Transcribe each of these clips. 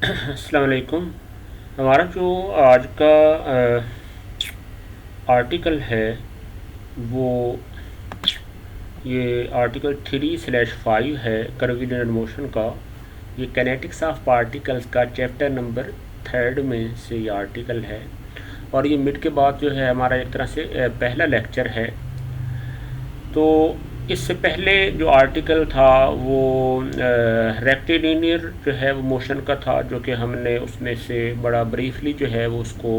अस्सलाम वालेकुम। हमारा जो आज का आर्टिकल है वो ये आर्टिकल 3/5 है कर्वीलिनियर मोशन का। ये कैनेटिक्स ऑफ पार्टिकल्स का चैप्टर नंबर 3 में से ये आर्टिकल है और ये मिड के बाद जो है हमारा एक तरह से पहला लेक्चर है। तो इससे पहले जो आर्टिकल था वो रेक्टिलिनियर जो है वो मोशन का था, जो कि हमने उसमें से बड़ा ब्रीफली जो है वो उसको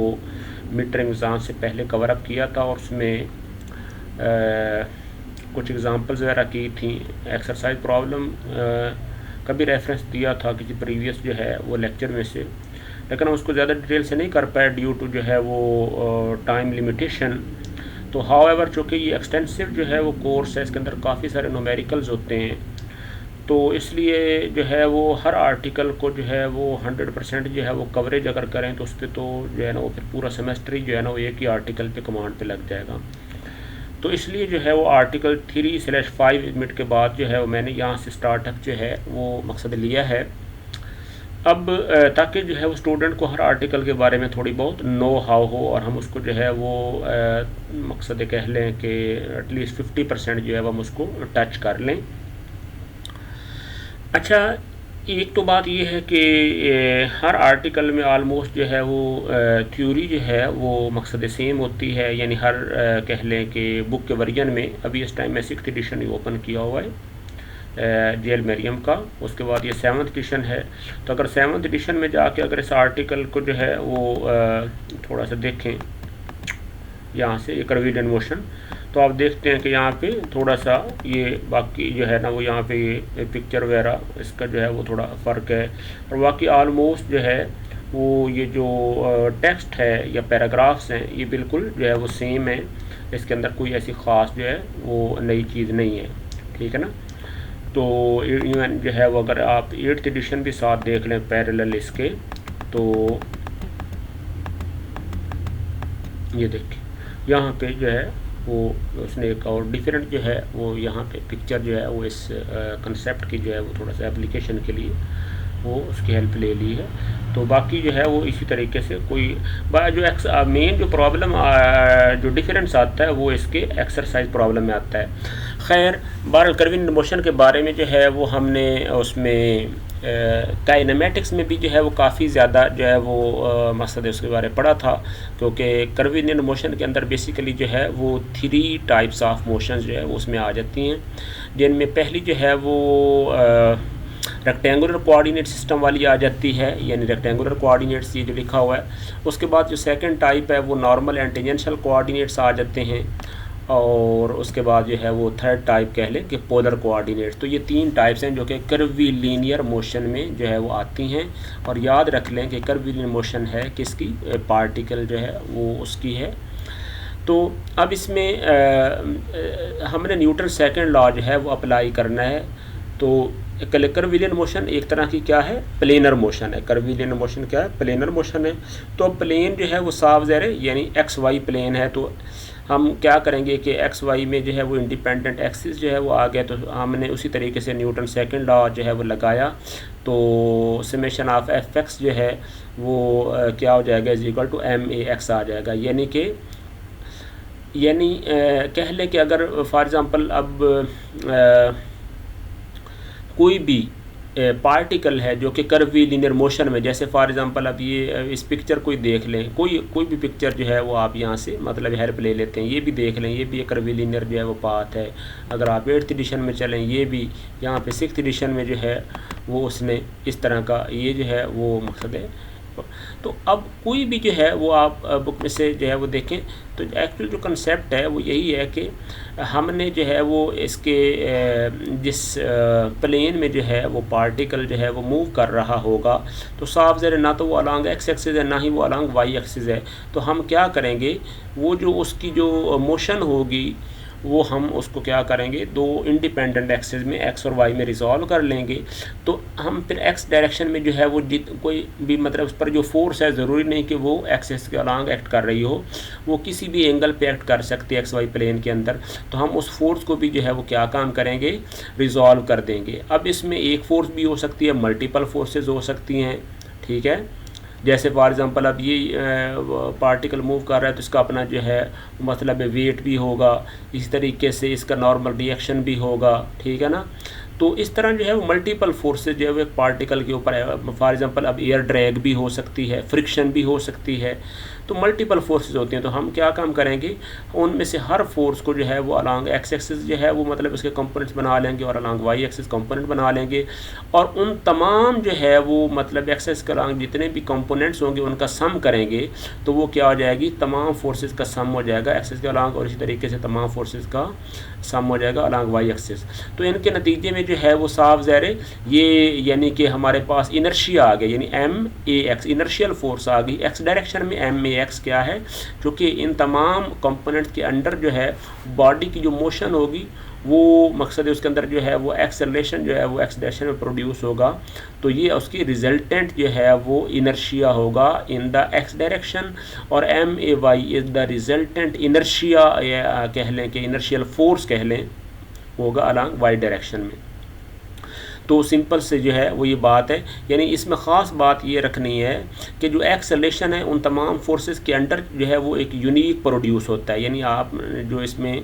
मिड टर्म एग्ज़ाम से पहले कवर अप किया था और उसमें कुछ एग्ज़ाम्पल्स वगैरह की थी। एक्सरसाइज प्रॉब्लम का भी रेफरेंस दिया था किसी प्रीवियस जो है वो लेक्चर में से, लेकिन हम उसको ज़्यादा डिटेल से नहीं कर पाए ड्यू टू जो है वो टाइम लिमिटेशन। तो हाउएवर चूँकि ये एक्सटेंसिव जो है वो कोर्स है, इसके अंदर काफ़ी सारे न्यूमेरिकल्स होते हैं, तो इसलिए जो है वो हर आर्टिकल को जो है वो 100% जो है वो कवरेज अगर करें तो उस पर तो जो है ना वो फिर पूरा सेमेस्टर ही जो है ना वो एक ही आर्टिकल पे कमांड पे लग जाएगा। तो इसलिए जो है वो आर्टिकल 3/5 मिनट के बाद जो है वो मैंने यहाँ से स्टार्टअप जो है वो मकसद लिया है। अब ताकि जो है वो स्टूडेंट को हर आर्टिकल के बारे में थोड़ी बहुत नो हाउ हो और हम उसको जो है वो मकसद कह लें कि एटलीस्ट 50% जो है वो हम उसको टच कर लें। अच्छा, एक तो बात ये है कि हर आर्टिकल में आलमोस्ट जो है वो थ्योरी जो है वो मकसद सेम होती है, यानी हर कह लें कि बुक के वर्जन में अभी इस टाइम मैं 6th एडिशन ही ओपन किया हुआ है जेल मरियम का, उसके बाद ये 7th एडिशन है। तो अगर 7th एडिशन में जाके अगर इस आर्टिकल को जो है वो थोड़ा सा देखें यहाँ से ये कर्वीलिनियर मोशन, तो आप देखते हैं कि यहाँ पे थोड़ा सा ये बाकी जो है ना वो यहाँ पे ये पिक्चर वगैरह इसका जो है वो थोड़ा फ़र्क है, और बाकी आलमोस्ट जो है वो ये जो टेक्स्ट है या पैराग्राफ्स हैं ये बिल्कुल जो है वो सेम है। इसके अंदर कोई ऐसी ख़ास जो है वो नई चीज़ नहीं है, ठीक है ना। तो इवन जो है वो अगर आप 8th एडिशन भी साथ देख लें पैरेलल इसके, तो ये देखिए यहाँ पे जो है वो उसने एक और डिफरेंट जो है वो यहाँ पे पिक्चर जो है वो इस कंसेप्ट की जो है वो थोड़ा सा एप्लीकेशन के लिए वो उसकी हेल्प ले ली है। तो बाकी जो है वो इसी तरीके से कोई जो मेन जो प्रॉब्लम जो डिफरेंस आता है वो इसके एक्सरसाइज प्रॉब्लम में आता है। खैर बहरहाल कर्वीलिनियर मोशन के बारे में जो है वो हमने उसमें काइनेमेटिक्स में भी जो है वो काफ़ी ज़्यादा जो है वो मकसद उसके बारे में पढ़ा था, क्योंकि कर्वीलिनियर मोशन के अंदर बेसिकली जो है वो 3 टाइप्स ऑफ मोशंस जो है वो उसमें आ जाती हैं, जिनमें पहली जो है वो रेक्टेंगुलर कोऑर्डिनेट सिस्टम वाली आ जाती है, यानी रेक्टेंगुलर कोऑर्डिनेट्स ये जो लिखा हुआ है। उसके बाद जो सेकंड टाइप है वो नॉर्मल एंड टेंजेंशियल कोऑर्डिनेट्स आ जाते हैं, और उसके बाद जो है वो थर्ड टाइप कह लें कि पोलर कोऑर्डिनेट्स। तो ये 3 टाइप्स हैं जो कि कर्वीलिनियर मोशन में जो है वो आती हैं, और याद रख लें कि कर्वीलिनियर मोशन है किसकी, पार्टिकल जो है वो उसकी है। तो अब इसमें हमने न्यूटन सेकंड लॉ जो है वो अप्लाई करना है। तो कर्वीलिनियर मोशन एक तरह की क्या है, प्लेनर मोशन है। कर्वीलिनियर मोशन क्या है, प्लेनर मोशन है। तो प्लेन जो है वो साफ ज़ाहिर है यानी एक्स वाई प्लेन है, तो हम क्या करेंगे कि एक्स वाई में जो है वो इंडिपेंडेंट एक्सिस जो है वो आ गया, तो हमने उसी तरीके से न्यूटन सेकंड लॉ जो है वो लगाया। तो समेशन ऑफ एफ एक्स जो है वो क्या हो जाएगा, is equal to M A X आ जाएगा। यानी कह लें कि अगर फॉर एग्ज़ाम्पल अब कोई भी पार्टिकल है जो कि कर्वीलिनियर मोशन में, जैसे फॉर एग्ज़ाम्पल अब ये इस पिक्चर को ही देख लें, कोई भी पिक्चर जो है वो आप यहाँ से मतलब हेल्प ले लेते हैं, ये भी देख लें, ये भी एक कर्वीलिनियर जो है वो पाथ है। अगर आप 8th एडिशन में चलें, ये भी यहाँ पे 6th एडिशन में जो है वो उसने इस तरह का ये जो है वो मकसद है। तो अब कोई भी जो है वो आप बुक में से जो है वो देखें, तो एक्चुअल जो कंसेप्ट है वो यही है कि हमने जो है वो इसके जिस प्लेन में जो है वो पार्टिकल जो है वो मूव कर रहा होगा, तो साफ ज़रा ना तो वो अलॉन्ग एक्स एक्सिस है ना ही वो अलॉन्ग वाई एक्सिस है। तो हम क्या करेंगे, वो जो उसकी जो मोशन होगी वो हम उसको क्या करेंगे, 2 इंडिपेंडेंट एक्सिस में एक्स और वाई में रिजॉल्व कर लेंगे। तो हम फिर एक्स डायरेक्शन में जो है वो कोई भी मतलब उस पर जो फोर्स है, ज़रूरी नहीं कि वो एक्सिस के अलॉन्ग एक्ट कर रही हो, वो किसी भी एंगल पे एक्ट कर सकती है एक्स वाई प्लेन के अंदर। तो हम उस फोर्स को भी जो है वो क्या काम करेंगे, रिजॉल्व कर देंगे। अब इसमें एक फ़ोर्स भी हो सकती है, मल्टीपल फोर्सेज हो सकती हैं, ठीक है। जैसे फॉर एग्ज़ाम्पल अब ये पार्टिकल मूव कर रहा है तो इसका अपना जो है मतलब वेट भी होगा, इसी तरीके से इसका नॉर्मल रिएक्शन भी होगा, ठीक है ना। तो इस तरह जो है वो मल्टीपल फोर्सेज जो है वो एक पार्टिकल के ऊपर है। फॉर एग्जांपल अब एयर ड्रैग भी हो सकती है, फ्रिक्शन भी हो सकती है, तो मल्टीपल फोर्सेज होती हैं। तो हम क्या काम करेंगे, उनमें से हर फोर्स को जो है वो अलॉन्ग एक्स एक्सिस जो है वो मतलब उसके कंपोनेंट्स बना लेंगे और अलॉन्ग वाई एक्सिस कंपोनेंट बना लेंगे, और उन तमाम जो है वो मतलब एक्सिस के अलॉन्ग जितने भी कंपोनेंट्स होंगे उनका सम करेंगे, तो वो क्या हो जाएगी, तमाम फोर्सेज का सम हो जाएगा एक्सिस के अलॉन्ग, और इसी तरीके से तमाम फोर्सेज का सम हो जाएगा अलॉन्ग वाई एक्सिस। तो इनके नतीजे में जो है वो साफ ज़ाहिर है ये यानी कि हमारे पास इनर्शिया आ गया, यानी M A X inertial force आ गई। एक्स डायरेक्शन में एम ए एक्स क्या है, क्योंकि इन तमाम कंपोनेंट्स के अंडर जो है बॉडी की जो मोशन होगी वो मकसद है उसके अंदर जो है वो एक्सेलरेशन जो है वो एक्स डायरेक्शन में प्रोड्यूस होगा, तो ये उसकी रिजल्टेंट जो है वो इनर्शिया होगा इन द एक्स डायरेक्शन, और M A Y is the resultant inertia या कह लें कि इनर्शियल फोर्स कह लें होगा अलॉन्ग वाई डायरेक्शन में। तो सिंपल से जो है वो ये बात है, यानी इसमें ख़ास बात ये रखनी है कि जो एक्सेलरेशन है उन तमाम फोर्सेस के अंडर जो है वो एक यूनिक प्रोड्यूस होता है। यानी आप जो इसमें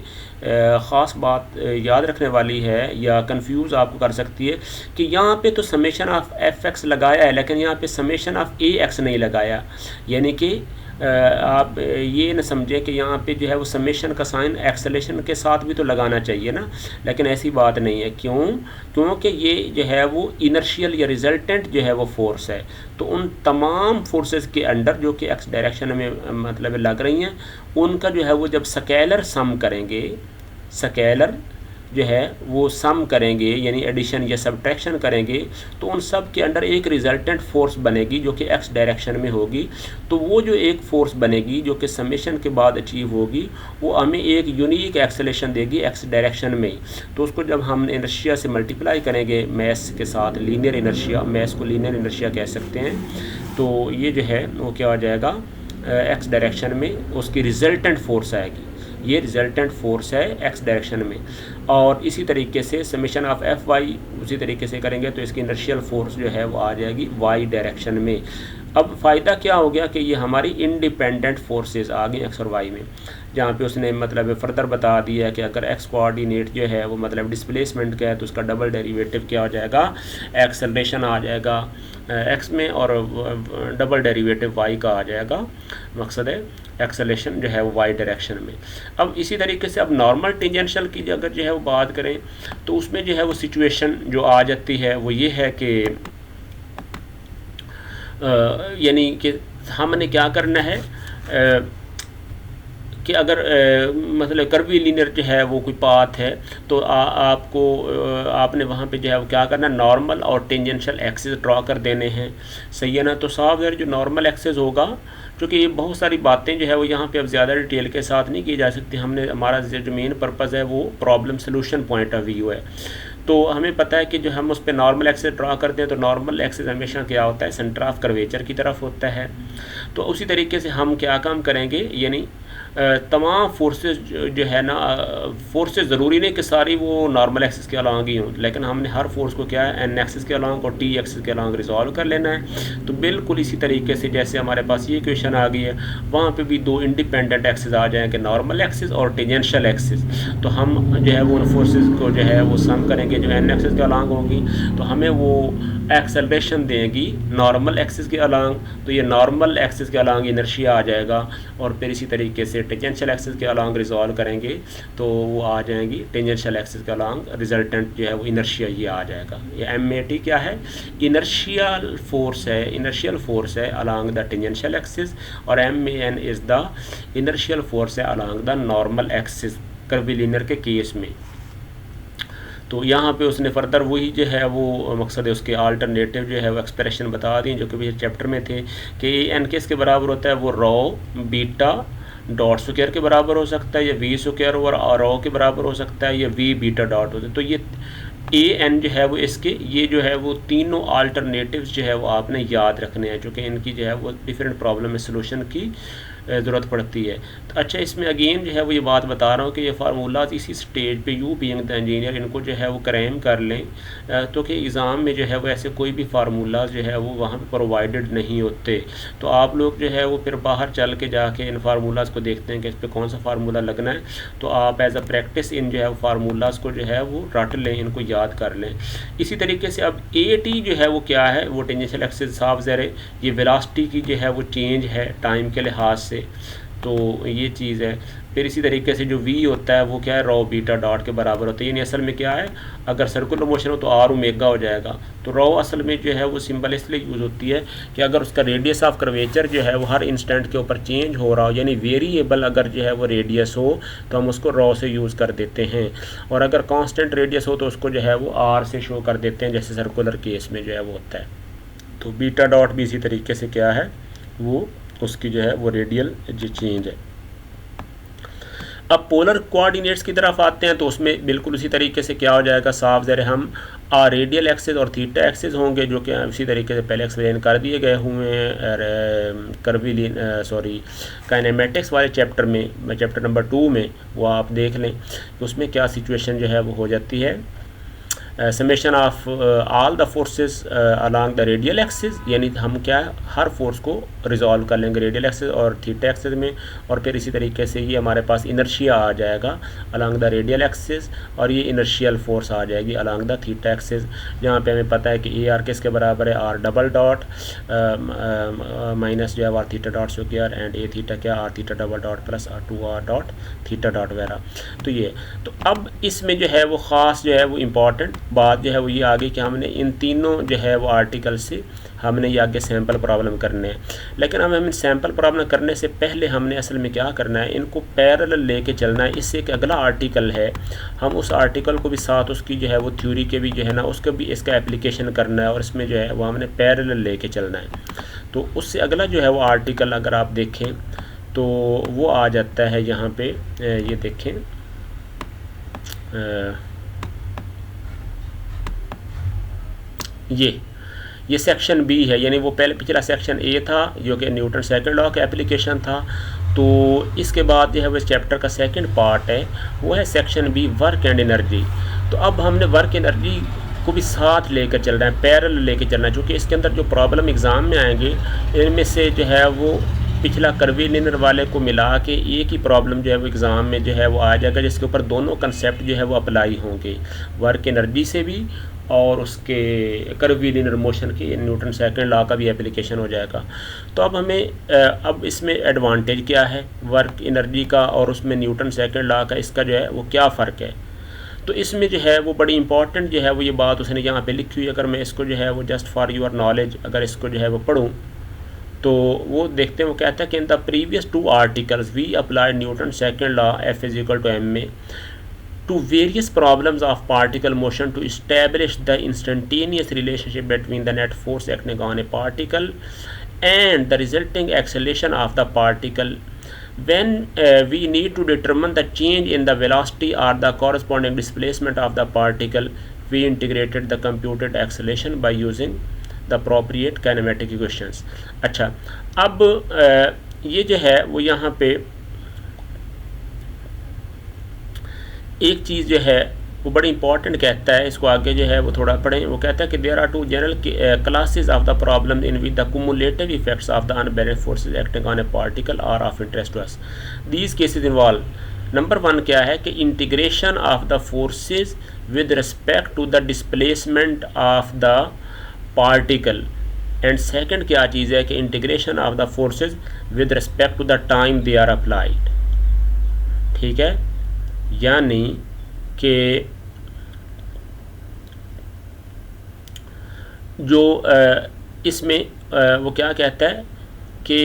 ख़ास बात याद रखने वाली है या कंफ्यूज आपको कर सकती है कि यहाँ पे तो समेशन ऑफ एफ एक्स लगाया है, लेकिन यहाँ पे समेशन ऑफ ए एक्स नहीं लगाया। यानी कि आप ये न समझें कि यहाँ पे जो है वो समेशन का साइन एक्सेलेरेशन के साथ भी तो लगाना चाहिए ना, लेकिन ऐसी बात नहीं है। क्यों? क्योंकि ये जो है वो इनर्शियल या रिजल्टेंट जो है वो फोर्स है, तो उन तमाम फोर्सेस के अंडर जो कि एक्स डायरेक्शन में मतलब लग रही हैं, उनका जो है वो जब स्केलर सम करेंगे, स्केलर जो है वो सम करेंगे यानी एडिशन या सब्ट्रैक्शन करेंगे, तो उन सब के अंडर एक रिजल्टेंट फोर्स बनेगी जो कि एक्स डायरेक्शन में होगी। तो वो जो एक फोर्स बनेगी जो कि समेशन के बाद अचीव होगी, वो हमें एक यूनिक एक्सेलेरेशन देगी एक्स डायरेक्शन में। तो उसको जब हम इनर्शिया से मल्टीप्लाई करेंगे मैस के साथ, लीनियर इनर्शिया, मैस को लीनियर इनर्शिया कह सकते हैं, तो ये जो है वो क्या हो जाएगा, एक्स डायरेक्शन में उसकी रिजल्टेंट फोर्स आएगी। ये रिजल्टेंट फोर्स है एक्स डायरेक्शन में। और इसी तरीके से समेशन ऑफ एफ वाई उसी तरीके से करेंगे तो इसकी इनर्शियल फोर्स जो है वो आ जाएगी वाई डायरेक्शन में। अब फ़ायदा क्या हो गया कि ये हमारी इंडिपेंडेंट फोर्सेस आ गई एक्स और वाई में, जहाँ पे उसने मतलब फर्दर बता दिया कि अगर एक्स कोऑर्डिनेट जो है वो मतलब डिस्प्लेसमेंट का है तो उसका डबल डेरिवेटिव क्या हो जाएगा, एक्सेलरेशन आ जाएगा एक्स में, और डबल डेरिवेटिव वाई का आ जाएगा, मकसद है एक्सेलरेशन जो है वो वाई डायरेक्शन में। अब इसी तरीके से अब नॉर्मल टेंजेंशियल की अगर जो है वो बात करें तो उसमें जो है वो सिचुएशन जो आ जाती है वो ये है कि यानी कि हमने क्या करना है कि अगर मतलब कर्वी लीनियर जो है वो कोई पाथ है तो आपको आपने वहाँ पे जो है वो क्या करना है, नॉर्मल और टेंजेंशियल एक्सिस ड्रॉ कर देने हैं, सही है ना। तो साफ जो नॉर्मल एक्सिस होगा, क्योंकि ये बहुत सारी बातें जो है वो यहाँ पे अब ज़्यादा डिटेल के साथ नहीं की जा सकती, हमने हमारा जो मेन पर्पज़ है वो problem solution point of view है। तो हमें पता है कि जो हम उस पर नॉर्मल एक्सिस ड्रा करते हैं तो नॉर्मल एक्सिस हमेशा क्या होता है, सेंटर ऑफ कर्वेचर की तरफ होता है। तो उसी तरीके से हम क्या काम करेंगे, यानी तमाम फोर्सेस जो है ना, फोर्सेस ज़रूरी नहीं कि सारी वो नॉर्मल एक्सिस के अलॉन्ग ही हों, लेकिन हमने हर फोर्स को क्या है एन एक्सिस के अलॉन्ग और टी एक्सिस के अलॉन्ग रिजॉल्व कर लेना है। तो बिल्कुल इसी तरीके से जैसे हमारे पास ये इक्वेशन आ गई है, वहाँ पे भी दो इंडिपेंडेंट एक्सिस आ जाएंगे, नॉर्मल एक्सिस और टेंजेंशियल एक्सिस। तो हम जो है वो उन फोर्सेस को जो है वो सम करेंगे जो एन एक्सिस के अलॉन्ग होंगी, तो हमें वो एक्सेलरेशन देंगी नॉर्मल एक्सिस के अलॉन्ग, तो ये नॉर्मल एक्सिस के अलॉन्ग इनर्शिया आ जाएगा, और फिर इसी तरीके से टेंजेंशियल एक्सिस के अलॉन्ग रिजॉल्व करेंगे तो वो आ जाएंगी टेंजेंशियल एक्सिस के अलॉन्ग रिजल्टेंट जो है वो इनर्शिया ये आ जाएगा। ये एम ए टी क्या है, इनर्शियल फोर्स है, इनर्शियल फोर्स है अलॉन्ग द टेंजेंशियल एक्सिस, और M A N is the inertial force है along the normal axis curvilinear के केस में। तो यहाँ पे उसने फर्दर वही जो है वो मकसद है उसके अल्टरनेटिव जो है वो एक्सप्रेशन बता दी जो कि पिछले चैप्टर में थे कि एन किस के बराबर होता है, वो रो बीटा डॉट स्क्वायर के बराबर हो सकता है, या वी स्क्वायर और रो के बराबर हो सकता है, या वी बीटा डॉट होता है। तो ये ए एन जो है वो इसके ये जो है वो तीनों अल्टरनेटिव्स जो है वो आपने याद रखने हैं, जो कि इनकी जो है वो डिफरेंट प्रॉब्लम में सलूशन की ज़रूरत पड़ती है। तो अच्छा, इसमें अगेन जो है वो ये बात बता रहा हूँ कि ये फार्मूलाज इसी स्टेज पे यू बीइंग द इंजीनियर इनको जो है वो क्रैम कर लें, तो कि एग्ज़ाम में जो है वो ऐसे कोई भी फार्मूलाज जो है वो वहाँ पे प्रोवाइडेड नहीं होते। तो आप लोग जो है वो फिर बाहर चल के जाके इन फार्मूलाज को देखते हैं कि इस पर कौन सा फार्मूला लगना है, तो आप एज अ प्रैक्टिस इन जो है वो फार्मूलाज को जो है वो रट लें, इनको याद कर लें। इसी तरीके से अब AT जो है वो क्या है, वो टेंजेंशियल एक्सिस साफ ज़र ये वेलोसिटी की जो है वो चेंज है टाइम के लिहाज से, तो ये चीज़ है। फिर इसी तरीके से जो V होता है वो क्या है, रॉ बीटा डॉट के बराबर होता है। यानी असल में क्या है, अगर सर्कुलर मोशन हो तो R ओमेगा हो जाएगा। तो रॉ असल में जो है वो सिंबल इसलिए यूज़ होती है कि अगर उसका रेडियस ऑफ कर्वेचर जो है वो हर इंस्टेंट के ऊपर चेंज हो रहा हो, यानी वेरिएबल अगर जो है वो रेडियस हो तो हम उसको रॉ से यूज़ कर देते हैं, और अगर कांस्टेंट रेडियस हो तो उसको जो है वो R से शो कर देते हैं, जैसे सर्कुलर केस में जो है वो होता है। तो बीटा डॉट भी इसी तरीके से क्या है, वो उसकी जो है वो रेडियल जो चेंज है। अब पोलर कोऑर्डिनेट्स की तरफ आते हैं, तो उसमें बिल्कुल उसी तरीके से क्या हो जाएगा, साफ ज़र हम रेडियल एक्सिस और थीटा एक्सिस होंगे, जो कि उसी तरीके से पहले एक्सप्लेन कर दिए गए हुए हैं कर्विलिन काइनेमेटिक्स वाले चैप्टर में, चैप्टर नंबर 2 में, वो आप देख लें कि उसमें क्या सिचुएशन जो है वो हो जाती है। Summation of all the forces along the radial axis, यानी हम क्या है हर फोर्स को रिजॉल्व कर लेंगे रेडियल एक्सिस और थीटा एक्सिस में, और फिर इसी तरीके से ये हमारे पास इनर्शिया आ जाएगा अलॉन्ग द रेडियल एक्सिस, और ये इनर्शियल फोर्स आ जाएगी अलॉन्ग द थीटा एक्सिस, जहाँ पे हमें पता है कि AR किसके बराबर है, R डबल डॉट माइनस जो है R theta dot square and A theta क्या R theta double dot plus R2R dot theta dot वगैरह। तो ये तो अब इसमें जो है वो ख़ास जो है वो इम्पॉर्टेंट बात जो है वो ये आगे कि हमने इन तीनों जो है वो आर्टिकल से हमने ये आगे सैम्पल प्रॉब्लम करने हैं। लेकिन अब हमें सैम्पल प्रॉब्लम करने से पहले हमने असल में क्या करना है, इनको पैरेलल लेके चलना है। इससे एक अगला आर्टिकल है, हम उस आर्टिकल को भी साथ उसकी जो है वो थ्योरी के भी जो है ना उसका भी इसका एप्लीकेशन करना है, और इसमें जो है वो हमने पैरेलल लेके चलना है। तो उससे अगला जो है वो आर्टिकल अगर आप देखें तो वो आ जाता है यहाँ पे, ये देखें ये सेक्शन B है, यानी वो पहले पिछला सेक्शन A था जो कि न्यूटन सेकंड लॉ का एप्लीकेशन था। तो इसके बाद जो है वो चैप्टर का सेकंड पार्ट है, वो है section B work and energy. तो अब हमने वर्क एनर्जी को भी साथ लेकर चल रहे हैं, पैरेलल लेकर चलना है, क्योंकि इसके अंदर जो प्रॉब्लम एग्ज़ाम में आएंगे इनमें से जो है वो पिछला कर्वीलिनियर वाले को मिला के एक ही प्रॉब्लम जो है वो एग्ज़ाम में जो है वो आ जाएगा, जिसके ऊपर दोनों कंसेप्ट जो है वो अप्लाई होंगे, वर्क एनर्जी से भी और उसके कर्वीलिनियर मोशन की न्यूटन सेकंड लॉ का भी एप्लीकेशन हो जाएगा। तो अब हमें अब इसमें एडवांटेज क्या है वर्क एनर्जी का और उसमें न्यूटन सेकंड लॉ का, इसका जो है वो क्या फ़र्क है। तो इसमें जो है वो बड़ी इंपॉर्टेंट जो है वो ये बात उसने यहाँ पे लिखी हुई है। अगर मैं इसको जो है वो जस्ट फॉर योर नॉलेज अगर इसको जो है वो पढ़ूँ तो वो देखते हैं, वो कहता है कि in the previous 2 articles we applied Newton second law F=ma to various problems of particle motion to establish the instantaneous relationship between the net force acting on a particle and the resulting acceleration of the particle. When we need to determine the change in the velocity or the corresponding displacement of the particle, we integrated the computed acceleration by using the appropriate kinematic equations. अच्छा, अब ये जो है वो यहाँ पे एक चीज़ जो है वो बड़ी इंपॉर्टेंट कहता है, इसको आगे जो है वो थोड़ा पढ़ें। वो कहता है कि there are 2 general classes of the problem in which the cumulative effects of the unbalanced forces acting on a particle are of interest to us. These cases involve, number 1 क्या है कि integration of the forces with respect to the displacement of the particle, and second क्या चीज़ है कि integration of the forces with respect to the time they are applied. ठीक है, यानी कि जो इसमें वो क्या कहता है कि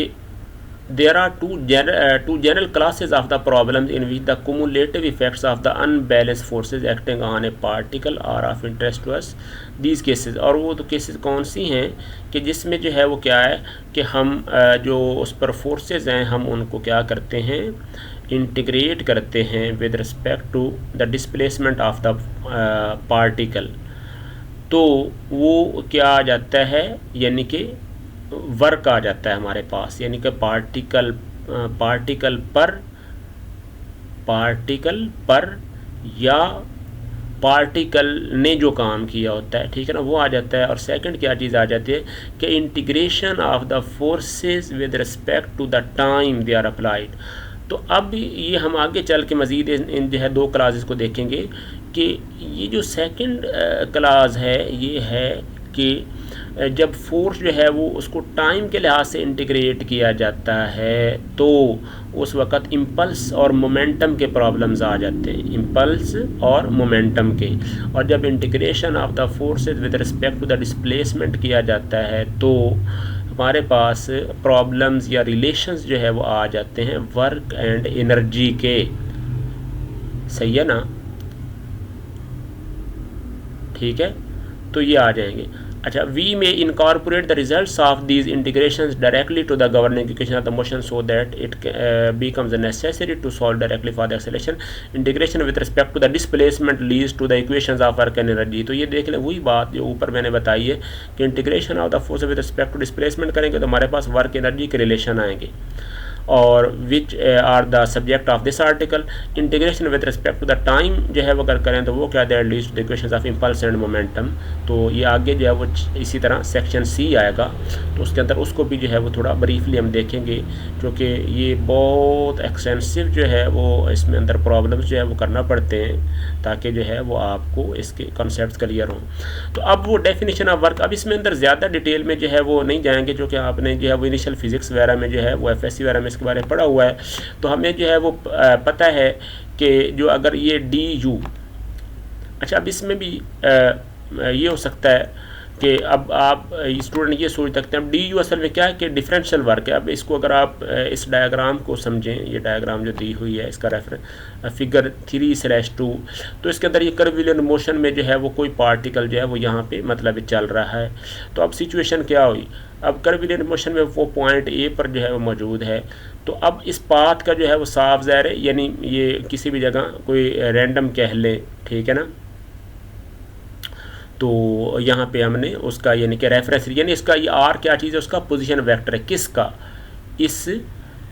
there are 2 general classes of the problems in which the cumulative effects of the unbalanced forces acting on a particle are of interest to us. These cases, और वो तो केसेस कौन सी हैं कि जिसमें जो है वो क्या है कि हम जो उस पर फोर्सेस हैं हम उनको क्या करते हैं, इंटीग्रेट करते हैं with respect to the displacement of the particle. तो वो क्या आ जाता है, यानी कि वर्क आ जाता है हमारे पास, यानी कि पार्टिकल पार्टिकल पर या पार्टिकल ने जो काम किया होता है, ठीक है ना, वो आ जाता है। और सेकंड क्या चीज़ आ जाती है कि integration of the forces with respect to the time they are applied. तो अब ये हम आगे चल के मज़ीद इन जो है दो क्लासेस को देखेंगे कि ये जो सेकंड क्लास है ये है कि जब फोर्स जो है वो उसको टाइम के लिहाज से इंटीग्रेट किया जाता है तो उस वक़्त इम्पल्स और मोमेंटम के प्रॉब्लम्स आ जाते हैं, इम्पल्स और मोमेंटम के। और जब integration of the forces with respect to the displacement किया जाता है तो हमारे पास प्रॉब्लम्स या रिलेशंस जो है वो आ जाते हैं वर्क एंड एनर्जी के। सही है ना, ठीक है, तो ये आ जाएंगे। अच्छा, वी में incorporate the results of these integrations directly to the governing equation of the motion so that it becomes necessary to solve directly for the acceleration. Integration with respect to the displacement leads to the equations of work and energy. तो ये देख लें वही बात जो ऊपर मैंने बताई है कि integration of the force with respect to displacement करेंगे तो हमारे पास वर्क एनर्जी के रिलेशन आएंगे और which are the subject of this article. Integration with respect to the time जो है वो अगर करें तो वो क्या that leads to the equations of impulse and momentum. तो ये आगे जो है वो इसी तरह सेक्शन सी आएगा तो उसके अंदर उसको भी जो है वो थोड़ा ब्रीफली हम देखेंगे क्योंकि ये बहुत एक्सटेंसिव जो है वो इसमें अंदर प्रॉब्लम्स जो है वो करना पड़ते हैं ताकि जो है वो आपको इसके कॉन्सेप्ट्स क्लियर हों। तो अब वो डेफिनेशन ऑफ वर्क, अब इसमें अंदर ज़्यादा डिटेल में जो है वो नहीं जाएंगे जो कि आपने जो है वो इनिशियल फिजिक्स वगैरह में जो है वो FSC वगैरह में इसके बारे में पढ़ा हुआ है। तो हमें जो है वो पता है कि जो अगर ये DU, अच्छा अब इसमें भी ये हो सकता है कि अब आप स्टूडेंट ये सोच सकते हैं अब DU असल में क्या है कि डिफरेंशियल वर्क है। अब इसको अगर आप इस डायग्राम को समझें, ये डायग्राम जो दी हुई है इसका रेफरेंस फिगर 3/2, तो इसके अंदर ये कर्वीलियर मोशन में जो है वो कोई पार्टिकल जो है वो यहाँ पे मतलब चल रहा है। तो अब सिचुएशन क्या हुई, अब कर्वीलियर मोशन में वो पॉइंट A पर जो है वो मौजूद है। तो अब इस पाथ का जो है वो साफ ज़ाहिर है, यानी ये किसी भी जगह कोई रैंडम कह लें, ठीक है ना। तो यहाँ पे हमने उसका यानी कि रेफरेंस, यानी इसका ये R क्या चीज़ है, उसका पोजीशन वेक्टर है, किसका, इस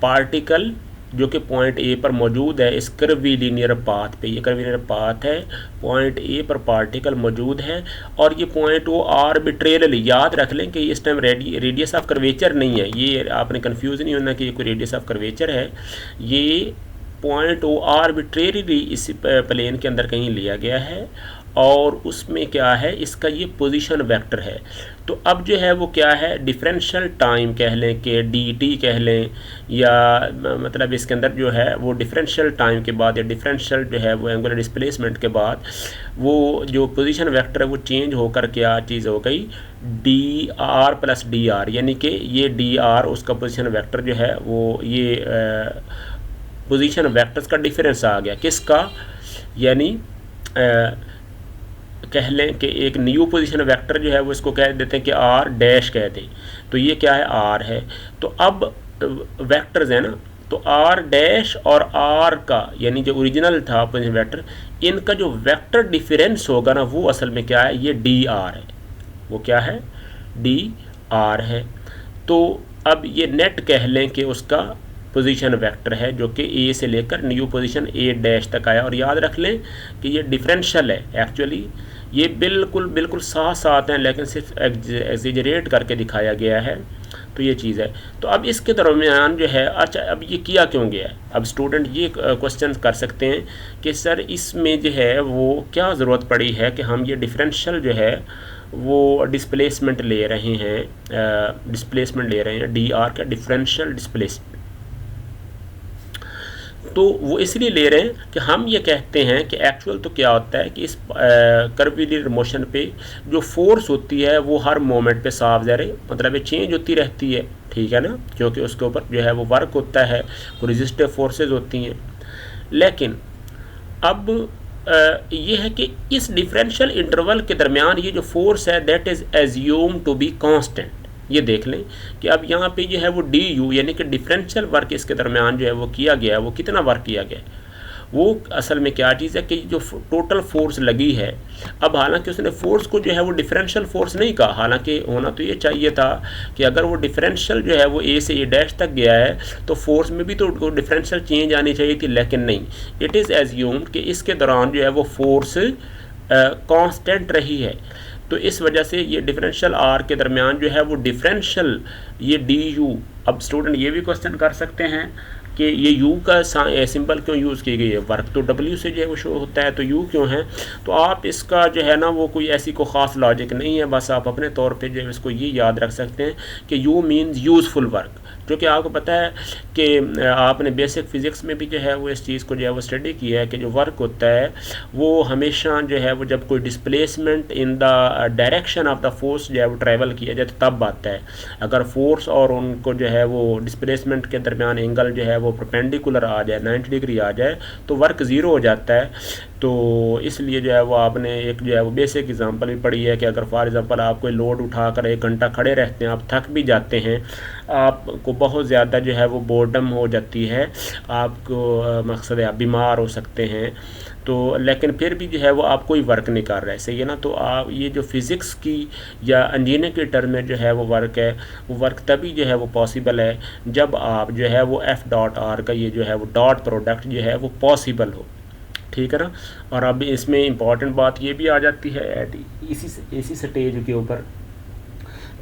पार्टिकल जो कि पॉइंट A पर मौजूद है इस कर्वीलिनियर पाथ पे। ये कर्वीलिनियर पाथ है, पॉइंट A पर पार्टिकल मौजूद है और ये पॉइंट वो आर्बिट्रेरली, याद रख लें कि इस टाइम रेडियस ऑफ कर्वेचर नहीं है, ये आपने कंफ्यूज नहीं होना कि ये कोई रेडियस ऑफ कर्वेचर है। ये पॉइंट वो आर्बिट्रेरली इस प्लेन के अंदर कहीं लिया गया है और उसमें क्या है, इसका ये पोजीशन वेक्टर है। तो अब जो है वो क्या है, डिफरेंशियल टाइम कह लें कि dt कह लें, या मतलब इसके अंदर जो है वो डिफरेंशियल टाइम के बाद या डिफरेंशियल जो है वो एंगुलर डिस्प्लेसमेंट के बाद वो जो पोजीशन वेक्टर है वो चेंज होकर क्या चीज़ हो गई, dr + dr, यानी कि ये dr उसका पोजीशन वेक्टर जो है वो ये पोजीशन वेक्टर्स का डिफरेंस आ गया, किसका, यानी कह लें कि एक न्यू पोजीशन वेक्टर जो है वो इसको कह देते हैं कि r डैश कह दें। तो ये क्या है, r है। तो अब वेक्टर्स है ना, तो r डैश और r का यानी जो ओरिजिनल था पोजीशन वेक्टर, इनका जो वेक्टर डिफरेंस होगा ना वो असल में क्या है, ये dr है, वो क्या है, dr है। तो अब ये नेट कह लें कि उसका पोजीशन वेक्टर है जो कि A से लेकर न्यू पोजीशन A डैश तक आया। और याद रख लें कि ये डिफरेंशियल है, एक्चुअली ये बिल्कुल साथ साथ हैं लेकिन सिर्फ एग्जेजरेट करके दिखाया गया है। तो ये चीज़ है। तो अब इसके दरमियान जो है, अच्छा अब ये किया क्यों गया है, अब स्टूडेंट ये क्वेश्चन कर सकते हैं कि सर इसमें जो है वो क्या ज़रूरत पड़ी है कि हम ये डिफरेंशियल जो है वो डिस्प्लेसमेंट ले रहे हैं, dr का डिफरेंशियल डिस्प्लेसमेंट। तो वो इसलिए ले रहे हैं कि हम ये कहते हैं कि एक्चुअल तो क्या होता है कि इस कर्वीलियर मोशन पे जो फोर्स होती है वो हर मोमेंट पे साफ ज़ाहिर मतलब चेंज होती रहती है, ठीक है ना, क्योंकि उसके ऊपर जो है वो वर्क होता है, वो रेजिस्टिव फोर्सेस होती हैं। लेकिन अब ये है कि इस डिफरेंशियल इंटरवल के दरमियान ये जो फोर्स है that is assume to be constant. ये देख लें कि अब यहाँ पे जो है वो DU यानी कि डिफरेंशियल वर्क इसके दरमियान जो है वो किया गया है, वो कितना वर्क किया गया है, वो असल में क्या चीज़ है कि जो टोटल फोर्स लगी है, अब हालांकि उसने फोर्स को जो है वो डिफरेंशियल फोर्स नहीं कहा, हालांकि होना तो ये चाहिए था कि अगर वो डिफरेंशियल जो है वो ए से ए डैश तक गया है तो फोर्स में भी तो डिफरेंशियल चेंज आनी चाहिए थी, लेकिन नहीं। इट इज़ एज्यूम्ड कि इसके दौरान जो है वो फोर्स कांस्टेंट रही है, तो इस वजह से ये डिफरेंशियल आर के दरमियान जो है वो डिफरेंशियल ये डी यू। अब स्टूडेंट ये भी क्वेश्चन कर सकते हैं कि ये u का सिंबल क्यों यूज़ की गई है, वर्क तो w से जो है वो शो होता है, तो u क्यों है। तो आप इसका जो है ना वो कोई ऐसी को ख़ास लॉजिक नहीं है, बस आप अपने तौर पे जो है इसको ये याद रख सकते हैं कि u मीन्स यूज़फुल वर्क, जो कि आपको पता है कि आपने बेसिक फ़िज़िक्स में भी जो है वो इस चीज़ को जो है वो स्टडी किया है कि जो वर्क होता है वो हमेशा जो है वो जब कोई displacement in the direction of the force जो है वो ट्रैवल किया जाए तो तब आता है। अगर फोर्स और उनको जो है वो डिस्प्लेसमेंट के दरमियान एंगल जो है वो परपेंडिकुलर आ जाए, 90 डिग्री आ जाए, तो वर्क ज़ीरो हो जाता है। तो इसलिए जो है वो आपने एक जो है वो बेसिक एग्जांपल भी पढ़ी है कि अगर फॉर एग्जांपल आप कोई लोड उठाकर 1 घंटा खड़े रहते हैं, आप थक भी जाते हैं, आपको बहुत ज़्यादा जो है वो बोर्डम हो जाती है, आपको मकसद है आप बीमार हो सकते हैं, तो लेकिन फिर भी जो है वो आप कोई वर्क नहीं कर रहे, सही है ना। तो आप ये जो फ़िज़िक्स की या इंजीनियरिंग के टर्म में जो है वो वर्क है, वो वर्क तभी जो है वो पॉसिबल है जब आप जो है वो एफ डॉट आर का ये जो है वो डॉट प्रोडक्ट जो है वो पॉसिबल हो, ठीक है ना। और अब इसमें इम्पॉर्टेंट बात ये भी आ जाती है इसी स्टेज के ऊपर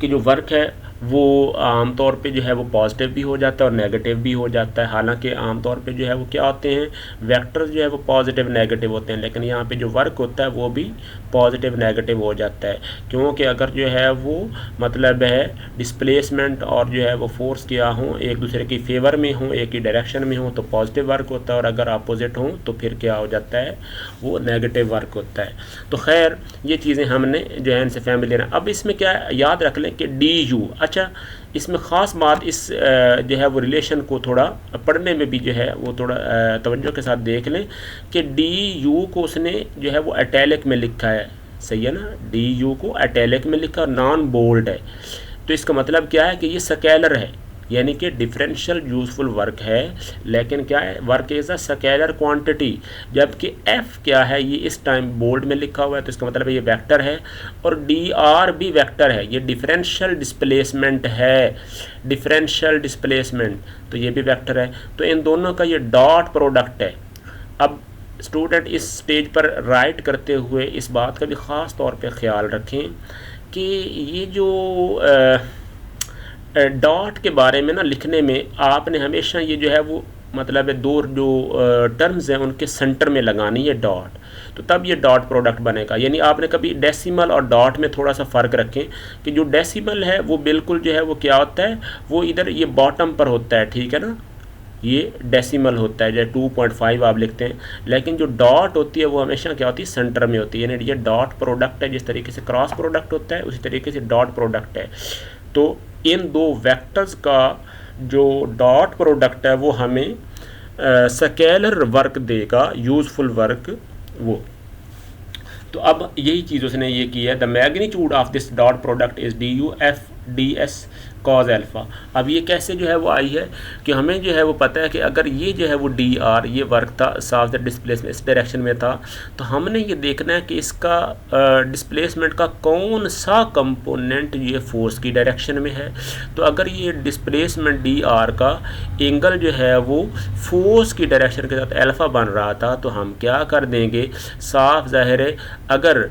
कि जो वर्क है वो आम तौर पे जो है वो पॉजिटिव भी हो जाता है और नेगेटिव भी हो जाता है। हालांकि आम तौर पे जो है वो क्या होते हैं, वेक्टर्स जो है वो पॉजिटिव नेगेटिव होते हैं, लेकिन यहाँ पे जो वर्क होता है वो भी पॉजिटिव नेगेटिव हो जाता है, क्योंकि अगर जो है वो मतलब है डिस्प्लेसमेंट और जो है वो फोर्स क्या हों एक दूसरे की फेवर में हों, एक ही डायरेक्शन में हों, तो पॉजिटिव वर्क होता है, और अगर अपोजिट हों तो फिर क्या हो जाता है, वो नेगेटिव वर्क होता है। तो खैर ये चीज़ें हमने जो है इनसे फैमिलियर हैं। अब इसमें क्या याद रख लें कि डी यू, अच्छा इसमें ख़ास बात इस जो है वो रिलेशन को थोड़ा पढ़ने में भी जो है वो थोड़ा तवज्जो के साथ देख लें कि डी यू को उसने जो है वो इटैलिक में लिखा है, सही है ना, डी यू को इटैलिक में लिखा और नॉन बोल्ड है। तो इसका मतलब क्या है कि ये स्केलर है, यानी कि डिफरेंशियल यूज़फुल वर्क है, लेकिन क्या है, work is a scalar quantity, जबकि एफ क्या है ये इस टाइम बोल्ड में लिखा हुआ है, तो इसका मतलब है ये वेक्टर है, और डी आर भी वेक्टर है, ये डिफरेंशियल डिस्प्लेसमेंट है, डिफरेंशियल डिस्प्लेसमेंट, तो ये भी वेक्टर है, तो इन दोनों का ये डॉट प्रोडक्ट है। अब स्टूडेंट इस स्टेज पर राइट करते हुए इस बात का भी ख़ास तौर पे ख्याल रखें कि ये जो डॉट के बारे में ना लिखने में आपने हमेशा ये जो है वो मतलब है दो जो टर्म्स हैं उनके सेंटर में लगानी है डॉट, तो तब ये डॉट प्रोडक्ट बनेगा। यानी आपने कभी डेसिमल और डॉट में थोड़ा सा फ़र्क रखें कि जो डेसिमल है वो बिल्कुल जो है वो क्या होता है, वो इधर ये बॉटम पर होता है, ठीक है ना, ये डेसिमल होता है, जैसे 2.5 आप लिखते हैं, लेकिन जो डॉट होती है वो हमेशा क्या होती है, सेंटर में होती है, यानी ये डॉट प्रोडक्ट है। जिस तरीके से क्रॉस प्रोडक्ट होता है उसी तरीके से डॉट प्रोडक्ट है। तो इन दो वेक्टर्स का जो डॉट प्रोडक्ट है वो हमें स्केलर वर्क देगा, यूज़फुल वर्क वो। तो अब यही चीज़ उसने ये की है, the magnitude of this dot product is D U F D S cause alpha. अब ये कैसे जो है वो आई है कि हमें जो है वो पता है कि अगर ये जो है वो डी आर ये वर्क था साफ द डिस्प्लेसमेंट इस डायरेक्शन में था, तो हमने ये देखना है कि इसका डिस्प्लेसमेंट का कौन सा कंपोनेंट ये फोर्स की डायरेक्शन में है। तो अगर ये डिस्प्लेसमेंट डी आर का एंगल जो है वो फोर्स की डायरेक्शन के साथ अल्फ़ा बन रहा था, तो हम क्या कर देंगे, साफ ज़ाहिर है अगर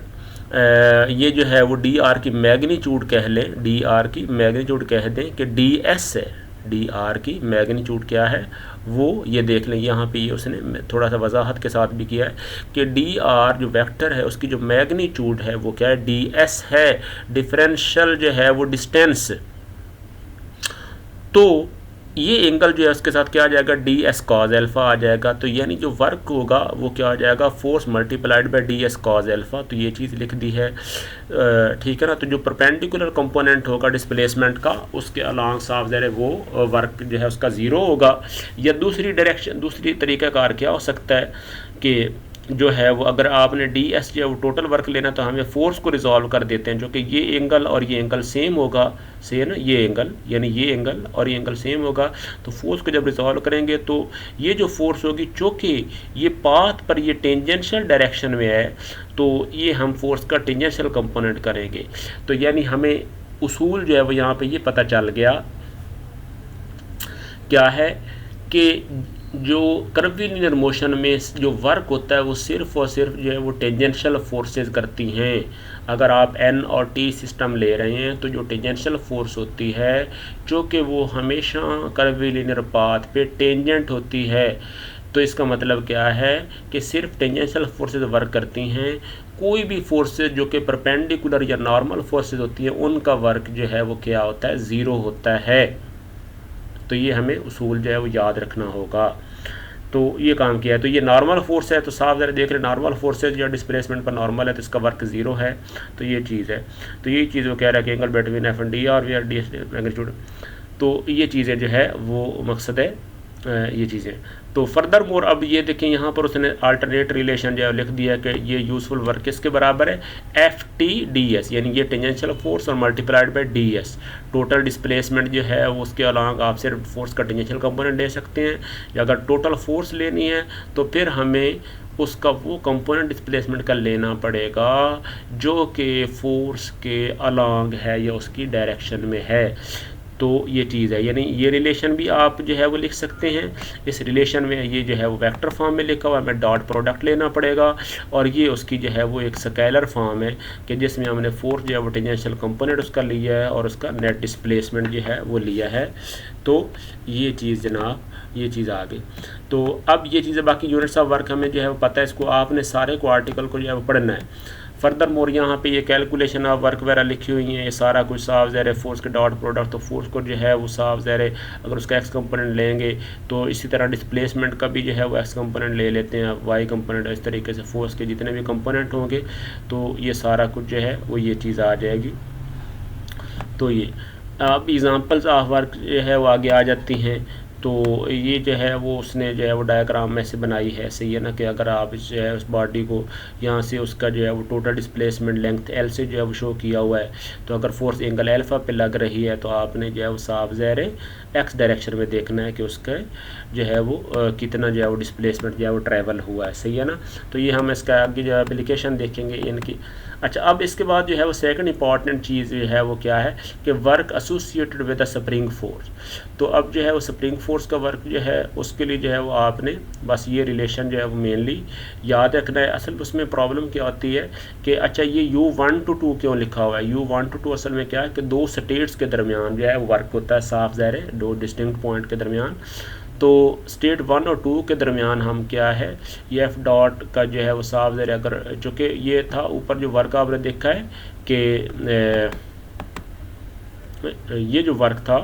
ये जो है वो डी आर की मैग्नीट्यूड कह लें, डी आर की मैग्नीट्यूड कह दें कि डी एस है, डी आर की मैग्नीट्यूड क्या है वो ये देख लें। यहाँ पे ये उसने थोड़ा सा वजाहत के साथ भी किया है कि डी आर जो वेक्टर है उसकी जो मैग्नीट्यूड है वो क्या है, डी एस है, डिफरेंशियल जो है वो डिस्टेंस। तो ये एंगल जो है उसके साथ क्या आ जाएगा, डी एस कॉज एल्फ़ा आ जाएगा। तो यानी जो वर्क होगा वो क्या आ जाएगा, force multiplied by D S cause alpha. तो ये चीज़ लिख दी है, ठीक है ना। तो जो परपेंडिकुलर कंपोनेंट होगा डिस्प्लेसमेंट का उसके अलॉन्ग साफ ज़ाहिर वो वर्क जो है उसका ज़ीरो होगा। या दूसरी डायरेक्शन, दूसरी तरीक़ाकार क्या हो सकता है कि जो है वो अगर आपने डी एस जो है वो टोटल वर्क लेना तो हमें फोर्स को रिजॉल्व कर देते हैं, जो कि ये एंगल और ये एंगल सेम होगा, से ना ये एंगल यानी ये एंगल और ये एंगल सेम होगा। तो फोर्स को जब रिजॉल्व करेंगे तो ये जो फोर्स होगी, चूँकि ये पाथ पर ये टेंजेंशियल डायरेक्शन में है, तो ये हम फोर्स का टेंजेंशियल कंपोनेंट करेंगे। तो यानी हमें उसूल जो है वो यहाँ पे ये पता चल गया क्या है कि जो कर्वीलिनियर मोशन में जो वर्क होता है वो सिर्फ और सिर्फ जो है वो टेंजेंशियल फोर्सेस करती हैं। अगर आप एन और टी सिस्टम ले रहे हैं तो जो टेंजेंशियल फोर्स होती है, जो कि वो हमेशा कर्वीलिनियर पाथ पे टेंजेंट होती है, तो इसका मतलब क्या है कि सिर्फ टेंजेंशियल फोर्सेस वर्क करती हैं। कोई भी फोर्सेस जो कि परपेंडिकुलर या नॉर्मल फोर्सेस होती हैं उनका वर्क जो है वो क्या होता है, ज़ीरो होता है। तो ये हमें उसूल जो है वो याद रखना होगा। तो ये काम किया है। तो ये नॉर्मल फोर्स है, तो साफ ज़रा देख रहे नॉर्मल फोर्सेज या डिस्प्लेसमेंट पर नॉर्मल है तो इसका वर्क ज़ीरो है। तो ये चीज़ है। तो ये चीज़ वो कह रहा है कि angle between F and D और वी आर डी मैग्नीट्यूड। तो ये चीज़ें जो है वो मकसद है ये चीज़ें। तो फर्दर मोर अब ये देखें यहाँ पर उसने अल्टरनेट रिलेशन जो है लिख दिया है कि ये यूज़फुल वर्क किसके बराबर है, एफ टी डी एस, यानी ये टेंजेंशियल फोर्स और multiplied by D S. Total displacement जो है वो उसके अलॉन्ग आप सिर्फ फोर्स का टेंजेंशियल कंपोनेंट ले सकते हैं, या अगर टोटल फोर्स लेनी है तो फिर हमें उसका वो कंपोनेंट डिस्प्लेसमेंट का लेना पड़ेगा जो कि फोर्स के अलॉन्ग है या उसकी डायरेक्शन में है। तो ये चीज़ है, यानी ये रिलेशन भी आप जो है वो लिख सकते हैं। इस रिलेशन में ये जो है वो वेक्टर फॉर्म में लिखा हुआ है, हमें डॉट प्रोडक्ट लेना पड़ेगा, और ये उसकी जो है वो एक स्केलर फॉर्म है कि जिसमें हमने फोर्स जो है वो टेंजेंशियल कंपोनेंट उसका लिया है और उसका नेट डिस्प्लेसमेंट जो है वो लिया है। तो ये चीज़ जनाब, ये चीज़ आ गई। तो अब ये चीज़ें बाकी यूनिट्स ऑफ वर्क हमें जो है वो पता है, इसको आपने सारे को आर्टिकल को जो है वो पढ़ना है। फर्दर मोर यहाँ पे ये कैलकुलेशन ऑफ वर्क वगैरह लिखी हुई हैं, ये सारा कुछ साफ ज़ाहिर है। फोर्स के डॉट प्रोडक्ट, तो फोर्स को जो है वो साफ ज़ाहिर है अगर उसका एक्स कंपोनेंट लेंगे तो इसी तरह डिस्प्लेसमेंट का भी जो है वो एक्स कंपोनेंट ले लेते हैं, वाई कंपोनेंट, इस तरीके से फोर्स के जितने भी कंपोनेंट होंगे तो ये सारा कुछ जो है वो ये चीज़ आ जाएगी। तो ये अब एग्ज़ाम्पल्स ऑफ वर्क जो है वो आगे आ जाती हैं। तो ये जो है वो उसने जो है वो डायग्राम में से बनाई है, सही है ना, कि अगर आप जो है उस बॉडी को यहाँ से उसका जो है वो टोटल डिस्प्लेसमेंट लेंथ एल से जो है वो शो किया हुआ है, तो अगर फोर्स एंगल एल्फा पे लग रही है तो आपने जो है वो साफ ज़ाहिर है एक्स डायरेक्शन में देखना है कि उसका जो है वो कितना जो है वो डिस्प्लेसमेंट जो है वो ट्रैवल हुआ है, सही है ना। तो ये हम इसका आगे जो है एप्लीकेशन देखेंगे इनकी। अच्छा, अब इसके बाद जो है वो सेकंड इंपॉर्टेंट चीज़ जो है वो क्या है कि work associated with the spring force. तो अब जो है वो स्प्रिंग फोर्स का वर्क जो है उसके लिए जो है वो आपने बस ये रिलेशन जो है वो मेनली याद रखना है। असल उसमें प्रॉब्लम क्या होती है कि अच्छा ये U1 to 2 क्यों लिखा हुआ है। U1 to 2 असल में क्या है कि दो स्टेट्स के दरमियान जो है वर्क होता है, साफ ज़ाहिर है दो डिस्टिंक्ट पॉइंट के दरमियान। तो स्टेट 1 और 2 के दरमियान हम क्या है ये एफ डॉट का जो है वो साफ ज़ाहिर अगर चूँकि ये था ऊपर जो वर्क आपने देखा है कि ये जो वर्क था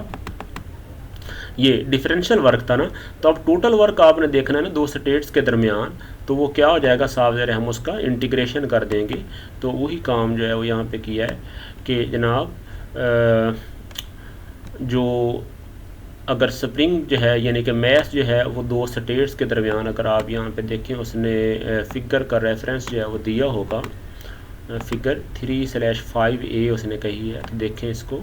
ये डिफरेंशियल वर्क था ना, तो अब टोटल वर्क आपने देखना है ना दो स्टेट्स के दरमियान, तो वो क्या हो जाएगा साफ ज़ाहिर हम उसका इंटीग्रेशन कर देंगे। तो वही काम जो है वो यहाँ पे किया है कि जनाब जो अगर स्प्रिंग जो है यानी कि मैस जो है वो दो स्टेट्स के दरमियान, अगर आप यहाँ पे देखें उसने फिगर का रेफरेंस जो है वो दिया होगा, फिगर 3/5A उसने कही है, तो देखें इसको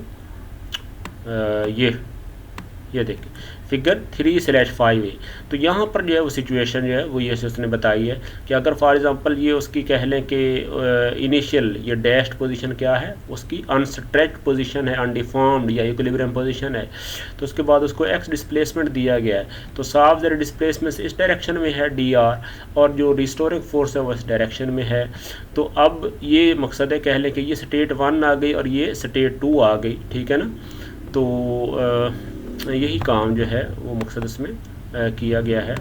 ये देखें फिगर 3/5A। तो यहाँ पर जो है वो सिचुएशन जो है वो ये उसने बताई है कि अगर फॉर एग्जांपल ये उसकी कह लें कि इनिशियल ये डैश्ड पोजीशन क्या है, उसकी अनस्ट्रेच्ड पोजीशन है, अनडिफॉर्म्ड या इक्विलिब्रियम पोजीशन है, तो उसके बाद उसको एक्स डिस्प्लेसमेंट दिया गया है। तो साफ ज़रा डिस्प्लेसमेंट इस डायरेक्शन में है dr, और जो रिस्टोरिंग फोर्स है वो इस डायरेक्शन में है। तो अब ये मकसद है कह लें कि ये स्टेट 1 आ गई और ये स्टेट 2 आ गई, ठीक है ना। तो यही काम जो है वो मकसद इसमें किया गया है।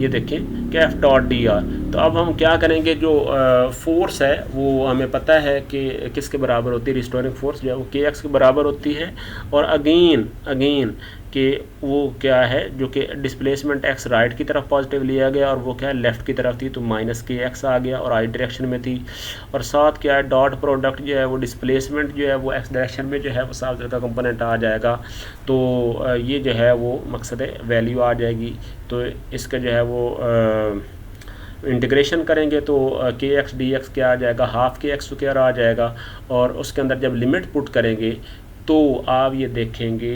ये देखें कि एफ डॉट डी आर। तो अब हम क्या करेंगे, जो फोर्स है वो हमें पता है कि किसके बराबर होती है, रिस्टोरिंग फोर्स जो है वो के एक्स के बराबर होती है, और अगेन कि वो क्या है जो कि डिस्प्लेसमेंट एक्स राइट की तरफ पॉजिटिव लिया गया और वो क्या है लेफ़्ट की तरफ थी, तो माइनस के एक्स आ गया और आई डायरेक्शन में थी, और साथ क्या है डॉट प्रोडक्ट जो है वो डिस्प्लेसमेंट जो है वो एक्स डायरेक्शन में जो है वो साफ का कंपोनेंट आ जाएगा। तो ये जो है वो मकसद है वैल्यू आ जाएगी। तो इसका जो है वो इंटीग्रेशन करेंगे तो के एक्स डी एक्स क्या आ जाएगा, हाफ के एक्स स्क्वायर आ जाएगा। और उसके अंदर जब लिमिट पुट करेंगे तो आप ये देखेंगे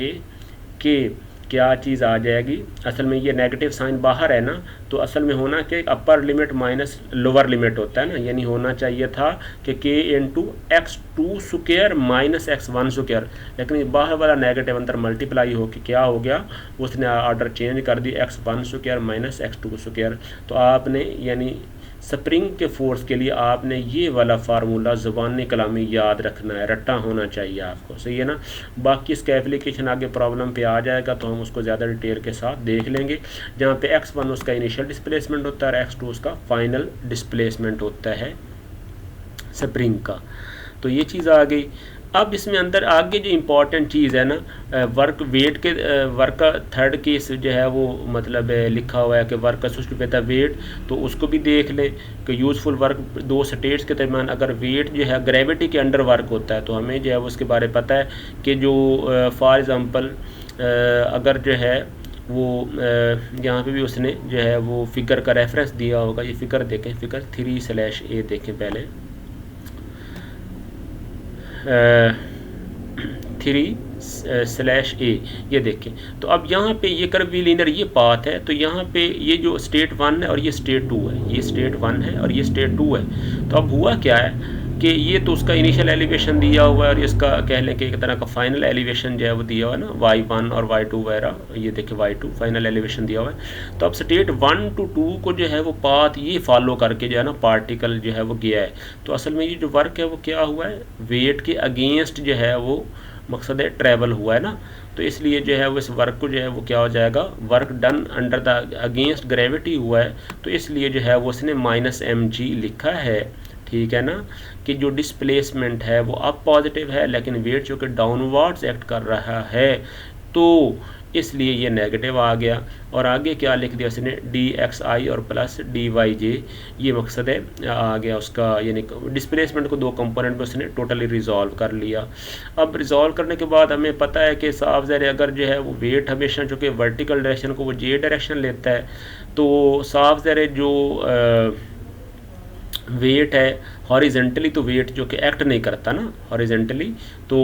कि क्या चीज़ आ जाएगी। असल में ये नेगेटिव साइन बाहर है ना, तो असल में होना कि upper limit minus lower limit होता है ना, यानी होना चाहिए था कि K into X two square minus X one square, लेकिन ये बाहर वाला नेगेटिव अंदर मल्टीप्लाई होकर क्या हो गया, उसने ऑर्डर चेंज कर दी x one square minus x two square. तो आपने यानी स्प्रिंग के फोर्स के लिए आपने ये वाला फार्मूला ज़ुबान कलामी याद रखना है, रट्टा होना चाहिए आपको, सही है ना। बाकी इसका एप्लीकेशन आगे प्रॉब्लम पे आ जाएगा तो हम उसको ज़्यादा डिटेल के साथ देख लेंगे, जहाँ पे x1 उसका इनिशियल डिस्प्लेसमेंट होता है और x2 उसका फाइनल डिस्प्लेसमेंट होता है स्प्रिंग का। तो ये चीज़ आ गई। अब इसमें अंदर आगे जो इम्पॉर्टेंट चीज़ है ना, वर्क वेट के वर्क का थर्ड केस जो है वो मतलब लिखा हुआ है कि वर्क का सुस्ट पे था वेट, तो उसको भी देख लें कि यूज़फुल वर्क दो स्टेट्स के दरमियान अगर वेट जो है ग्रेविटी के अंडर वर्क होता है तो हमें जो है वो उसके बारे पता है कि जो फॉर एग्ज़ाम्पल अगर जो है वो यहाँ पे भी उसने जो है वो फिगर का रेफरेंस दिया होगा, ये फिगर देखें, फिगर 3/A देखें पहले, 3/A ये देखें। तो अब यहाँ पे ये कर्वीलिनियर ये पाथ है, तो यहाँ पे ये जो स्टेट 1 है और ये स्टेट 2 है, ये स्टेट 1 है और ये स्टेट 2 है। तो अब हुआ क्या है कि ये तो उसका इनिशियल एलिवेशन दिया हुआ है और इसका कह लें कि एक तरह का फाइनल एलिवेशन जो है वो दिया हुआ है ना, y1 और y2 वगैरह, ये देखिए y2 फाइनल एलिवेशन दिया हुआ है। तो अब स्टेट 1 to 2 को जो है वो पाथ ये फॉलो करके जो है ना पार्टिकल जो है वो गया है। तो असल में ये जो वर्क है वो क्या हुआ है, वेट के अगेंस्ट जो है वो मकसद है ट्रैवल हुआ है ना, तो इसलिए जो है वो इस वर्क को जो है वो क्या हो जाएगा, work done under the against gravity हुआ है, तो इसलिए जो है वो उसने -mg लिखा है, ठीक है ना, कि जो डिस्प्लेसमेंट है वो अब पॉजिटिव है लेकिन वेट जो कि डाउनवर्ड्स एक्ट कर रहा है, तो इसलिए ये नेगेटिव आ गया। और आगे क्या लिख दिया उसने, dxi और प्लस dy ये मकसद है आ गया उसका, यानी डिस्प्लेसमेंट को दो कंपोनेंट में उसने टोटली रिजॉल्व कर लिया। अब रिजॉल्व करने के बाद हमें पता है कि साफ ज़ाहिर अगर जो है वो वेट हमेशा जो कि वर्टिकल डायरेक्शन को वो जे डायरेक्शन लेता है, तो साफ ज़ाहिर जो वेट है हॉरिजेंटली, तो वेट जो कि एक्ट नहीं करता ना हॉरिजेंटली, तो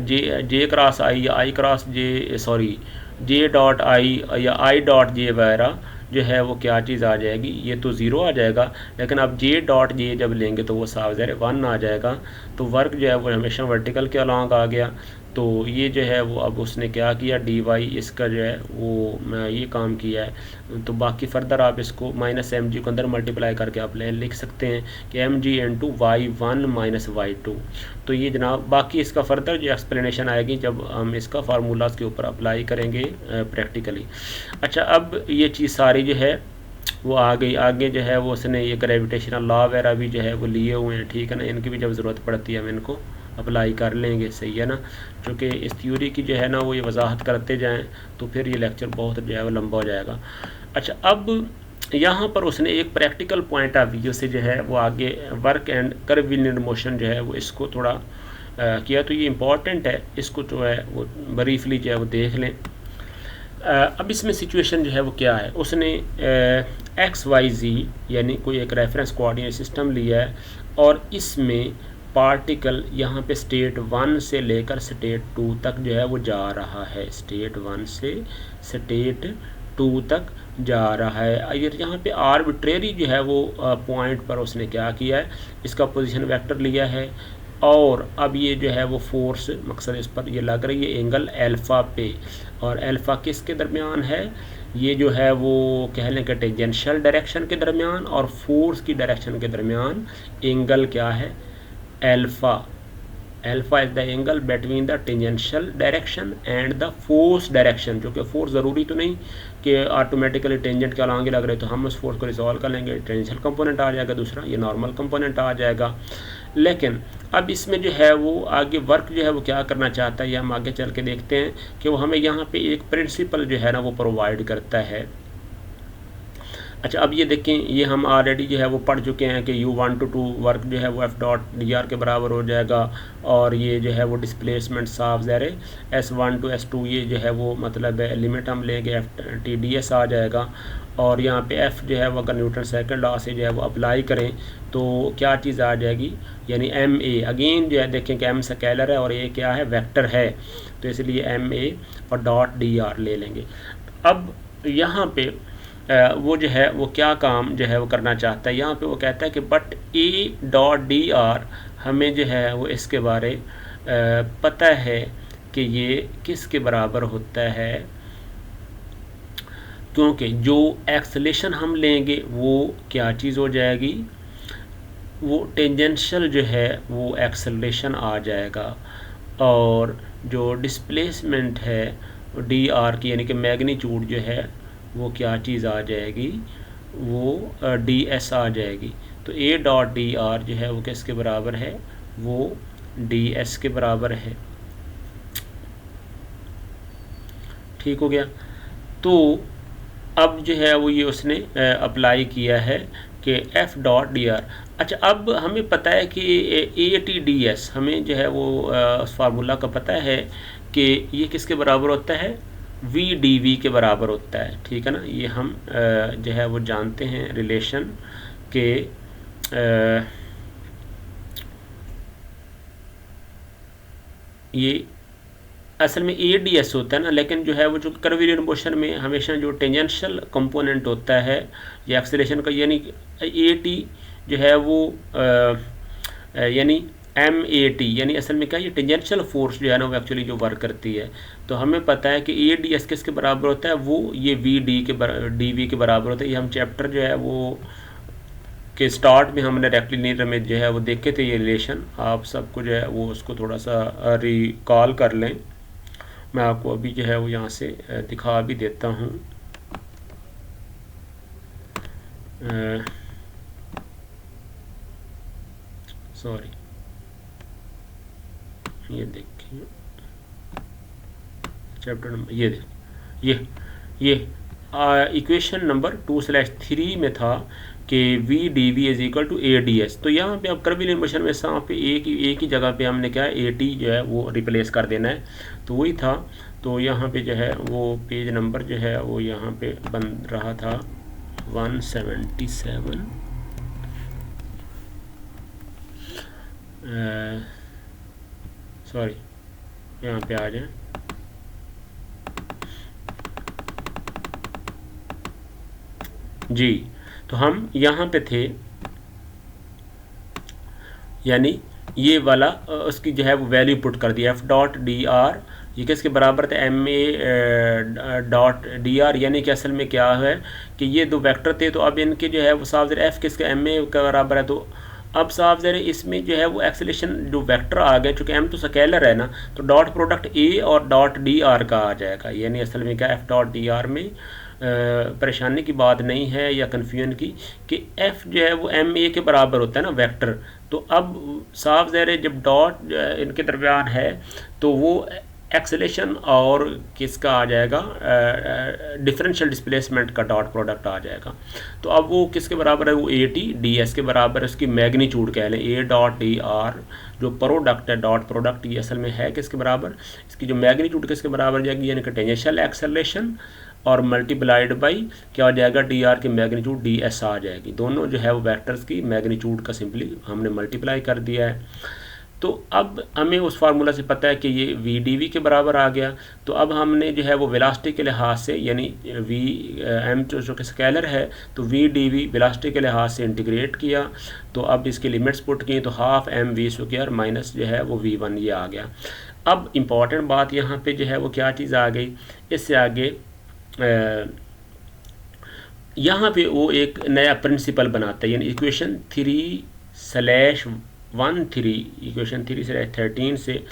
जे क्रॉस आई या I cross J, sorry J dot I या आई डॉट जे वगैरह जो है वो क्या चीज़ आ जाएगी, ये तो ज़ीरो आ जाएगा, लेकिन अब जे डॉट जे जब लेंगे तो वो साफ ज़ाहिर 1 आ जाएगा। तो वर्क जो है वो हमेशा वर्टिकल के अलॉन्ग आ गया। तो ये जो है वो अब उसने क्या किया, dy इसका जो है वो ये काम किया है। तो बाकी फर्दर आप इसको -mg को अंदर मल्टीप्लाई करके आप लिख सकते हैं कि mg into y1 minus y2। तो ये जनाब बाकी इसका फर्दर जो एक्सप्लेनेशन आएगी जब हम इसका फार्मूलाज के ऊपर अप्लाई करेंगे प्रैक्टिकली। अच्छा, अब ये चीज़ सारी जो है वो आ गई। आगे जो है वो उसने ये ग्रेविटेशनल लॉ वगैरह भी जो है वो लिए हुए हैं, ठीक है ना, इनकी भी जब ज़रूरत पड़ती है हम इनको अप्लाई कर लेंगे, सही है ना, क्योंकि इस थ्योरी की जो है ना वो ये वजाहत करते जाएं तो फिर ये लेक्चर बहुत जो है वो लंबा हो जाएगा। अच्छा, अब यहाँ पर उसने एक प्रैक्टिकल पॉइंट ऑफ व्यू से जो है वो आगे वर्क एंड कर्वीलिनियर मोशन जो है वो इसको थोड़ा किया, तो ये इम्पॉर्टेंट है, इसको जो है वो ब्रीफली जो है वो देख लें। अब इसमें सिचुएशन जो है वो क्या है, उसने XYZ यानी कोई एक रेफरेंस कोऑर्डिनेट सिस्टम लिया है और इसमें पार्टिकल यहाँ पे स्टेट 1 से लेकर स्टेट 2 तक जो है वो जा रहा है, स्टेट 1 से स्टेट 2 तक जा रहा है। अगर यहाँ पे आर्बिट्रेरी जो है वो पॉइंट पर उसने क्या किया है, इसका पोजीशन वेक्टर लिया है और अब ये जो है वो फोर्स मकसद इस पर ये लग रही है एंगल अल्फ़ा पे, और अल्फ़ा किसके दरमियान है, ये जो है वो कह लें कि टेंजेंशियल डायरेक्शन के दरमियान और फोर्स की डायरेक्शन के दरमियान एंगल क्या है, alpha. Alpha is the angle between the tangential direction and the force direction, जो कि फोर्स ज़रूरी तो नहीं कि ऑटोमेटिकली टेंजेंट के आगे लग रहे तो हम उस फोर्स को रिजॉल्व कर लेंगे, टेंजेंशियल कंपोनेंट आ जाएगा, दूसरा ये नॉर्मल कंपोनेंट आ जाएगा। लेकिन अब इसमें जो है वो आगे वर्क जो है वो क्या करना चाहता है, ये हम आगे चल के देखते हैं कि वो हमें यहाँ पे एक प्रिंसिपल जो है ना वो प्रोवाइड करता है। अच्छा, अब ये देखें, ये हम ऑलरेडी जो है वो पढ़ चुके हैं कि U1 to 2 वर्क जो है वो F.dr के बराबर हो जाएगा, और ये जो है वो डिस्प्लेसमेंट साफ ज़ाहिर है S1 to S2 ये जो है वो मतलब लिमिट हम लेंगे FTds आ जाएगा। और यहाँ पे F जो है वो अगर न्यूटन सेकंड लॉ से जो है वो अप्लाई करें तो क्या चीज़ आ जाएगी, यानी MA अगेन जो है देखें कि M स्केलर है और A क्या है, वेक्टर है, तो इसलिए MA और .dr ले लेंगे। अब यहाँ पे वो जो है वो क्या काम जो है वो करना चाहता है, यहाँ पे वो कहता है कि बट A.dr हमें जो है वो इसके बारे पता है कि ये किसके बराबर होता है, क्योंकि जो एक्सेलेरेशन हम लेंगे वो क्या चीज़ हो जाएगी, वो टेंजेंशियल जो है वो एक्सेलरेशन आ जाएगा, और जो डिस्प्लेसमेंट है डी आर की यानी कि मैग्नीट्यूड जो है वो क्या चीज़ आ जाएगी, वो डी एस आ जाएगी। तो ए डॉट डी आर जो है वो किसके बराबर है, वो डी एस के बराबर है। ठीक हो गया। तो अब जो है वो ये उसने अप्लाई किया है कि एफ डॉट डी आर। अच्छा, अब हमें पता है कि ए टी डी एस हमें जो है वो उस फार्मूला का पता है कि ये किसके बराबर होता है, वी डी वी के बराबर होता है। ठीक है ना, ये हम जो है वो जानते हैं रिलेशन के ये असल में ए डी एस होता है ना, लेकिन जो है वो जो कर्वीलिनियर मोशन में हमेशा जो टेंजेंशियल कंपोनेंट होता है या एक्सेलरेशन का, यानी ए टी जो है वो यानी एम ए टी, यानी असल में क्या, ये टेंजेंशियल फोर्स जो है ना वो एक्चुअली जो वर्क करती है। तो हमें पता है कि ए डी एस किसके बराबर होता है, वो ये वी डी वी के बराबर होता है। ये हम चैप्टर जो है वो के स्टार्ट में हमने रेक्टिलिनियर में जो है वो देखे थे ये रिलेशन। आप सबको जो है वो उसको थोड़ा सा रिकॉल कर लें। मैं आपको अभी जो है वो यहाँ से दिखा भी देता हूँ। सॉरी, ये देखिए चैप्टर नंबर, ये देखिए ये इक्वेशन नंबर 2/3 में था कि V D V is equal to A D S. तो यहाँ पे अब कर्वीलिनियर मोशन में यहाँ पे एक ही जगह पे हमने क्या है ए टी जो है वो रिप्लेस कर देना है, तो वही था। तो यहाँ पे जो है वो पेज नंबर जो है वो यहाँ पे बन रहा था 177। सॉरी, यहाँ पे आ जाए। जी, तो हम यहाँ पे थे, यानी ये वाला उसकी जो है वो वैल्यू पुट कर दिया, एफ डॉट डी आर ये किसके बराबर था, M A dot D R, यानी कि असल में क्या है कि ये दो वेक्टर थे। तो अब इनके जो है वो साफ ज़रा एफ किसका एम ए का बराबर है, तो अब साफ ज़रा इसमें जो है वो एक्सेलेरेशन जो वेक्टर आ गए, चूँकि एम तो स्केलर है ना, तो डॉट प्रोडक्ट ए और डॉट डी आर का आ जाएगा। यानी असल में क्या एफ डॉट डी आर में परेशानी की बात नहीं है या कन्फ्यूजन की कि एफ जो है वो एम ए के बराबर होता है ना वेक्टर। तो अब साफ ज़ाहिर जब डॉट इनके दरमियान है तो वो एक्सेलेरेशन और किसका आ जाएगा, डिफरेंशियल डिस्प्लेसमेंट का डॉट प्रोडक्ट आ जाएगा। तो अब वो किसके बराबर है, वो ए टी डी एस के बराबर है। उसकी मैग्नीट्यूड कह लें ए डॉट डी आर जो प्रोडक्ट है, डॉट प्रोडक्ट, ये असल में है किसके बराबर, इसकी जो मैग्नीट्यूड किसके बराबर जाएगी, यानी कि टेंजेंशियल एक्सेलरेशन और मल्टीप्लाइड बाई क्या हो जाएगा, डी आर की मैग्नीट्यूड डी एस आ जाएगी। दोनों जो है वो वेक्टर्स की मैग्नीट्यूड का सिंपली हमने मल्टीप्लाई कर दिया है। तो अब हमें उस फार्मूला से पता है कि ये वी डी वी के बराबर आ गया। तो अब हमने जो है वो वेलोसिटी के लिहाज से, यानी वी एम जो कि स्केलर है, तो वी डी वी वेलोसिटी के लिहाज से इंटीग्रेट किया। तो अब इसकी लिमिट्स पुट की तो half M V square minus जो है वो वी वन ये आ गया। अब इम्पॉर्टेंट बात यहाँ पे जो है वो क्या चीज़ आ गई, इससे आगे यहाँ पे वो एक नया प्रिंसिपल बनाता है, यानी इक्वेशन 3/13 से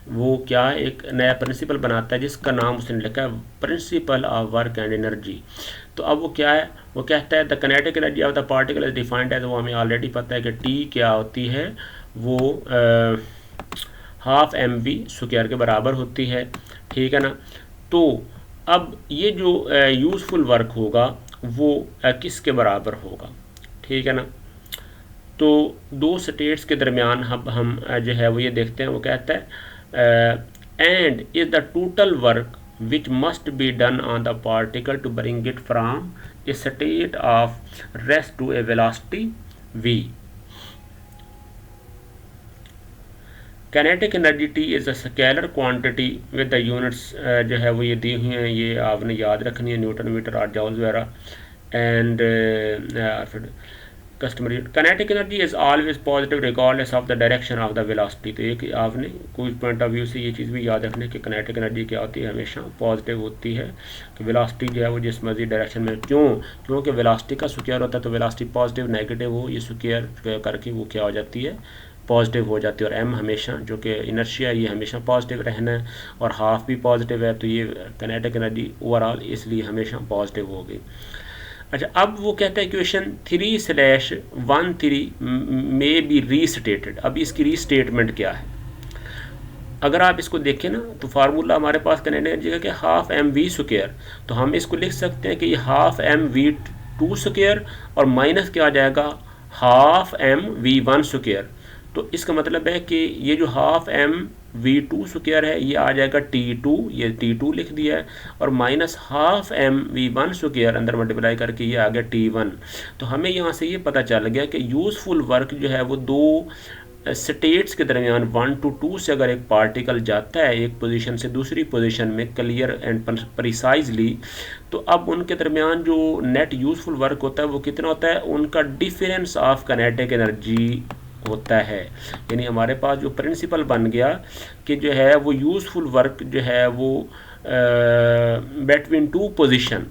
वो क्या एक नया प्रिंसिपल बनाता है जिसका नाम उसने लिखा है principle of work and energy. तो अब वो क्या है, वो कहता है the kinetic energy of the particle is defined as, वो हमें ऑलरेडी पता है कि टी क्या होती है, वो हाफ एम वी स्क्वायर के बराबर होती है। ठीक है ना। तो अब ये जो यूज़फुल वर्क होगा वो किसके बराबर होगा, ठीक है ना। तो दो स्टेट्स के दरमियान हम जो है वो ये देखते हैं, वो कहता है and is the total work which must be done on the particle to bring it from a state of rest to a velocity v। Kinetic energy T is a scalar quantity with the units जो है वो ये दी हुई हैं, ये आपने याद रखनी है, न्यूटन मीटर और जॉल्स वगैरह। And customary kinetic energy is always positive regardless of the direction of the velocity. तो एक आपने कोई पॉइंट ऑफ व्यू से ये चीज़ भी याद रखनी कि काइनेटिक एनर्जी क्या होती है, हमेशा पॉजिटिव होती है कि वेलोसिटी जो है वो जिस मर्जी डायरेक्शन में, क्योंकि वेलोसिटी का स्क्वायर होता है, तो वेलोसिटी पॉजिटिव नेगेटिव हो, ये स्क्वायर करके वो क्या हो जाती है, पॉजिटिव हो जाती है। और m हमेशा जो कि इनर्शिया ये हमेशा पॉजिटिव रहना है, और हाफ भी पॉजिटिव है, तो ये काइनेटिक एनर्जी ओवरऑल इसलिए हमेशा पॉजिटिव होगी। अच्छा, अब वो कहता है इक्वेशन 3/13 में बी रीस्टेटेड। अब इसकी रीस्टेटमेंट क्या है, अगर आप इसको देखें ना, तो फार्मूला हमारे पास काइनेटिक एनर्जी का कि हाफ mv², तो हम इसको लिख सकते हैं कि ये हाफ mv² और माइनस क्या आ जाएगा, हाफ mv1²। तो इसका मतलब है कि ये जो हाफ mv2² है ये आ जाएगा T2, ये T2 लिख दिया है, और माइनस हाफ mv1² अंदर मल्टीप्लाई करके ये आ गया T1। तो हमें यहाँ से ये पता चल गया कि यूज़फुल वर्क जो है वो दो स्टेट्स के दरमियान 1 to 2 से अगर एक पार्टिकल जाता है एक पोजीशन से दूसरी पोजीशन में क्लियर एंड प्रिसाइजली, तो अब उनके दरमियान जो नेट यूज़फुल वर्क होता है वो कितना होता है, उनका डिफरेंस ऑफ काइनेटिक एनर्जी होता है। यानी हमारे पास जो प्रिंसिपल बन गया कि जो है वो यूज़फुल वर्क जो है वो बिटवीन टू पोजीशन,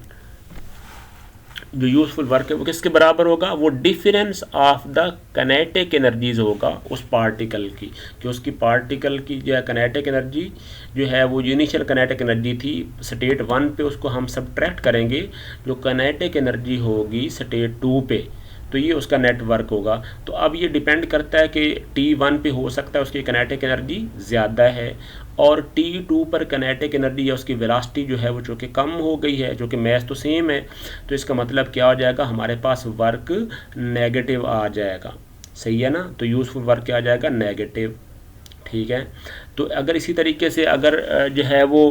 जो यूज़फुल वर्क है वो किसके बराबर होगा, वो difference of the kinetic energies होगा उस पार्टिकल की, कि उसकी पार्टिकल की जो है काइनेटिक एनर्जी जो है वो इनिशियल काइनेटिक एनर्जी थी स्टेट 1 पे, उसको हम सब्ट्रैक्ट करेंगे, जो काइनेटिक एनर्जी होगी स्टेट 2 पे, तो ये उसका नेटवर्क होगा। तो अब ये डिपेंड करता है कि T1 पे हो सकता है उसकी काइनेटिक एनर्जी ज़्यादा है, और T2 पर काइनेटिक एनर्जी या उसकी वेलोसिटी जो है वो चूँकि कम हो गई है, जो कि मैथ तो सेम है, तो इसका मतलब क्या हो जाएगा, हमारे पास वर्क नेगेटिव आ जाएगा, सही है ना। तो यूज़फुल वर्क क्या आ जाएगा, नेगेटिव, ठीक है। तो अगर इसी तरीके से अगर जो है वो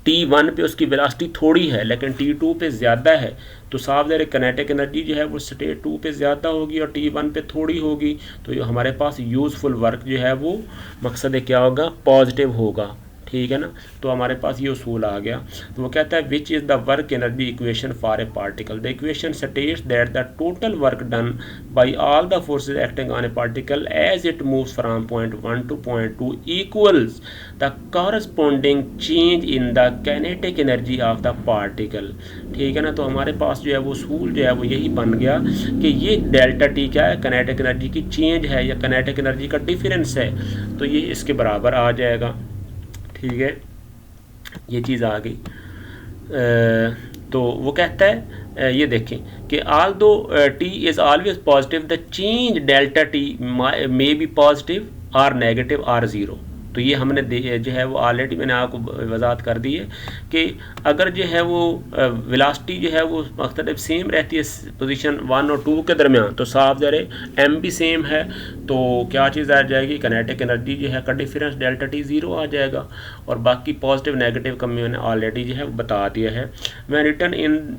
T1 पे उसकी वेलोसिटी थोड़ी है लेकिन T2 पे ज़्यादा है, तो साफ ज़ाहिर काइनेटिक एनर्जी जो है वो स्टेट 2 पे ज़्यादा होगी और T1 पे थोड़ी होगी, तो हमारे पास यूज़फुल वर्क जो है वो मकसद क्या होगा, पॉजिटिव होगा, ठीक है ना। तो हमारे पास ये उसूल आ गया। तो वो कहता है which is the work energy equation for a particle. The equation states that the total work done by all the forces acting on a particle as it moves from point 1 to point 2 equals the corresponding change in the kinetic energy of the particle, ठीक है ना। तो हमारे पास जो है वो उसूल जो है वो यही बन गया कि ये डेल्टा टी क्या है, काइनेटिक एनर्जी की चेंज है या काइनेटिक एनर्जी का डिफरेंस है, तो ये इसके बराबर आ जाएगा, ठीक है। ये चीज़ आ गई। तो वो कहता है ये देखें कि ऑल दो T is always positive the change delta T may be positive और नेगेटिव और ज़ीरो। तो ये हमने जो है वो ऑलरेडी मैंने आपको वजाहत कर दी है कि अगर जो है वो वेलोसिटी जो है वो मुख्तलिफ सेम रहती है पोजीशन 1 और 2 के दरमियान, तो साफ ज़ाहिर एम भी सेम है, तो क्या चीज़ आ जाएगी, काइनेटिक एनर्जी जो है का डिफरेंस डेल्टा टी ज़ीरो आ जाएगा, और बाकी पॉजिटिव नेगेटिव का मैंने ऑलरेडी जो है वो बता दिया है। मैं return in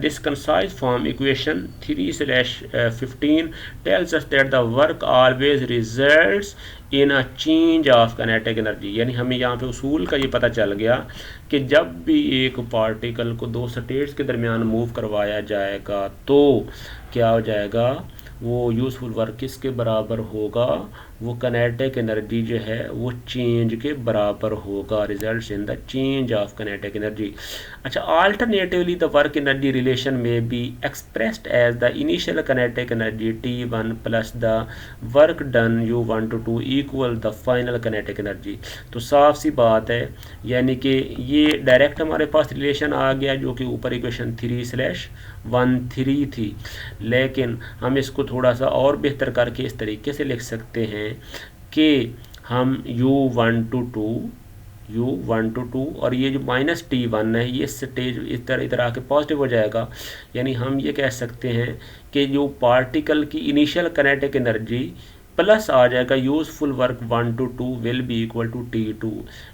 this concise form equation 3/15 tells us that the work always results in a change of kinetic energy. यानी हमें यहाँ पे उसूल का ये पता चल गया कि जब भी एक पार्टिकल को दो स्टेट्स के दरमियान मूव करवाया जाएगा तो क्या हो जाएगा, वो यूज़फुल वर्क किसके बराबर होगा, वो काइनेटिक एनर्जी जो है वो चेंज के बराबर होगा, results in the change of kinetic energy. अच्छा, alternatively the work energy relation may be expressed as the initial kinetic energy T1 plus the work done U1 to 2 equal the final kinetic energy. तो साफ सी बात है, यानी कि ये direct हमारे पास relation आ गया जो कि ऊपर इक्वेशन 3/13 थी, लेकिन हम इसको थोड़ा सा और बेहतर करके इस तरीके से लिख सकते हैं कि हम U1 to 2 U1 to 2, और ये जो -T1 है ये स्टेज इधर आके पॉजिटिव हो जाएगा। यानी हम ये कह सकते हैं कि जो पार्टिकल की इनिशियल काइनेटिक एनर्जी प्लस आ जाएगा useful work 1 to 2 will be equal to T2।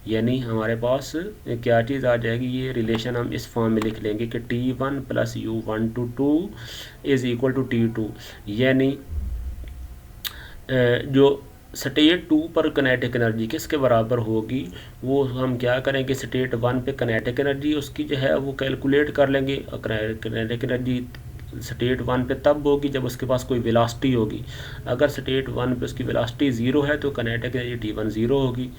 यानी हमारे पास क्या चीज़ आ जाएगी, ये रिलेशन हम इस फॉर्म में लिख लेंगे कि T1 + U1 to 2 is equal to T2। यानी जो स्टेट 2 पर कनेटिक एनर्जी किसके बराबर होगी, वो हम क्या करेंगे, स्टेट 1 पे कनेटिक एनर्जी उसकी जो है वो कैलकुलेट कर लेंगे। और कनेटिक एनर्जी स्टेट 1 पे तब होगी जब उसके पास कोई वेलोसिटी होगी। अगर स्टेट 1 पे उसकी वेलोसिटी 0 है तो कनेटिक एनर्जी T1 0 होगी।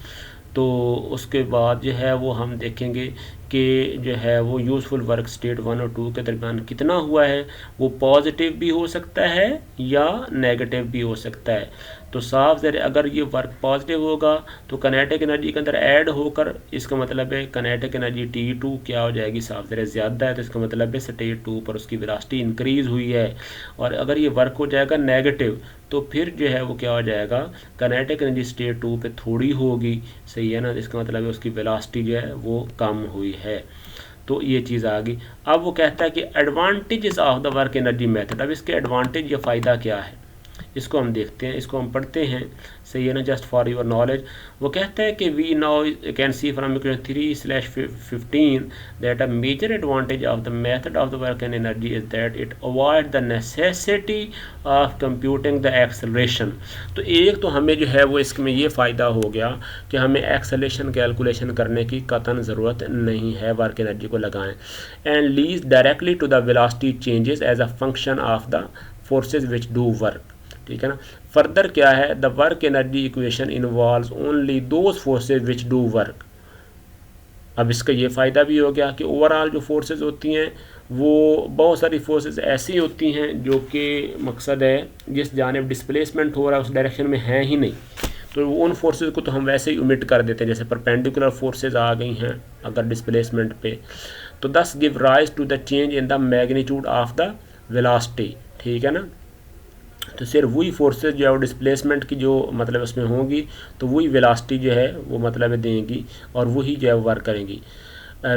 तो उसके बाद जो है वो हम देखेंगे कि जो है वो यूज़फुल वर्क स्टेट 1 और 2 के दरमियान कितना हुआ है, वो पॉजिटिव भी हो सकता है या नेगेटिव भी हो सकता है। तो साफ ज़रा अगर ये वर्क पॉजिटिव होगा तो कनेटिक एनर्जी के अंदर ऐड होकर इसका मतलब है कनेटिक एनर्जी T2 क्या हो जाएगी, साफ ज़रा ज़्यादा है, तो इसका मतलब है स्टेट 2 पर उसकी वेलोसिटी इंक्रीज़ हुई है। और अगर ये वर्क हो जाएगा नेगेटिव तो फिर जो है वो क्या हो जाएगा, कनेटिक एनर्जी स्टेट 2 पे थोड़ी होगी, सही है ना। इसका मतलब है उसकी वेलोसिटी जो है वो कम हुई है। तो ये चीज़ आ गई। अब वो कहता है कि advantages of the work energy method. अब इसके एडवांटेज या फ़ायदा क्या है, इसको हम देखते हैं, इसको हम पढ़ते हैं, सही है ना, जस्ट फॉर योर नॉलेज। वो कहते हैं कि we now can see from equation 3/15 that a major advantage of the method of the work and energy is that it avoid the necessity of computing the acceleration. तो एक तो हमें जो है वो इसमें ये फ़ायदा हो गया कि हमें एक्सेलरेशन कैलकुलेशन करने की कतन ज़रूरत नहीं है, वर्क एनर्जी को लगाएं। And leads directly to the velocity changes as a function of the forces which do work, ठीक है ना। फर्दर क्या है, the work energy equation involves only those forces which do work. अब इसका ये फ़ायदा भी हो गया कि ओवरऑल जो फोर्सेज होती हैं वो बहुत सारी फोर्सेज ऐसी होती हैं जो कि मकसद है जिस जानिब डिस्प्लेसमेंट हो रहा है उस डायरेक्शन में है ही नहीं, तो उन फोर्सेज को तो हम वैसे ही ओमिट कर देते हैं। जैसे परपेंडिकुलर फोर्सेज आ गई हैं अगर डिस्प्लेसमेंट पे, तो this give rise to the change in the magnitude of the velocity, ठीक है ना। तो सिर्फ वही फोर्सेज जो है वो डिस्प्लेसमेंट की जो मतलब उसमें होंगी तो वही वेलोसिटी जो है वो मतलब देंगी और वही जो है वर्क करेंगी।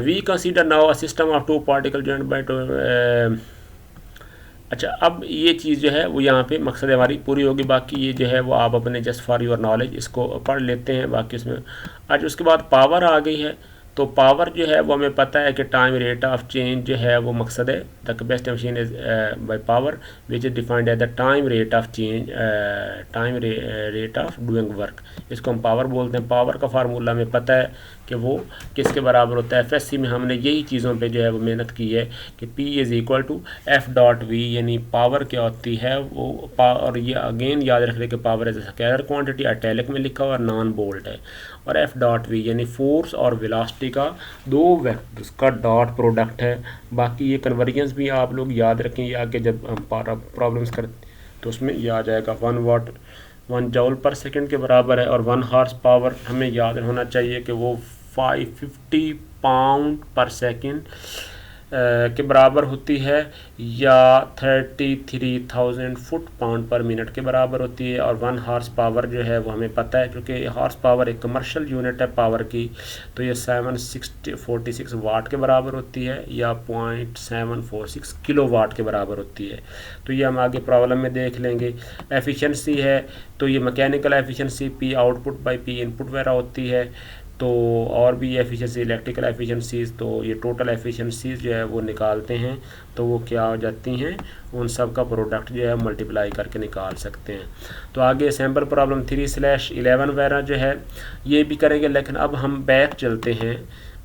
We consider now a system of two particle joint by two. अच्छा, अब ये चीज़ जो है वो यहाँ पे मकसद हमारी पूरी होगी। बाकी ये जो है वो आप अपने जस्ट फॉर योर नॉलेज इसको पढ़ लेते हैं बाकी इसमें। आज उसके बाद पावर आ गई है, तो पावर जो है वो हमें पता है कि टाइम रेट ऑफ चेंज जो है वो मकसद है the capacity machine is by power which is defined as the time rate of change, time rate of doing work. इसको हम पावर बोलते हैं। पावर का फार्मूला हमें पता है कि वो किसके बराबर होता है। एफएससी में हमने यही चीज़ों पे जो है वो मेहनत की है कि P is equal to F.V, यानी पावर क्या होती है वो और ये अगेन याद रख ले कि power as scalar quantity italic में लिखा हुआ और नॉन बोल्ड है। और F.V यानी फोर्स और वेलोसिटी का दो वेक्टर्स का डॉट प्रोडक्ट है। बाकी ये कन्वर्जेंस भी आप लोग याद रखें, ये आगे जब हम प्रॉब्लम्स करते तो उसमें ये आ जाएगा 1 जूल पर सेकंड के बराबर है। और 1 हॉर्स पावर हमें याद होना चाहिए कि वो 550 पाउंड पर सेकंड के बराबर होती है या 33,000 फुट पाउंड पर मिनट के बराबर होती है। और 1 हॉर्स पावर जो है वो हमें पता है क्योंकि हॉर्स पावर एक कमर्शियल यूनिट है पावर की, तो ये 746 वाट के बराबर होती है या 0.746 किलो वाट के बराबर होती है। तो ये हम आगे प्रॉब्लम में देख लेंगे। एफिशिएंसी है तो ये mechanical efficiency P output by P input वगैरह होती है। तो और भी एफिशिएंसी इलेक्ट्रिकल एफिशिएंसीज, तो ये टोटल एफिशिएंसीज जो है वो निकालते हैं तो वो क्या हो जाती हैं, उन सब का प्रोडक्ट जो है मल्टीप्लाई करके निकाल सकते हैं। तो आगे सैम्पल प्रॉब्लम 3/11 वगैरह जो है ये भी करेंगे। लेकिन अब हम बैक चलते हैं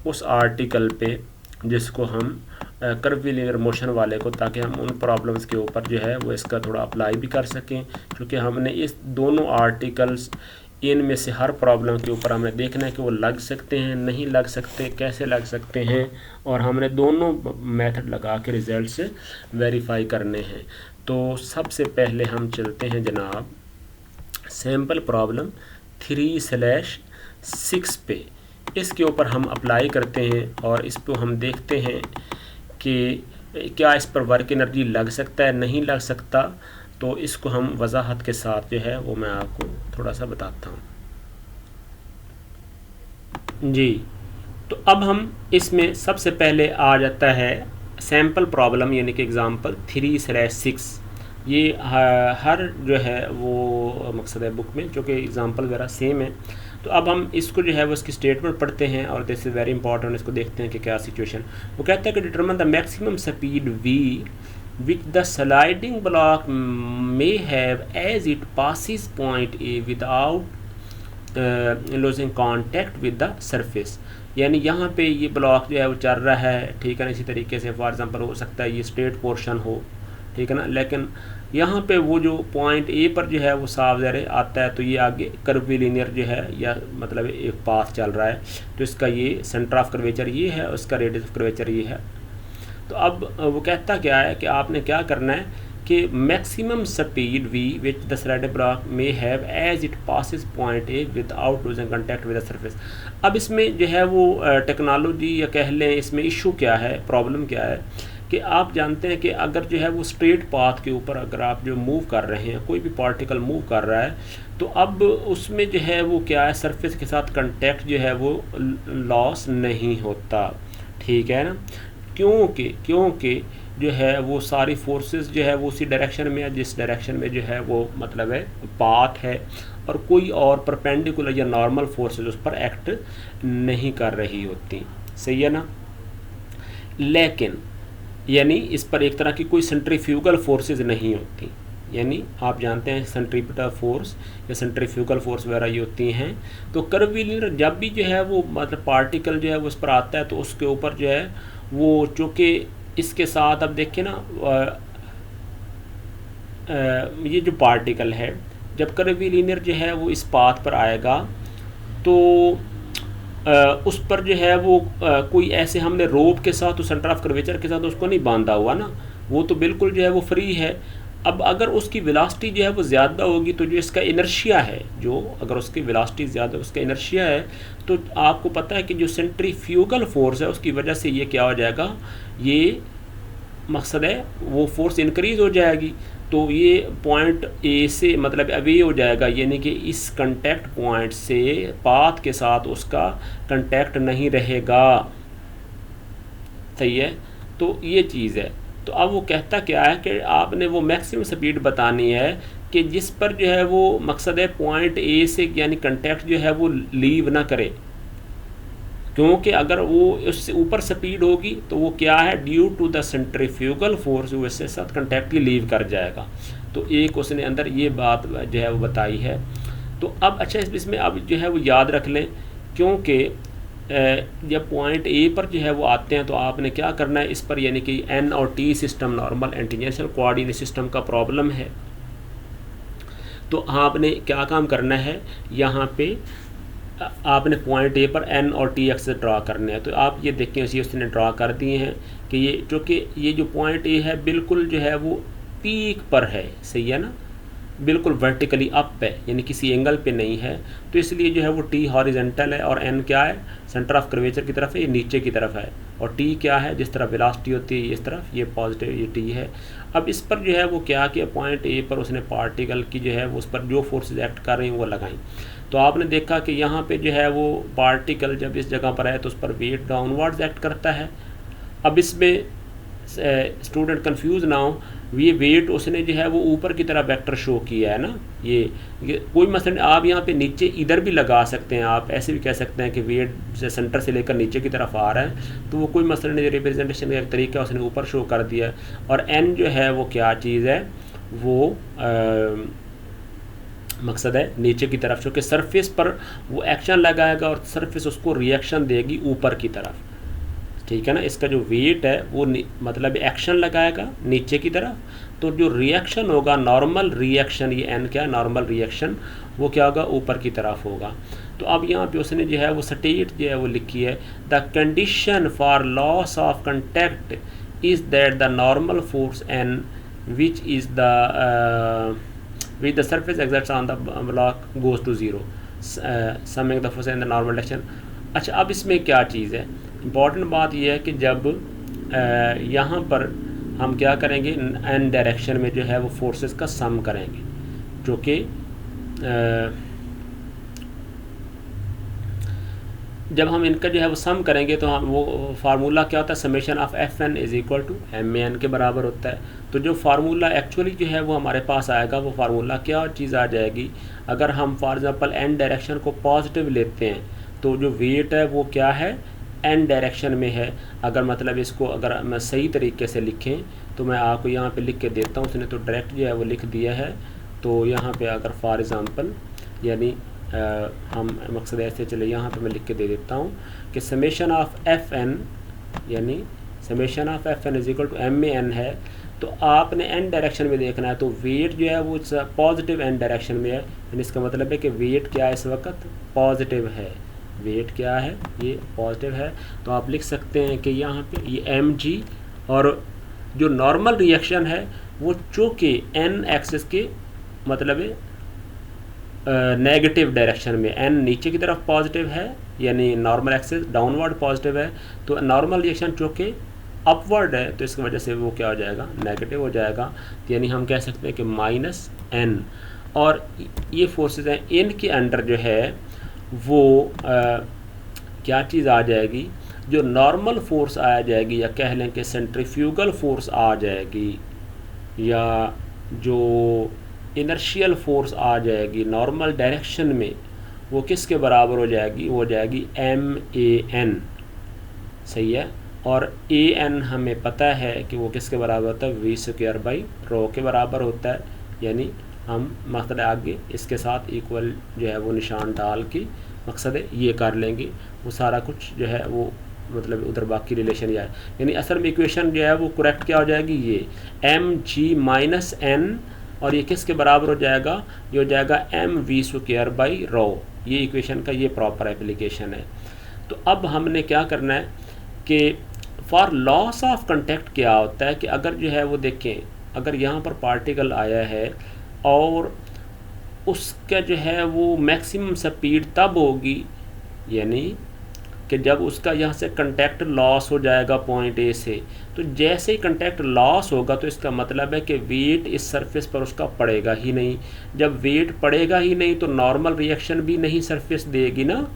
उस आर्टिकल पे जिसको हम कर्वीलिनियर मोशन वाले को, ताकि हम उन प्रॉब्लम्स के ऊपर जो है वो इसका थोड़ा अप्लाई भी कर सकें। क्योंकि हमने इस दोनों आर्टिकल्स इनमें से हर प्रॉब्लम के ऊपर हमें देखना है कि वो लग सकते हैं, नहीं लग सकते, कैसे लग सकते हैं, और हमने दोनों मेथड लगा के रिजल्ट्स वेरीफाई करने हैं। तो सबसे पहले हम चलते हैं जनाब सैम्पल प्रॉब्लम 3/6 पे, इसके ऊपर हम अप्लाई करते हैं और इस पर हम देखते हैं कि क्या इस पर वर्क एनर्जी लग सकता है, नहीं लग सकता। तो इसको हम वजाहत के साथ जो है वो मैं आपको थोड़ा सा बताता हूँ। जी। तो अब हम इसमें सबसे पहले आ जाता है सैम्पल प्रॉब्लम, यानी कि एग्ज़ाम्पल 3/6। ये हर जो है वो मकसद है बुक में, जो कि एग्ज़ाम्पल वगैरह सेम है। तो अब हम इसको जो है वो इसकी स्टेटमेंट पढ़ते हैं और दिस इज़ वेरी इंपॉर्टेंट, इसको देखते हैं कि क्या सिचुएशन। वो कहता है कि determine the maximum speed v which the sliding block may have as it passes point A without losing contact with the surface। यानी यहाँ पे ये ब्लॉक जो है वो चल रहा है, ठीक है ना। इसी तरीके से फॉर एग्जांपल हो सकता है ये स्ट्रेट पोर्शन हो, ठीक है ना, लेकिन यहाँ पे वो जो पॉइंट ए पर जो है वो साफ ज़ाहिर आता है, तो ये आगे कर्वीलिनियर जो है या मतलब एक पाथ चल रहा है, तो इसका ये सेंटर ऑफ कर्वेचर ये है, उसका रेडियस ऑफ कर्वेचर ये है। तो अब वो कहता क्या है कि आपने क्या करना है कि maximum speed v which the sliding block may have as it passes point A without losing contact with the surface. अब इसमें जो है वो टेक्नोलॉजी या कह लें इसमें इशू क्या है, प्रॉब्लम क्या है कि आप जानते हैं कि अगर जो है वो स्ट्रेट पाथ के ऊपर अगर आप जो मूव कर रहे हैं, कोई भी पार्टिकल मूव कर रहा है, तो अब उसमें जो है वो क्या है, सरफेस के साथ कंटेक्ट जो है वो लॉस नहीं होता, ठीक है ना। क्योंकि जो है वो सारी फोर्सेस जो है वो उसी डायरेक्शन में है जिस डायरेक्शन में जो है वो मतलब है पाथ है, और कोई और परपेंडिकुलर या नॉर्मल फोर्सेस उस पर एक्ट नहीं कर रही होती, सही है ना। लेकिन यानी इस पर एक तरह की कोई सेंट्रीफ्यूगल फोर्सेस नहीं होती, यानी आप जानते हैं सेंट्रीपिटल फोर्स या सेंट्रीफ्यूगल फोर्स वगैरह ये होती हैं। तो कर्वीलिनियर जब भी जो है वो मतलब पार्टिकल जो है वो उस पर आता है, तो उसके ऊपर जो है वो चूँकि इसके साथ अब देखिए ना ये जो पार्टिकल है जब कर्वीलिनियर जो है वो इस पाथ पर आएगा, तो उस पर जो है वो कोई ऐसे हमने रोप के साथ, तो सेंटर ऑफ कर्वेचर के साथ उसको नहीं बांधा हुआ ना, वो तो बिल्कुल जो है वो फ्री है। अब अगर उसकी वेलोसिटी जो है वो ज़्यादा होगी, तो जो इसका इनर्शिया है, जो अगर उसकी वेलोसिटी ज़्यादा उसका इनर्शिया है, तो आपको पता है कि जो सेंट्रीफ्यूगल फोर्स है उसकी वजह से ये क्या हो जाएगा, ये मकसद है वो फोर्स इंक्रीज़ हो जाएगी। तो ये पॉइंट ए से मतलब अवे हो जाएगा, यानी कि इस कंटेक्ट पॉइंट से पाथ के साथ उसका कंटेक्ट नहीं रहेगा, सही है। तो ये चीज़ है। तो अब वो कहता क्या है कि आपने वो मैक्सिमम स्पीड बतानी है कि जिस पर जो है वो मकसद है पॉइंट ए से यानी कंटेक्ट जो है वो लीव ना करे, क्योंकि अगर वो उससे ऊपर स्पीड होगी तो वो क्या है, due to the centrifugal force वो इसके साथ कंटेक्ट ही लीव कर जाएगा। तो एक उसने अंदर ये बात जो है वो बताई है। तो अब अच्छा इसमें अब जो है वो याद रख लें, क्योंकि जब पॉइंट ए पर जो है वो आते हैं तो आपने क्या करना है इस पर, यानी कि एन और T system normal and tangential coordinate system का प्रॉब्लम है। तो आपने क्या काम करना है, यहाँ पे आपने पॉइंट ए पर एन और टी एक्सेस ड्रा करने हैं। तो आप ये देखें इसी उसने ड्रा कर दिए हैं कि ये चूँकि ये जो पॉइंट ए है बिल्कुल जो है वो पीक पर है, सही है ना, बिल्कुल वर्टिकली अप है, यानी किसी एंगल पे नहीं है, तो इसलिए जो है वो टी हॉरिजेंटल है और एन क्या है, सेंटर ऑफ कर्वेचर की तरफ है, ये नीचे की तरफ है, और टी क्या है, जिस तरफ वेलोसिटी होती है इस तरफ, ये पॉजिटिव ये टी है। अब इस पर जो है वो क्या किया, पॉइंट ए पर उसने पार्टिकल की जो है वो उस पर जो फोर्सेज एक्ट कर रही हैं वो लगाई। तो आपने देखा कि यहाँ पे जो है वो पार्टिकल जब इस जगह पर है तो उस पर वेट डाउनवर्ड्स एक्ट करता है। अब इसमें स्टूडेंट कंफ्यूज ना हो, ये वेट उसने जो है वो ऊपर की तरफ वेक्टर शो किया है ना, ये कोई मसला आप यहाँ पे नीचे इधर भी लगा सकते हैं, आप ऐसे भी कह सकते हैं कि वेट से सेंटर से लेकर नीचे की तरफ आ रहा है, तो वो कोई मसला नहीं, रिप्रेजेंटेशन का एक तरीका उसने ऊपर शो कर दिया। और एन जो है वो क्या चीज़ है, वो मकसद है नीचे की तरफ, क्योंकि सरफेस पर वो एक्शन लगाएगा और सरफेस उसको रिएक्शन देगी ऊपर की तरफ, ठीक है ना। इसका जो वेट है वो मतलब एक्शन लगाएगा नीचे की तरफ, तो जो रिएक्शन होगा नॉर्मल रिएक्शन, ये एन क्या है, नॉर्मल रिएक्शन, वो क्या होगा, ऊपर की तरफ होगा। तो अब यहाँ पे उसने जो है वो स्टेट जो है वो लिखी है, the condition for loss of contact is that the normal force N which is the with the surface exerts on the block goes to zero, summing the force in the normal direction। अच्छा, अब इसमें क्या चीज़ है, important बात यह है कि जब यहाँ पर हम क्या करेंगे, एन डायरेक्शन में जो है वो फोर्सेस का सम करेंगे, जो कि जब हम इनका जो है वो सम करेंगे तो हम वो फार्मूला क्या होता है, summation of F N is equal to M A N के बराबर होता है। तो जो फार्मूला एक्चुअली जो है वो हमारे पास आएगा, वो फार्मूला क्या चीज़ आ जाएगी, अगर हम फॉर एग्ज़ाम्पल एन डायरेक्शन को पॉजिटिव लेते हैं तो जो वेट है वो क्या है, एन डायरेक्शन में है। अगर मतलब इसको अगर मैं सही तरीके से लिखें तो मैं आपको यहाँ पे लिख के देता हूँ, उसने तो डायरेक्ट जो है वो लिख दिया है। तो यहाँ पे अगर फॉर एग्ज़ाम्पल यानी हम मकसद ऐसे चले, यहाँ पे मैं लिख के दे देता हूँ कि समेशन ऑफ एफ एन यानी summation of F N is equal to M A N है। तो आपने एन डायरेक्शन में देखना है, तो वेट जो है वो पॉजिटिव एन डायरेक्शन में है, यानी इसका मतलब है कि वेट क्या है इस वक्त, पॉजिटिव है। वेट क्या है, ये पॉजिटिव है। तो आप लिख सकते हैं कि यहाँ पे ये एम जी, और जो नॉर्मल रिएक्शन है वो चूँकि एन एक्सिस के मतलब है नेगेटिव डायरेक्शन में, एन नीचे की तरफ पॉजिटिव है यानी नॉर्मल एक्सिस डाउनवर्ड पॉजिटिव है, तो नॉर्मल रिएक्शन चूँकि अपवर्ड है तो इसकी वजह से वो क्या हो जाएगा, नेगेटिव हो जाएगा। यानी हम कह सकते हैं कि माइनस एन, और ये फोर्सेस हैं इनके अंडर जो है वो क्या चीज़ आ जाएगी, जो नॉर्मल फोर्स आ जाएगी, या कह लें कि सेंट्रीफ्यूगल फोर्स आ जाएगी, या जो इनर्शियल फोर्स आ जाएगी नॉर्मल डायरेक्शन में, वो किसके बराबर हो जाएगी, वो हो जाएगी एम ए एन। सही है। और ए एन हमें पता है कि वो किसके बराबर होता है, वी स्क्वायर बाई रो के बराबर होता है। यानी हम मतलब आगे इसके साथ इक्वल जो है वो निशान डाल के मकसद ये कर लेंगे, वो सारा कुछ जो है वो मतलब उधर बाकी रिलेशन या यानी असल में इक्वेशन जो है वो करेक्ट क्या हो जाएगी, ये एम जी माइनस एन, और ये किसके बराबर हो जाएगा, ये हो जाएगा M V square by rho. ये इक्वेशन का ये प्रॉपर एप्लीकेशन है। तो अब हमने क्या करना है कि फॉर लॉस ऑफ कंटेक्ट क्या होता है कि अगर जो है वो देखें, अगर यहाँ पर पार्टिकल आया है और उसका जो है वो मैक्सिमम स्पीड तब होगी यानी कि जब उसका यहाँ से कंटेक्ट लॉस हो जाएगा पॉइंट ए से, तो जैसे ही कंटेक्ट लॉस होगा तो इसका मतलब है कि वेट इस सरफेस पर उसका पड़ेगा ही नहीं। जब वेट पड़ेगा ही नहीं तो नॉर्मल रिएक्शन भी नहीं सरफेस देगी ना,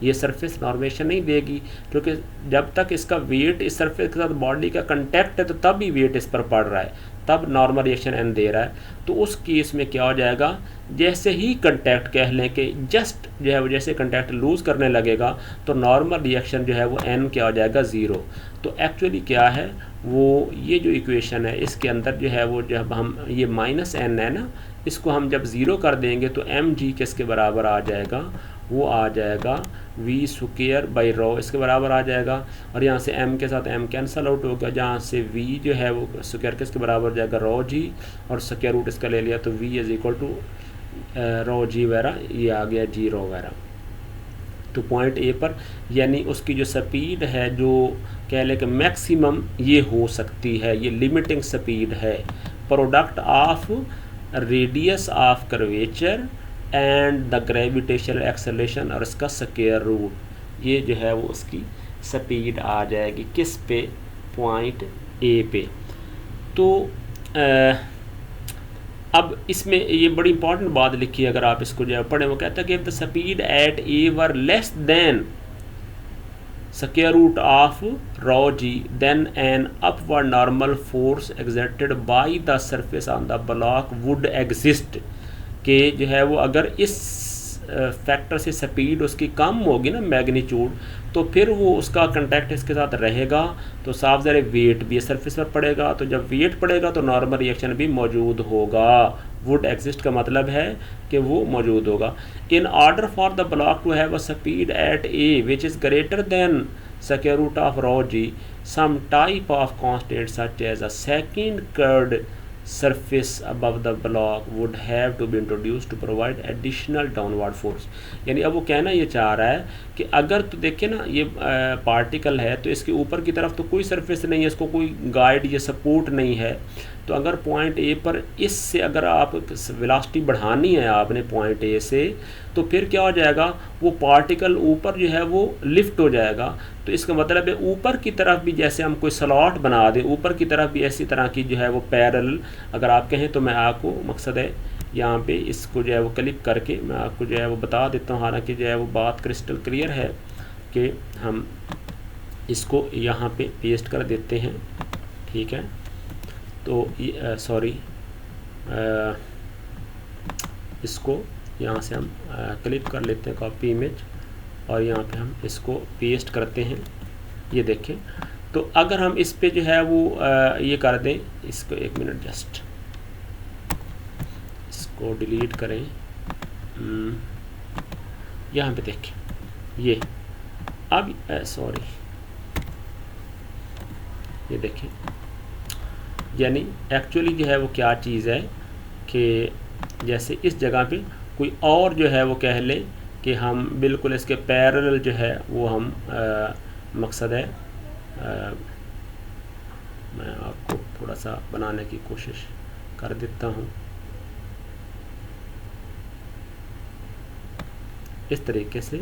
ये सरफेस नॉर्मेशन नहीं देगी, क्योंकि जब तक इसका वेट इस सरफेस के साथ बॉडी का कंटेक्ट है तो तब ही वेट इस पर पड़ रहा है, तब नॉर्मल रिएक्शन एन दे रहा है। तो उस केस में क्या हो जाएगा, जैसे ही कंटेक्ट कह लें कि जस्ट जो है वो जैसे कंटेक्ट लूज़ करने लगेगा तो नॉर्मल रिएक्शन जो है वो एन क्या हो जाएगा, ज़ीरो। तो एक्चुअली क्या है वो ये जो इक्वेशन है इसके अंदर जो है वो जब हम ये माइनस एन है ना, इसको हम जब ज़ीरो कर देंगे तो एम जी किसके बराबर आ जाएगा, वो आ जाएगा वी स्क्वायर बाई रो इसके बराबर आ जाएगा। और यहाँ से m के साथ m कैंसल आउट हो गया, जहाँ से v जो है वो स्क्वायर किसके बराबर हो जाएगा, रो जी, और स्क्वायर रूट इसका ले लिया तो v इज़ इक्वल टू रो जी वगैरह, ये आ गया जी रो वगैरह। तो पॉइंट ए पर यानी उसकी जो स्पीड है जो कह लें कि मैक्सिमम ये हो सकती है, ये लिमिटिंग स्पीड है, product of radius of curvature and the gravitational acceleration और इसका स्क्वायर रूट, ये जो है वो उसकी स्पीड आ जाएगी किस पे, पॉइंट ए पे। तो अब इसमें ये बड़ी इंपॉर्टेंट बात लिखी है, अगर आप इसको जो है पढ़ें, वो कहता है कि if the speed at A were less than square root of rho g then N upward normal force exerted by the surface on the block would exist, कि जो है वो अगर इस फैक्टर से स्पीड उसकी कम होगी ना मैग्नीट्यूड, तो फिर वो उसका कंटेक्ट इसके साथ रहेगा तो साफ ज़रा वेट भी सरफेस पर पड़ेगा, तो जब वेट पड़ेगा तो नॉर्मल रिएक्शन भी मौजूद होगा। वुड एग्जिस्ट का मतलब है कि वो मौजूद होगा। In order for the block to have a speed at A which is greater than square root of rho g, some type of constant such as a second curved surface above the block would have to be introduced to provide additional downward force। यानी अब वो कहना ये चाह रहा है कि अगर तो देखे ना ये पार्टिकल है तो इसके ऊपर की तरफ तो कोई सरफेस नहीं है, इसको कोई गाइड या सपोर्ट नहीं है, तो अगर पॉइंट ए पर इससे अगर आप वेलोसिटी बढ़ानी है आपने पॉइंट ए से, तो फिर क्या हो जाएगा, वो पार्टिकल ऊपर जो है वो लिफ्ट हो जाएगा। तो इसका मतलब है ऊपर की तरफ भी जैसे हम कोई स्लॉट बना दें, ऊपर की तरफ भी ऐसी तरह की जो है वो पैरेलल अगर आप कहें, तो मैं आपको मकसद है यहाँ पे इसको जो है वो क्लिक करके मैं आपको जो है वो बता देता हूँ, हालांकि जो है वो बात क्रिस्टल क्लियर है। कि हम इसको यहाँ पे पेस्ट कर देते हैं, ठीक है। तो सॉरी, इसको यहाँ से हम क्लिक कर लेते हैं, कॉपी इमेज, और यहाँ पे हम इसको पेस्ट करते हैं। ये देखें, तो अगर हम इस पे जो है वो ये कर दें, इसको 1 मिनट जस्ट इसको डिलीट करें। यहाँ पे देखें, ये अब सॉरी, ये देखें, यानी एक्चुअली जो है वो क्या चीज़ है कि जैसे इस जगह पे कोई और जो है वो कह ले कि हम बिल्कुल इसके पैरेलल जो है वो हम मकसद है, मैं आपको थोड़ा सा बनाने की कोशिश कर देता हूँ इस तरीके से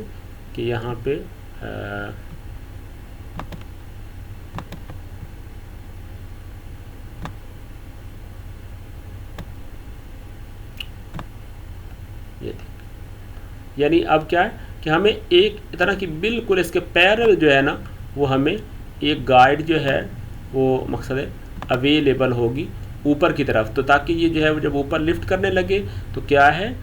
कि यहाँ पे ये यानी अब क्या है कि हमें एक तरह की बिल्कुल इसके पैरेलल जो है ना वो हमें एक गाइड जो है वो मकसद है अवेलेबल होगी ऊपर की तरफ, तो ताकि ये जो है वो जब ऊपर लिफ्ट करने लगे तो क्या है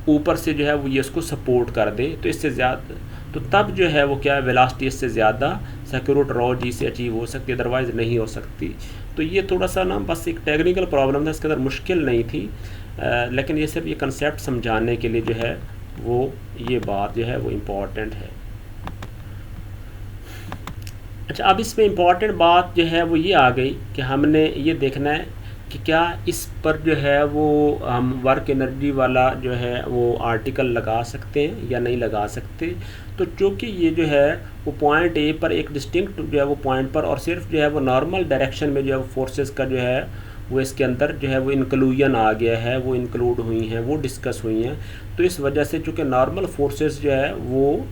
ऊपर से जो है वो ये इसको सपोर्ट कर दे, तो इससे ज़्यादा, तो तब जो है वो क्या है वेलोसिटी इससे ज़्यादा सिक्योर्ड रॉ जी से अचीव हो सकती है, अदरवाइज़ नहीं हो सकती। तो ये थोड़ा सा ना बस एक टेक्निकल प्रॉब्लम था, इसके अंदर मुश्किल नहीं थी, लेकिन ये सिर्फ ये कंसेप्ट समझाने के लिए जो है वो ये बात जो है वो इम्पॉर्टेंट है। अच्छा, अब इसमें इम्पॉर्टेंट बात जो है वो ये आ गई कि हमने ये देखना है कि क्या इस पर जो है वो हम वर्क एनर्जी वाला जो है वो आर्टिकल लगा सकते हैं या नहीं लगा सकते। तो चूँकि ये जो है वो पॉइंट ए पर एक डिस्टिंक्ट जो है वो पॉइंट पर और सिर्फ जो है वो नॉर्मल डायरेक्शन में जो है वो फोर्सेस का जो है वो इसके अंदर जो है वो इंक्लूजन आ गया है, वो इंक्लूड हुई हैं, वो डिस्कस हुई हैं। तो इस वजह से चूँकि नॉर्मल फोर्सेस जो है वो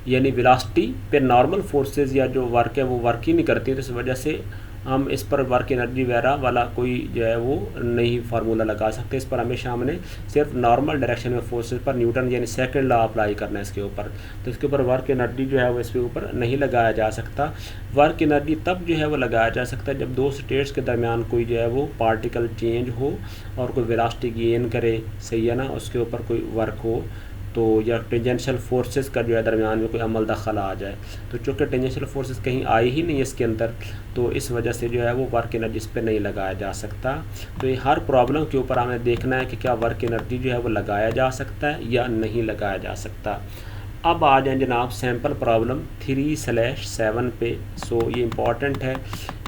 यानी वेलोसिटी पे नॉर्मल फोर्सेस या जो वर्क है वो वर्क ही नहीं करती, तो इस वजह से हम इस पर वर्क एनर्जी वगैरह वाला कोई जो है वो नहीं फार्मूला लगा सकते। इस पर हमेशा हमने सिर्फ नॉर्मल डायरेक्शन में फोर्सेस पर न्यूटन यानी सेकंड लॉ अप्लाई करना है इसके ऊपर, तो इसके ऊपर वर्क एनर्जी जो है वो इसके ऊपर नहीं लगाया जा सकता। वर्क एनर्जी तब जो है वो लगाया जा सकता है जब दो स्टेट्स के दरमियान कोई जो है वो पार्टिकल चेंज हो और कोई वेलोसिटी गेन करे, सही है ना, उसके ऊपर कोई वर्क हो, तो या टेंजेंशियल फोर्सेस का जो है दरमियान में कोई अमल दखल आ जाए। तो चूँकि टेंजेंशियल फोर्सेस कहीं आई ही नहीं इसके अंदर, तो इस वजह से जो है वो वर्क एनर्जी इस पर नहीं लगाया जा सकता। तो ये हर प्रॉब्लम के ऊपर हमें देखना है कि क्या वर्क एनर्जी जो है वो लगाया जा सकता है या नहीं लगाया जा सकता। अब आ जाए जनाब सैम्पल प्रॉब्लम 3/7 पे। सो ये इम्पॉर्टेंट है,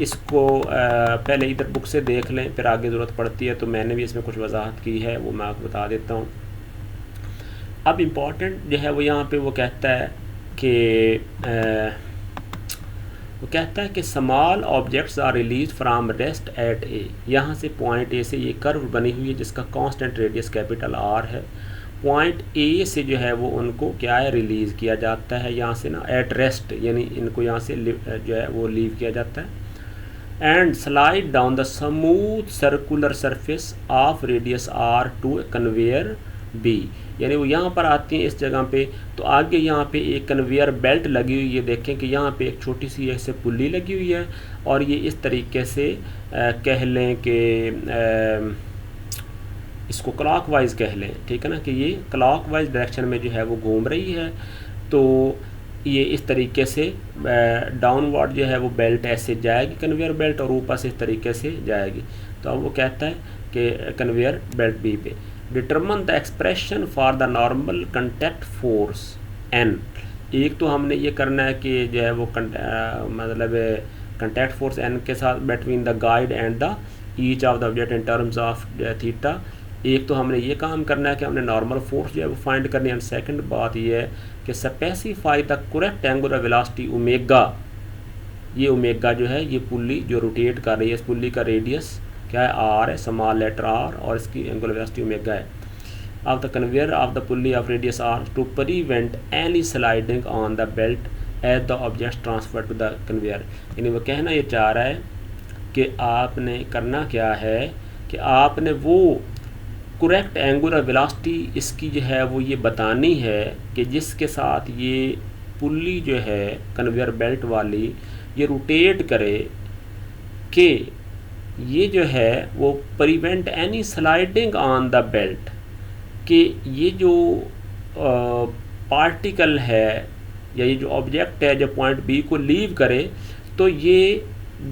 इसको पहले इधर बुक से देख लें, फिर आगे ज़रूरत पड़ती है तो मैंने भी इसमें कुछ वजाहत की है, वो मैं आपको बता देता हूँ। अब इम्पॉर्टेंट जो है वो यहाँ पे वो कहता है कि small objects are release from rest at A. यहाँ से पॉइंट ए से ये कर्व बनी हुई है जिसका कांस्टेंट रेडियस कैपिटल आर है। पॉइंट ए से जो है वो उनको क्या है रिलीज़ किया जाता है यहाँ से ना, एट रेस्ट यानी इनको यहाँ से जो है वो लीव किया जाता है। And slide down the smooth circular surface of radius R to conveyor B, यानी वो यहाँ पर आती हैं इस जगह पे, तो आगे यहाँ पे एक कन्वेयर बेल्ट लगी हुई है। देखें कि यहाँ पे एक छोटी सी ऐसे पुल्ली लगी हुई है और ये इस तरीके से कह लें कि इसको क्लॉकवाइज कह लें, ठीक है ना, कि ये क्लॉकवाइज डायरेक्शन में जो है वो घूम रही है। तो ये इस तरीके से डाउनवर्ड जो है वो बेल्ट ऐसे जाएगी कन्वेयर बेल्ट और ऊपर से इस तरीके से जाएगी। तो अब वो कहता है कि कन्वेयर बेल्ट बी पे determine the expression for the normal contact force N. एक तो हमने ये करना है कि जो है वो मतलब कंटैक्ट फोर्स एन के साथ between the guide and the each of the object in terms of theta. एक तो हमने ये काम करना है कि हमने नॉर्मल फोर्स जो है वो फाइंड करनी है। एंड सेकंड बात ये है कि specify the correct angular velocity omega. ये ओमेगा जो है ये पुल्ली जो रोटेट कर रही है, इस पुल्ली का रेडियस क्या है, आर है, स्मॉल लेटर आर, और इसकी एंगुलर वेलोसिटी ओमेगा है। Of the conveyor of the pulley of radius R to prevent any sliding on the belt as the object transfer to the conveyor. यानी वो कहना ये चाह रहा है कि आपने करना क्या है कि आपने वो करेक्ट एंगुलर वेलोसिटी इसकी जो है वो ये बतानी है कि जिसके साथ ये पुल्ली जो है कन्वेयर बेल्ट वाली ये रोटेट करे कि ये जो है वो prevent any sliding on the belt, कि ये जो पार्टिकल है या ये जो ऑब्जेक्ट है जो पॉइंट बी को लीव करे, तो ये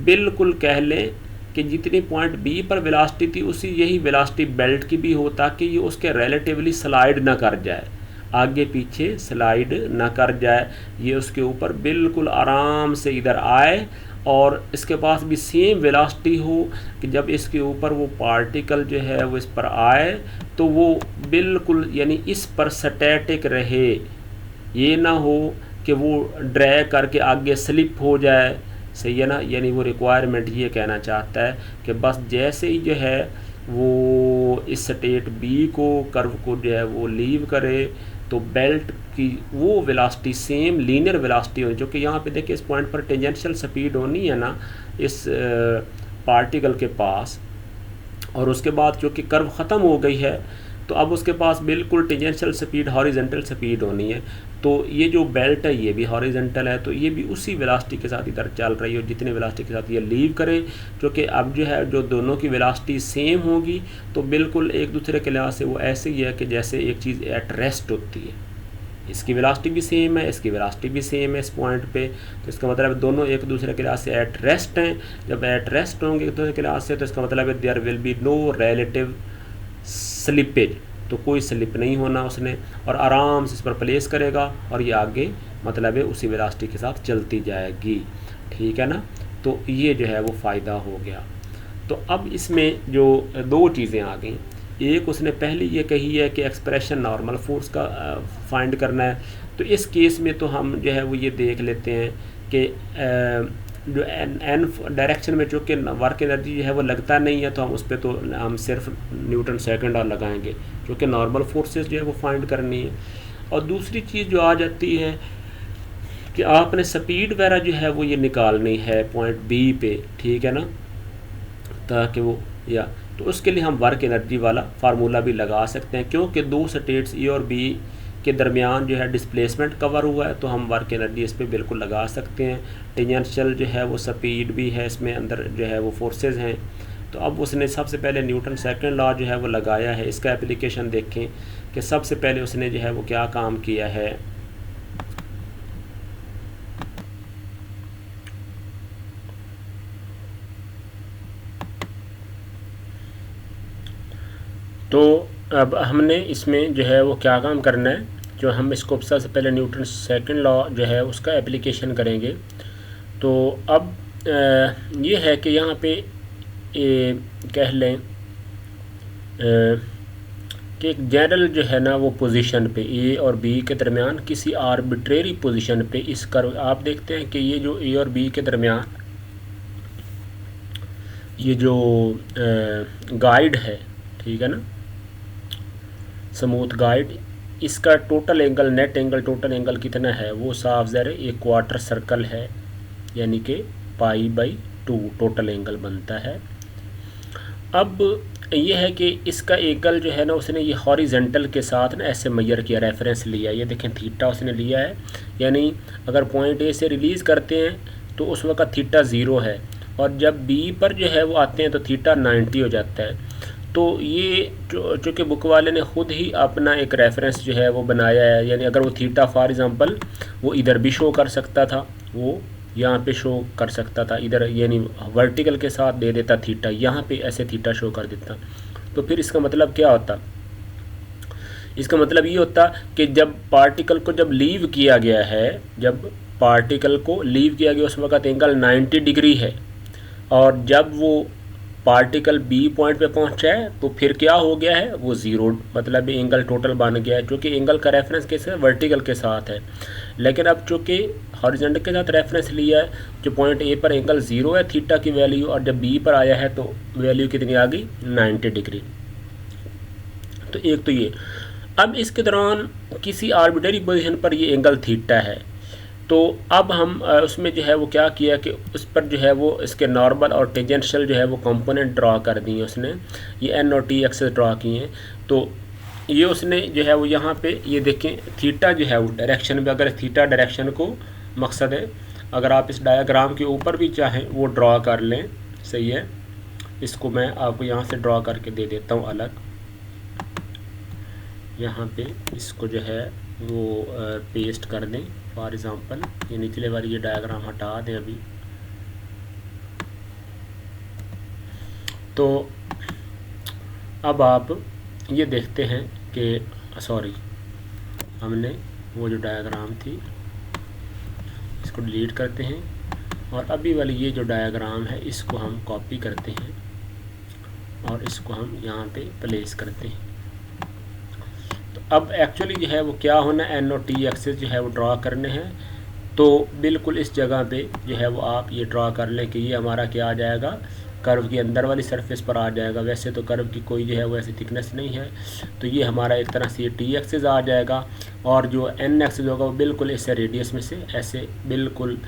बिल्कुल कह लें कि जितनी पॉइंट बी पर वेलोसिटी थी उसी यही वेलोसिटी बेल्ट की भी हो, ताकि ये उसके रिलेटिवली स्लाइड ना कर जाए, आगे पीछे स्लाइड ना कर जाए, ये उसके ऊपर बिल्कुल आराम से इधर आए और इसके पास भी सेम वेलोसिटी हो कि जब इसके ऊपर वो पार्टिकल जो है वो इस पर आए तो वो बिल्कुल यानी इस पर स्टैटिक रहे, ये ना हो कि वो ड्रैग करके आगे स्लिप हो जाए। सही है ना, यानी वो रिक्वायरमेंट ये कहना चाहता है कि बस जैसे ही जो है वो इस स्टेट बी को कर्व को जो है वो लीव करे तो बेल्ट की वो वेलोसिटी सेम लीनियर वेलोसिटी हो, जो कि यहाँ पे देखिए इस पॉइंट पर टेंजेंशियल स्पीड होनी है ना इस पार्टिकल के पास, और उसके बाद जो कि कर्व ख़त्म हो गई है तो अब उसके पास बिल्कुल टेंजेंशियल स्पीड हॉरिजेंटल स्पीड होनी है। तो ये जो बेल्ट है ये भी हॉरिजेंटल है, तो ये भी उसी वेलोसिटी के साथ इधर चल रही है जितने वेलोसिटी के साथ ये लीव करे, जो कि अब जो है जो दोनों की वेलोसिटी सेम होगी तो बिल्कुल एक दूसरे के लिहाज से वो ऐसे ही है कि जैसे एक चीज़ एट रेस्ट होती है। इसकी वेलोसिटी भी सेम है, इसकी वेलोसिटी भी सेम है इस पॉइंट पे, तो इसका मतलब दोनों एक दूसरे के लिहाज से एट रेस्ट हैं। जब एट रेस्ट होंगे एक दूसरे के लिहाज से तो इसका मतलब है there will be no relative slippage, तो कोई स्लिप नहीं होना उसने, और आराम से इस पर प्लेस करेगा और ये आगे मतलब है उसी वेलोसिटी के साथ चलती जाएगी। ठीक है ना, तो ये जो है वो फ़ायदा हो गया। तो अब इसमें जो दो चीज़ें आ गई, एक उसने पहली ये कही है कि एक्सप्रेशन नॉर्मल फोर्स का फाइंड करना है, तो इस केस में तो हम जो है वो ये देख लेते हैं कि जो एन डायरेक्शन में चूँकि वर्क एनर्जी जो है वो लगता नहीं है तो हम उस पर तो हम सिर्फ न्यूटन सेकंड और लगाएंगे, क्योंकि नॉर्मल फोर्सेस जो है वो फाइंड करनी है। और दूसरी चीज़ जो आ जाती है कि आपने स्पीड वगैरह जो है वो ये निकालनी है पॉइंट बी पे, ठीक है ना, ताकि वो या तो उसके लिए हम वर्क एनर्जी वाला फार्मूला भी लगा सकते हैं, क्योंकि दो स्टेट्स ए और बी के दरमियान जो है डिस्प्लेसमेंट कवर हुआ है तो हम वर्क एनर्जी इस पर बिल्कुल लगा सकते हैं। टेंजेंशियल जो है वो स्पीड भी है, इसमें अंदर जो है वो फोर्सेस हैं। तो अब उसने सबसे पहले न्यूटन सेकंड लॉ जो है वो लगाया है, इसका एप्लीकेशन देखें कि सबसे पहले उसने जो है वो क्या काम किया है। तो अब हमने इसमें जो है वो क्या काम करना है, जो हम इसको सबसे पहले न्यूटन सेकंड लॉ जो है उसका एप्लीकेशन करेंगे। तो अब ये है कि यहाँ पे कह लें कि एक जनरल जो है ना वो पोजीशन पे ए और बी के दरमियान किसी आर्बिट्रेरी पोजीशन पे इस कर्व आप देखते हैं कि ये जो ए और बी के दरमियान ये जो गाइड है, ठीक है ना, स्मूथ गाइड, इसका total angle net angle total angle कितना है वो साफ ज़रा एक क्वार्टर सर्कल है, यानी कि π/2 टोटल एंगल बनता है। अब ये है कि इसका एंगल जो है ना उसने ये हॉरिजेंटल के साथ ना ऐसे मेजर किया, रेफरेंस लिया, ये देखें थीटा उसने लिया है, यानी अगर पॉइंट ए से रिलीज़ करते हैं तो उस वक्त थीटा 0 है और जब बी पर जो है वो आते हैं तो थीटा 90 हो जाता है। तो ये चूँकि बुक वाले ने ख़ुद ही अपना एक रेफरेंस जो है वो बनाया है, यानी अगर वो थीटा फॉर एग्ज़ाम्पल वो इधर भी शो कर सकता था, वो यहाँ पे शो कर सकता था इधर, यानी वर्टिकल के साथ दे देता थीटा, यहाँ पे ऐसे थीटा शो कर देता। तो फिर इसका मतलब क्या होता, इसका मतलब ये होता कि जब पार्टिकल को जब लीव किया गया है, जब पार्टिकल को लीव किया गया उस वक्त एंगल 90 डिग्री है, और जब वो पार्टिकल बी पॉइंट पे पहुंचा है तो फिर क्या हो गया है वो 0, मतलब एंगल टोटल बन गया है, क्योंकि एंगल का रेफरेंस कैसे वर्टिकल के साथ है। लेकिन अब चूँकि हॉरिजॉन्टल के साथ रेफरेंस लिया है, जो पॉइंट ए पर एंगल 0 है थीटा की वैल्यू, और जब बी पर आया है तो वैल्यू कितनी आ गई 90 डिग्री। तो एक तो ये, अब इसके दौरान किसी आर्बिट्रेरी पोजीशन पर ये एंगल थीटा है, तो अब हम उसमें जो है वो क्या किया कि उस पर जो है वो इसके नॉर्मल और टेंजेंशियल जो है वो कंपोनेंट ड्रा कर दिए उसने, ये एन और टी एक्सेस ड्रा किए हैं। तो ये उसने जो है वो यहाँ पे ये देखें थीटा जो है वो डायरेक्शन में, अगर थीटा डायरेक्शन को मकसद है, अगर आप इस डायग्राम के ऊपर भी चाहें वो ड्रा कर लें, सही है। इसको मैं आपको यहाँ से ड्रा करके दे देता हूँ अलग, यहाँ पे इसको जो है वो पेस्ट कर दें फॉर एग्ज़ाम्पल, ये निचले वाली ये डायग्राम हटा दें अभी। तो अब आप ये देखते हैं कि सॉरी, हमने वो जो डायग्राम थी इसको डिलीट करते हैं, और अभी वाली ये जो डायग्राम है इसको हम कॉपी करते हैं और इसको हम यहाँ पे प्लेस करते हैं। तो अब एक्चुअली जो है वो क्या होना, एन और टी एक्सिस जो है वो ड्रा करने हैं। तो बिल्कुल इस जगह पे जो है वो आप ये ड्रा कर लें कि ये हमारा क्या आ जाएगा, कर्व की अंदर वाली सरफेस पर आ जाएगा। वैसे तो कर्व की कोई जो है वो ऐसी थिकनेस नहीं है, तो ये हमारा एक तरह से ये टी एक्सिस आ जाएगा, और जो एन एक्सिस होगा वो बिल्कुल इस रेडियस में से ऐसे बिल्कुल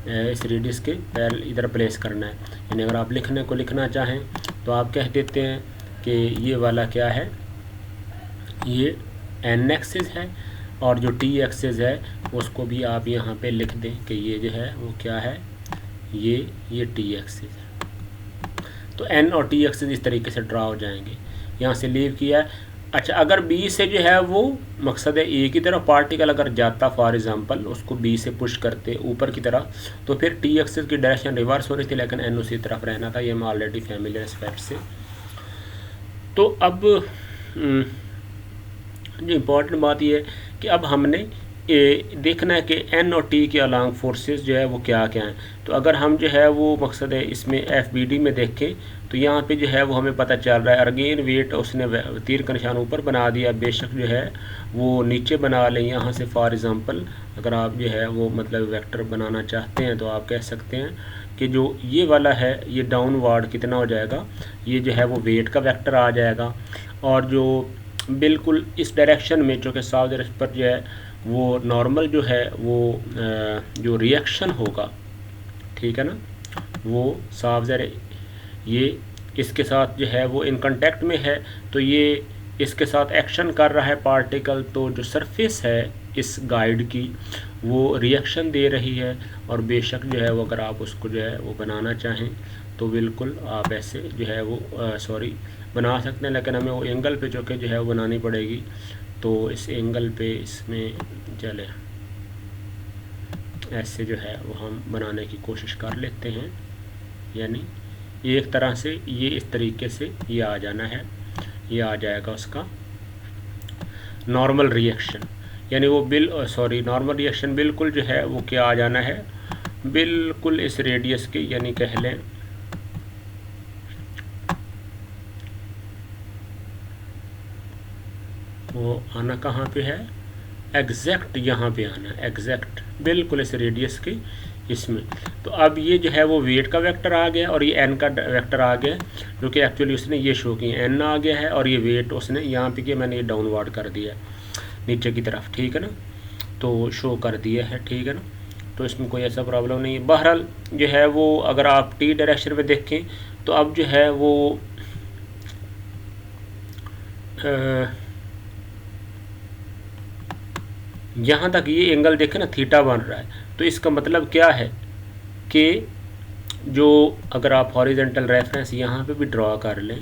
इस रेडियस के पैरेलल इधर प्लेस करना है। यानी अगर आप लिखने को लिखना चाहें तो आप कह देते हैं कि ये वाला क्या है, ये एन एक्सिस है, और जो टी एक्सिस है उसको भी आप यहाँ पे लिख दें कि ये जो है वो क्या है, ये टी एक्सिस है। तो एन और टी एक्सिस इस तरीके से ड्रा हो जाएंगे। यहाँ से लीव किया है। अच्छा, अगर बी से जो है वो मकसद है ए की तरफ पार्टिकल अगर जाता, फॉर एग्जांपल उसको बी से पुश करते ऊपर की तरफ, तो फिर टी एक्सिस की डायरेक्शन रिवर्स हो रही थी, लेकिन एन उसी तरफ रहना था। ये हम ऑलरेडी फैमिलियर एस्पेक्ट से। तो अब जो इम्पोर्टेंट बात ये है कि अब हमने देखना है कि एन और टी के अलॉन्ग फोर्सेस जो है वो क्या क्या हैं। तो अगर हम जो है वो मकसद है इसमें एफ बी डी में देखें तो यहाँ पे जो है वो हमें पता चल रहा है, अगेन वेट उसने तीर का निशान ऊपर बना दिया, बेशक जो है वो नीचे बना लें यहाँ से। फॉर एग्ज़ाम्पल अगर आप जो है वो मतलब वेक्टर बनाना चाहते हैं तो आप कह सकते हैं कि जो ये वाला है ये डाउनवर्ड कितना हो जाएगा, ये जो है वो वेट का वेक्टर आ जाएगा, और जो बिल्कुल इस डायरेक्शन में जो कि साउथ डायरेक्शन पर जो है वो नॉर्मल जो है वो जो रिएक्शन होगा, ठीक है ना, वो साफ ज़रा ये इसके साथ जो है वो इन कांटेक्ट में है, तो ये इसके साथ एक्शन कर रहा है पार्टिकल, तो जो सरफेस है इस गाइड की वो रिएक्शन दे रही है। और बेशक जो है वो अगर आप उसको जो है वो बनाना चाहें तो बिल्कुल आप ऐसे जो है वो बना सकते हैं, लेकिन हमें वो एंगल पे जो कि जो है वो बनानी पड़ेगी। तो इस एंगल पे इसमें चले ऐसे जो है वो हम बनाने की कोशिश कर लेते हैं। यानी एक तरह से ये इस तरीके से ये आ जाना है, ये आ जाएगा उसका नॉर्मल रिएक्शन। यानी वो नॉर्मल रिएक्शन बिल्कुल जो है वो क्या आ जाना है, बिल्कुल इस रेडियस के, यानी कह लें वो आना कहाँ पे है, एग्जैक्ट यहाँ पे आना है, एग्जैक्ट बिल्कुल इस रेडियस के इसमें। तो अब ये जो है वो वेट का वेक्टर आ गया और ये एन का वेक्टर आ गया, जो कि एक्चुअली उसने ये शो किया, एन आ गया है और ये वेट उसने यहाँ पे किया, मैंने ये डाउनवर्ड कर दिया नीचे की तरफ, ठीक है ना, तो शो कर दिया है, ठीक है ना। तो इसमें कोई ऐसा प्रॉब्लम नहीं है। बहरहाल जो है वो अगर आप टी डायरेक्शन में देखें तो अब जो है वो यहाँ तक ये एंगल देखें ना, थीटा बन रहा है। तो इसका मतलब क्या है कि जो अगर आप हॉरिजेंटल रेफरेंस यहाँ पे भी ड्रॉ कर लें,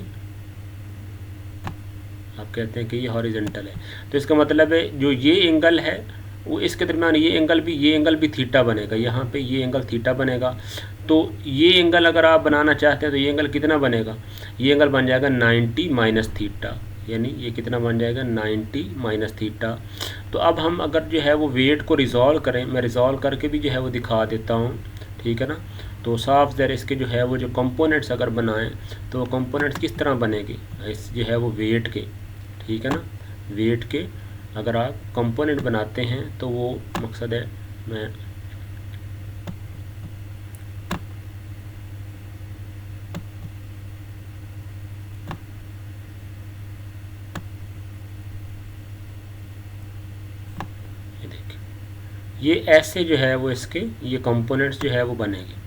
आप कहते हैं कि ये हॉरिजेंटल है, तो इसका मतलब है जो ये एंगल है वो इसके दरमियान ये एंगल भी थीटा बनेगा, यहाँ पे ये एंगल थीटा बनेगा। तो ये एंगल अगर आप बनाना चाहते हैं तो ये एंगल कितना बनेगा, ये एंगल बन जाएगा 90 माइनस थीटा, यानी ये कितना बन जाएगा 90 माइनस थीटा। तो अब हम अगर जो है वो वेट को रिज़ॉल्व करें, मैं रिज़ॉल्व करके भी जो है वो दिखा देता हूँ, ठीक है ना। तो साफ ज़रा इसके जो है वो जो कंपोनेंट्स अगर बनाएं तो वो कंपोनेंट्स किस तरह बनेंगे, इस जो है वो वेट के, ठीक है ना, वेट के अगर आप कंपोनेंट बनाते हैं तो वो मकसद है, मैं ये देखिए ये ऐसे जो है वो इसके ये कंपोनेंट्स जो है वो बनेंगे।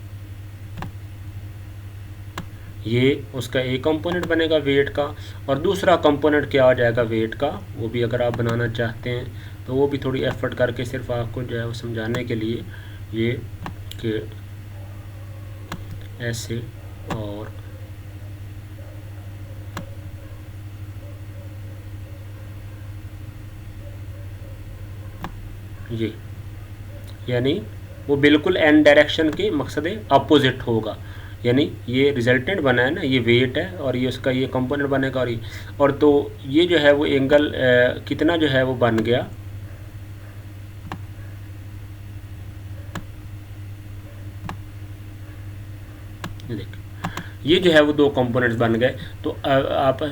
ये उसका एक कंपोनेंट बनेगा वेट का, और दूसरा कंपोनेंट क्या आ जाएगा वेट का, वो भी अगर आप बनाना चाहते हैं तो वो भी थोड़ी एफर्ट करके सिर्फ आपको जो है वो समझाने के लिए ये कि ऐसे और ये, यानी वो बिल्कुल एन डायरेक्शन के मकसद अपोजिट होगा। यानी ये रिजल्टेंट बना है ना, ये वेट है और ये उसका ये कंपोनेंट बनेगा, और ये और तो ये जो है वो एंगल कितना जो है वो बन गया, देखिए ये जो है वो दो कंपोनेंट्स बन गए। तो आप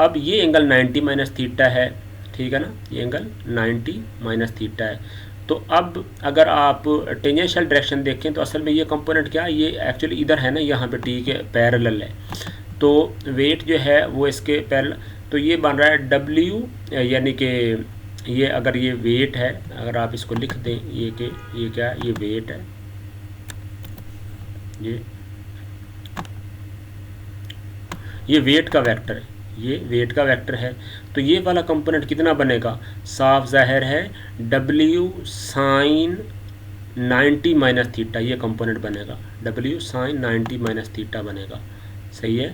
अब ये एंगल 90 माइनस थीटा है, ठीक है ना, ये एंगल 90 माइनस थीटा है। तो अब अगर आप टेंजेंशियल डायरेक्शन देखें तो असल में ये कंपोनेंट क्या है, ये एक्चुअली इधर है ना, यहाँ पे टी के पैरेलल है, तो वेट जो है वो इसके पैरेलल, तो ये बन रहा है W, यानी कि ये अगर ये वेट है, अगर आप इसको लिख दें ये कि ये क्या है, ये वेट है, ये वेट का वेक्टर है, ये वेट का वेक्टर है। तो ये वाला कंपोनेंट कितना बनेगा, साफ जाहिर है W साइन 90 माइनस थीटा, ये कंपोनेंट बनेगा W साइन 90 माइनस थीटा बनेगा, सही है।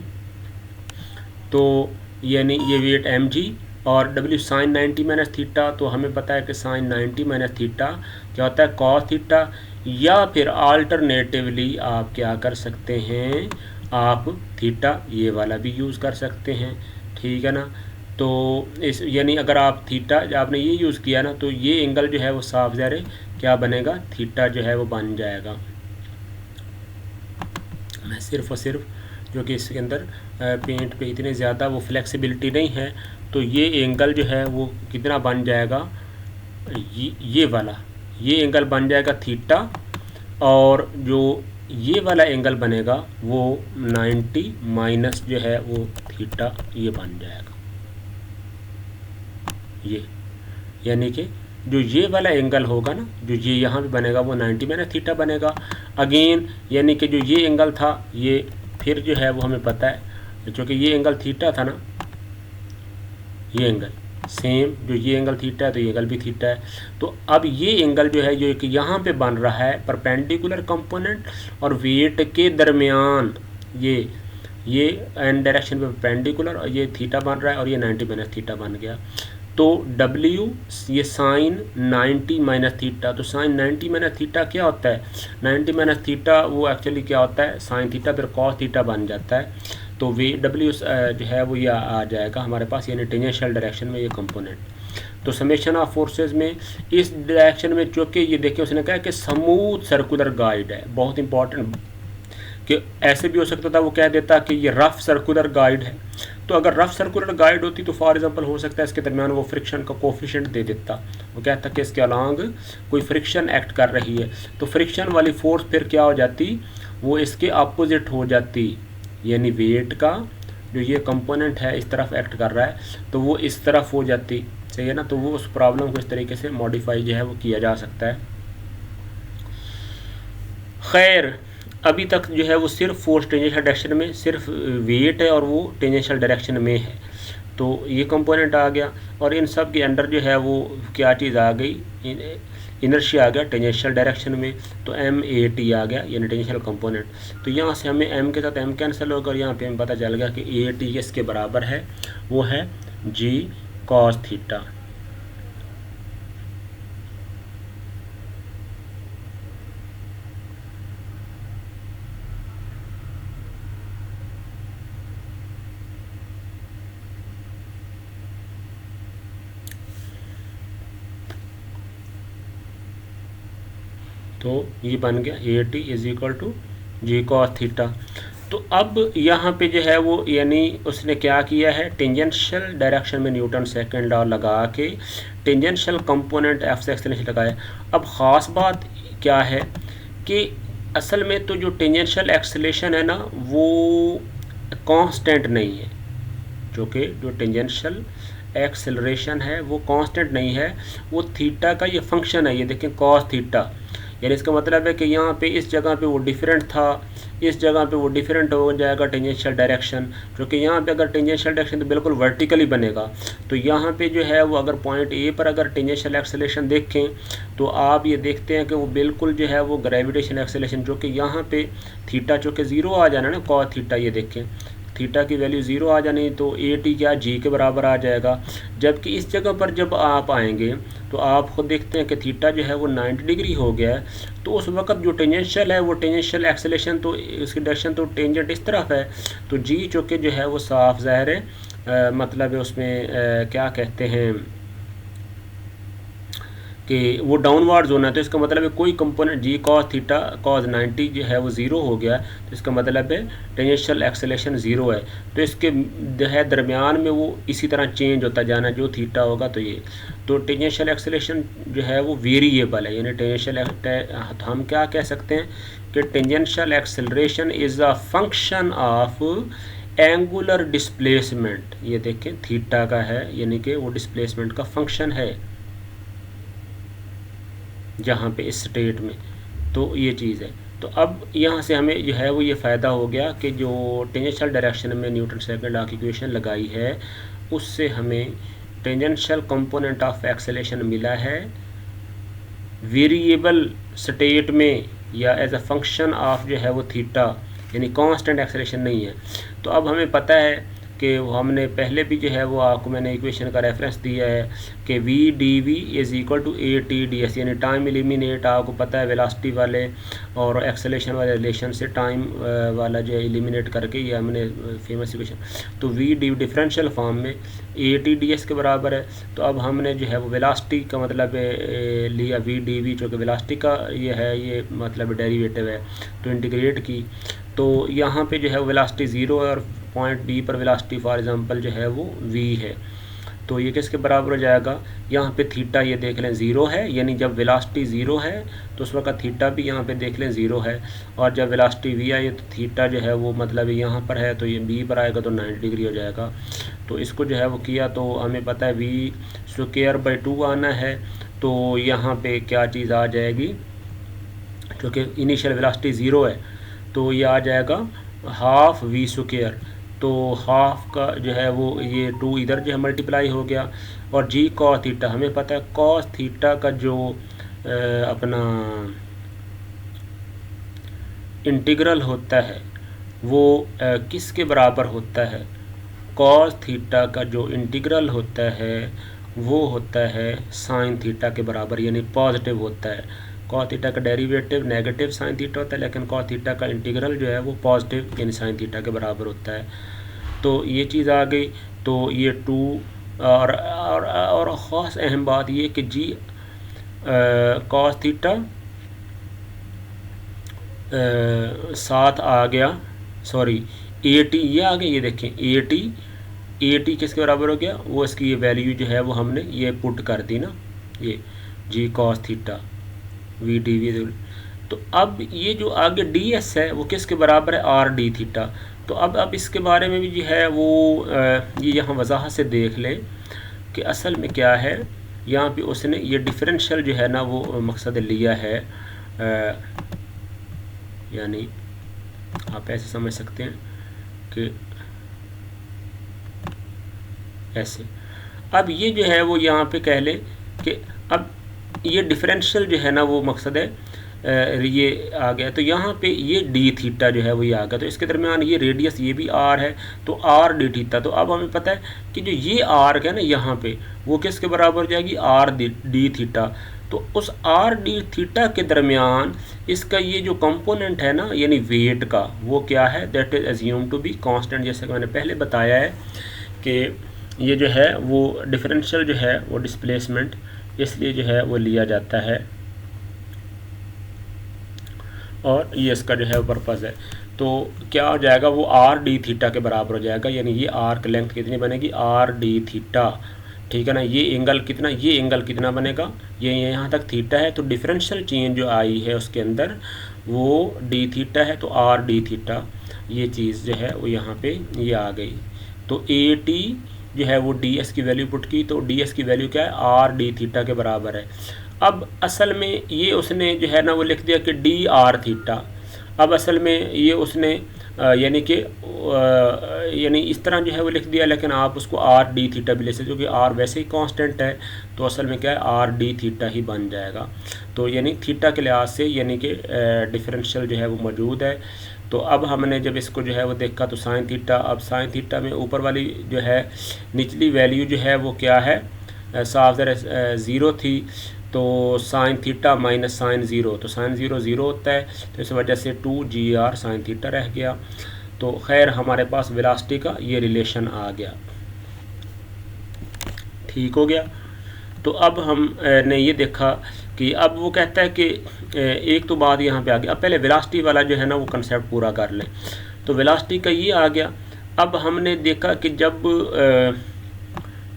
तो यानी ये वेट mg और W साइन 90 माइनस थीटा, तो हमें पता है कि साइन 90 माइनस थीटा क्या होता है, कॉस थीटा, या फिर आल्टरनेटिवली आप क्या कर सकते हैं, आप थीटा ये वाला भी यूज़ कर सकते हैं, ठीक है ना। तो इस यानी अगर आप थीटा आपने ये यूज़ किया ना, तो ये एंगल जो है वो साफ ज़ाहिर क्या बनेगा, थीटा जो है वो बन जाएगा। मैं सिर्फ और सिर्फ जो कि इसके अंदर पेंट पे इतने ज़्यादा वो फ्लेक्सिबिलिटी नहीं है, तो ये एंगल जो है वो कितना बन जाएगा, ये वाला ये एंगल बन जाएगा थीटा, और जो ये वाला एंगल बनेगा वो 90 माइनस जो है वो थीटा ये बन जाएगा, ये यानी कि जो ये वाला एंगल होगा ना, जो ये यहाँ पे बनेगा वो 90 माइनस थीटा बनेगा अगेन, यानी कि जो ये एंगल था ये फिर जो है वो हमें पता है, क्योंकि ये एंगल थीटा था ना, ये एंगल सेम, जो ये एंगल थीटा है तो ये एंगल भी थीटा है। तो अब ये एंगल जो है जो कि यहाँ पे बन रहा है परपेंडिकुलर कंपोनेंट और वेट के दरमियान, ये एन डायरेक्शन पे परपेंडिकुलर, और ये थीटा बन रहा है और ये 90 माइनस थीटा बन गया। तो W ये साइन 90 माइनस थीटा, तो साइन 90 माइनस थीटा क्या होता है, 90 माइनस थीटा वो एक्चुअली क्या होता है, साइन थीटा फिर कॉस थीटा बन जाता है। तो वे W जो है वो ये आ जाएगा हमारे पास, यानी टेंजेंशियल डायरेक्शन में ये कंपोनेंट। तो समेशन ऑफ फोर्सेस में इस डायरेक्शन में, चूँकि ये देखिए उसने कहा कि स्मूथ सर्कुलर गाइड है, बहुत इंपॉर्टेंट, कि ऐसे भी हो सकता था वो कह देता कि ये रफ सर्कुलर गाइड है। तो अगर रफ सर्कुलर गाइड होती तो फॉर एग्जांपल हो सकता है इसके दरमियान वो फ्रिक्शन का कोफिशिएंट दे देता, वो कहता कि इसके अलॉन्ग कोई फ्रिक्शन एक्ट कर रही है, तो फ्रिक्शन वाली फोर्स फिर क्या हो जाती, वो इसके अपोजिट हो जाती, यानी वेट का जो ये कंपोनेंट है इस तरफ एक्ट कर रहा है तो वो इस तरफ हो जाती, सही है ना। तो वो उस प्रॉब्लम को इस तरीके से मॉडिफाई जो है वो किया जा सकता है। खैर अभी तक जो है वो सिर्फ फोर्स टेंजेंशियल डायरेक्शन में सिर्फ वेट है और वो टेंजेंशियल डायरेक्शन में है, तो ये कंपोनेंट आ गया, और इन सब के अंडर जो है वो क्या चीज़ आ गई, इनर्शिया आ गया टेंजेंशियल डायरेक्शन में, तो MAT आ गया यानी टेंजेंशियल कंपोनेंट। तो यहाँ से हमें M के साथ M कैंसिल होगा और यहाँ पे हमें पता चल गया कि AT इसके बराबर है, वो है G cos थीटा। तो ये बन गया AT is equal to G cos theta. तो अब यहाँ पे जो है वो यानी उसने क्या किया है, टेंजेंशियल डायरेक्शन में न्यूटन सेकंड लॉ लगा के टेंजेंशियल कंपोनेंट F एक्सेलरेशन लगाया। अब ख़ास बात क्या है कि असल में तो जो टेंजेंशियल एक्सेलरेशन है ना वो कांस्टेंट नहीं है, जो कि जो टेंजेंशियल एक्सेलरेशन है वो कांस्टेंट नहीं है, वो थीटा का ये फंक्शन है, ये देखें cos थीटा, यानी इसका मतलब है कि यहाँ पे इस जगह पे वो डिफरेंट था, इस जगह पे वो डिफरेंट हो जाएगा टेंजेंशियल डायरेक्शन, जो कि यहाँ पे अगर टेंजेंशियल डायरेक्शन तो बिल्कुल वर्टिकली बनेगा। तो यहाँ पे जो है वो अगर पॉइंट ए पर अगर टेंजेंशियल एक्सेलरेशन देखें तो आप ये देखते हैं कि वो बिल्कुल जो है वो ग्रेविटेशन एक्सेलरेशन, जो कि यहाँ पे थीटा जो कि 0 आ जाना ना, कॉस थीटा, ये देखें थीटा की वैल्यू 0 आ जानी तो ए टी क्या जी के बराबर आ जाएगा। जबकि इस जगह पर जब आप आएंगे तो आप खुद देखते हैं कि थीटा जो है वो 90 डिग्री हो गया है। तो उस वक्त जो टेंजेंशियल है वो टेंजेंशियल एक्सेलरेशन तो इसकी डायरेक्शन तो टेंजेंट इस तरफ है, तो जी चूँकि जो है वो साफ ज़ाहिर है मतलब है उसमें क्या कहते हैं कि वो डाउनवर्ड्स होना है। तो इसका मतलब है कोई कंपोनेंट जी कॉस थीटा कॉस 90 जो है वो 0 हो गया, तो इसका मतलब है टेंजेंशियल एक्सेलरेशन 0 है। तो इसके जो है दरमियान में वो इसी तरह चेंज होता जाना जो थीटा होगा। तो ये तो टेंजेंशियल एक्सेलरेशन जो है वो वेरिएबल है, यानी टेंजेंशियल हम क्या कह सकते हैं कि tangential acceleration is a function of angular displacement. ये देखें थीटा का है, यानी कि वो डिस्प्लेसमेंट का फंक्शन है जहाँ पे इस स्टेट में। तो ये चीज़ है। तो अब यहाँ से हमें जो है वो ये फ़ायदा हो गया कि जो टेंजेंशियल डायरेक्शन में न्यूटन सेकंड लॉ की इक्वेशन लगाई है उससे हमें टेंजेंशियल कंपोनेंट ऑफ एक्सेलरेशन मिला है वेरिएबल स्टेट में या एज अ फंक्शन ऑफ जो है वो थीटा, यानी कांस्टेंट एक्सेलरेशन नहीं है। तो अब हमें पता है कि हमने पहले भी जो है वो आपको मैंने इक्वेशन का रेफरेंस दिया है कि V D V is equal to A T D S, यानी टाइम एलिमिनेट आपको पता है वेलोसिटी वाले और एक्सेलरेशन वाले रिलेशन से टाइम वाला जो है एलिमिनेट करके ये हमने फेमस इक्वेशन। तो वी डी डिफरेंशियल फॉर्म में ए टी डी एस के बराबर है। तो अब हमने जो है वो वेलोसिटी का मतलब लिया वी डी वी, जो कि वेलोसिटी का ये है, ये मतलब डेरिवेटिव है, तो इंटीग्रेट की। तो यहाँ पे जो है वेलोसिटी 0 है और पॉइंट बी पर वेलोसिटी फॉर एग्जांपल जो है वो v है। तो ये किसके बराबर हो जाएगा, यहाँ पे थीटा ये देख लें 0 है, यानी जब वेलोसिटी 0 है तो उस वक्त थीटा भी यहाँ पे देख लें 0 है, और जब वेलोसिटी v आई तो थीटा जो है वो मतलब यहाँ पर है तो ये b पर आएगा तो 90 डिग्री हो जाएगा। तो इसको जो है वो किया तो हमें पता है v²/2 आना है। तो यहाँ पे क्या चीज़ आ जाएगी, क्योंकि इनिशियल वेलोसिटी 0 है तो ये आ जाएगा हाफ v²। तो हाफ का जो है वो ये 2 इधर जो है मल्टीप्लाई हो गया, और जी कॉस थीटा हमें पता है कॉस थीटा का जो अपना इंटीग्रल होता है वो किसके बराबर होता है, कॉस थीटा का जो इंटीग्रल होता है वो होता है साइन थीटा के बराबर, यानी पॉजिटिव होता है। कॉस थीटा का डेरिवेटिव नेगेटिव साइन थीटा होता है, लेकिन कॉस थीटा का इंटीग्रल जो है वो पॉजिटिव यानी साइन थीटा के बराबर होता है। तो ये चीज़ आ गई। तो ये 2 और ख़ास अहम बात ये कि जी कॉस थीटा 7 आ गया, सॉरी ए टी ये आ गया, ये देखें ए टी किसके बराबर हो गया, वो इसकी ये वैल्यू जो है वो हमने ये पुट कर दी ना, ये g cos theta v D v. तो अब ये जो आगे डी एस है वो किसके बराबर है, आर डी थीटा। तो अब इसके बारे में भी जो है वो ये यहाँ वजाहत से देख लें कि असल में क्या है। यहाँ पे उसने ये डिफरेंशियल जो है ना वो मकसद लिया है, यानी आप ऐसे समझ सकते हैं कि ऐसे। अब ये जो है वो यहाँ पे कह लें कि अब ये डिफरेंशियल जो है ना वो मकसद है ये आ गया। तो यहाँ पे ये डी थीटा जो है वो ये आ गया, तो इसके दरमियान ये रेडियस ये भी आर है तो आर डी थीटा। तो अब हमें पता है कि जो ये आर्क है ना यहाँ पे वो किसके बराबर हो जाएगी, आर डी थीटा। तो उस आर डी थीटा के दरमियान इसका ये जो कंपोनेंट है ना यानी वेट का वो क्या है, that is assume to be constant. जैसे कि मैंने पहले बताया है कि ये जो है वो डिफरेंशियल जो है वो डिस्प्लेसमेंट इसलिए जो है वो लिया जाता है, और ये इसका जो है वो पर्पज़ है। तो क्या हो जाएगा, वो आर डी थीटा के बराबर हो जाएगा, यानी ये आर्क लेंथ कितनी बनेगी, आर डी थीटा, ठीक है ना। ये एंगल कितना, ये एंगल कितना बनेगा, ये यहाँ तक थीटा है, तो डिफरेंशियल चेंज जो आई है उसके अंदर वो डी थीटा है, तो आर डी थीटा ये चीज़ जो है वो यहाँ पे ये आ गई। तो ए टी जो है वो डी एस की वैल्यू पुट की, तो डी एस की वैल्यू क्या है, आर डी थीटा के बराबर है। अब असल में ये उसने जो है ना वो लिख दिया कि डी आर थीटा। अब असल में ये उसने यानी कि यानी इस तरह जो है वो लिख दिया, लेकिन आप उसको आर डी थीटा भी ले सकते हो, क्योंकि आर वैसे ही कांस्टेंट है, तो असल में क्या है आर डी थीटा ही बन जाएगा। तो यानी थीटा के लिहाज से यानी कि डिफरेंशियल जो है वो मौजूद है। तो अब हमने जब इसको जो है वो देखा तो साइन थीटा, अब साइन थीटा में ऊपर वाली जो है निचली वैल्यू जो है वो क्या है, साफ ज़रा 0 थी, तो sine theta minus sine zero, तो साइन ज़ीरो ज़ीरो होता है, तो इस वजह से 2GR साइन थीटा रह गया। तो खैर हमारे पास वेलोसिटी का ये रिलेशन आ गया, ठीक हो गया। तो अब हम ने ये देखा कि अब वो कहता है कि एक तो बात यहाँ पे आ गई। अब पहले वेलोसिटी वाला जो है ना वो कंसेप्ट पूरा कर लें। तो वेलोसिटी का ये आ गया। अब हमने देखा कि जब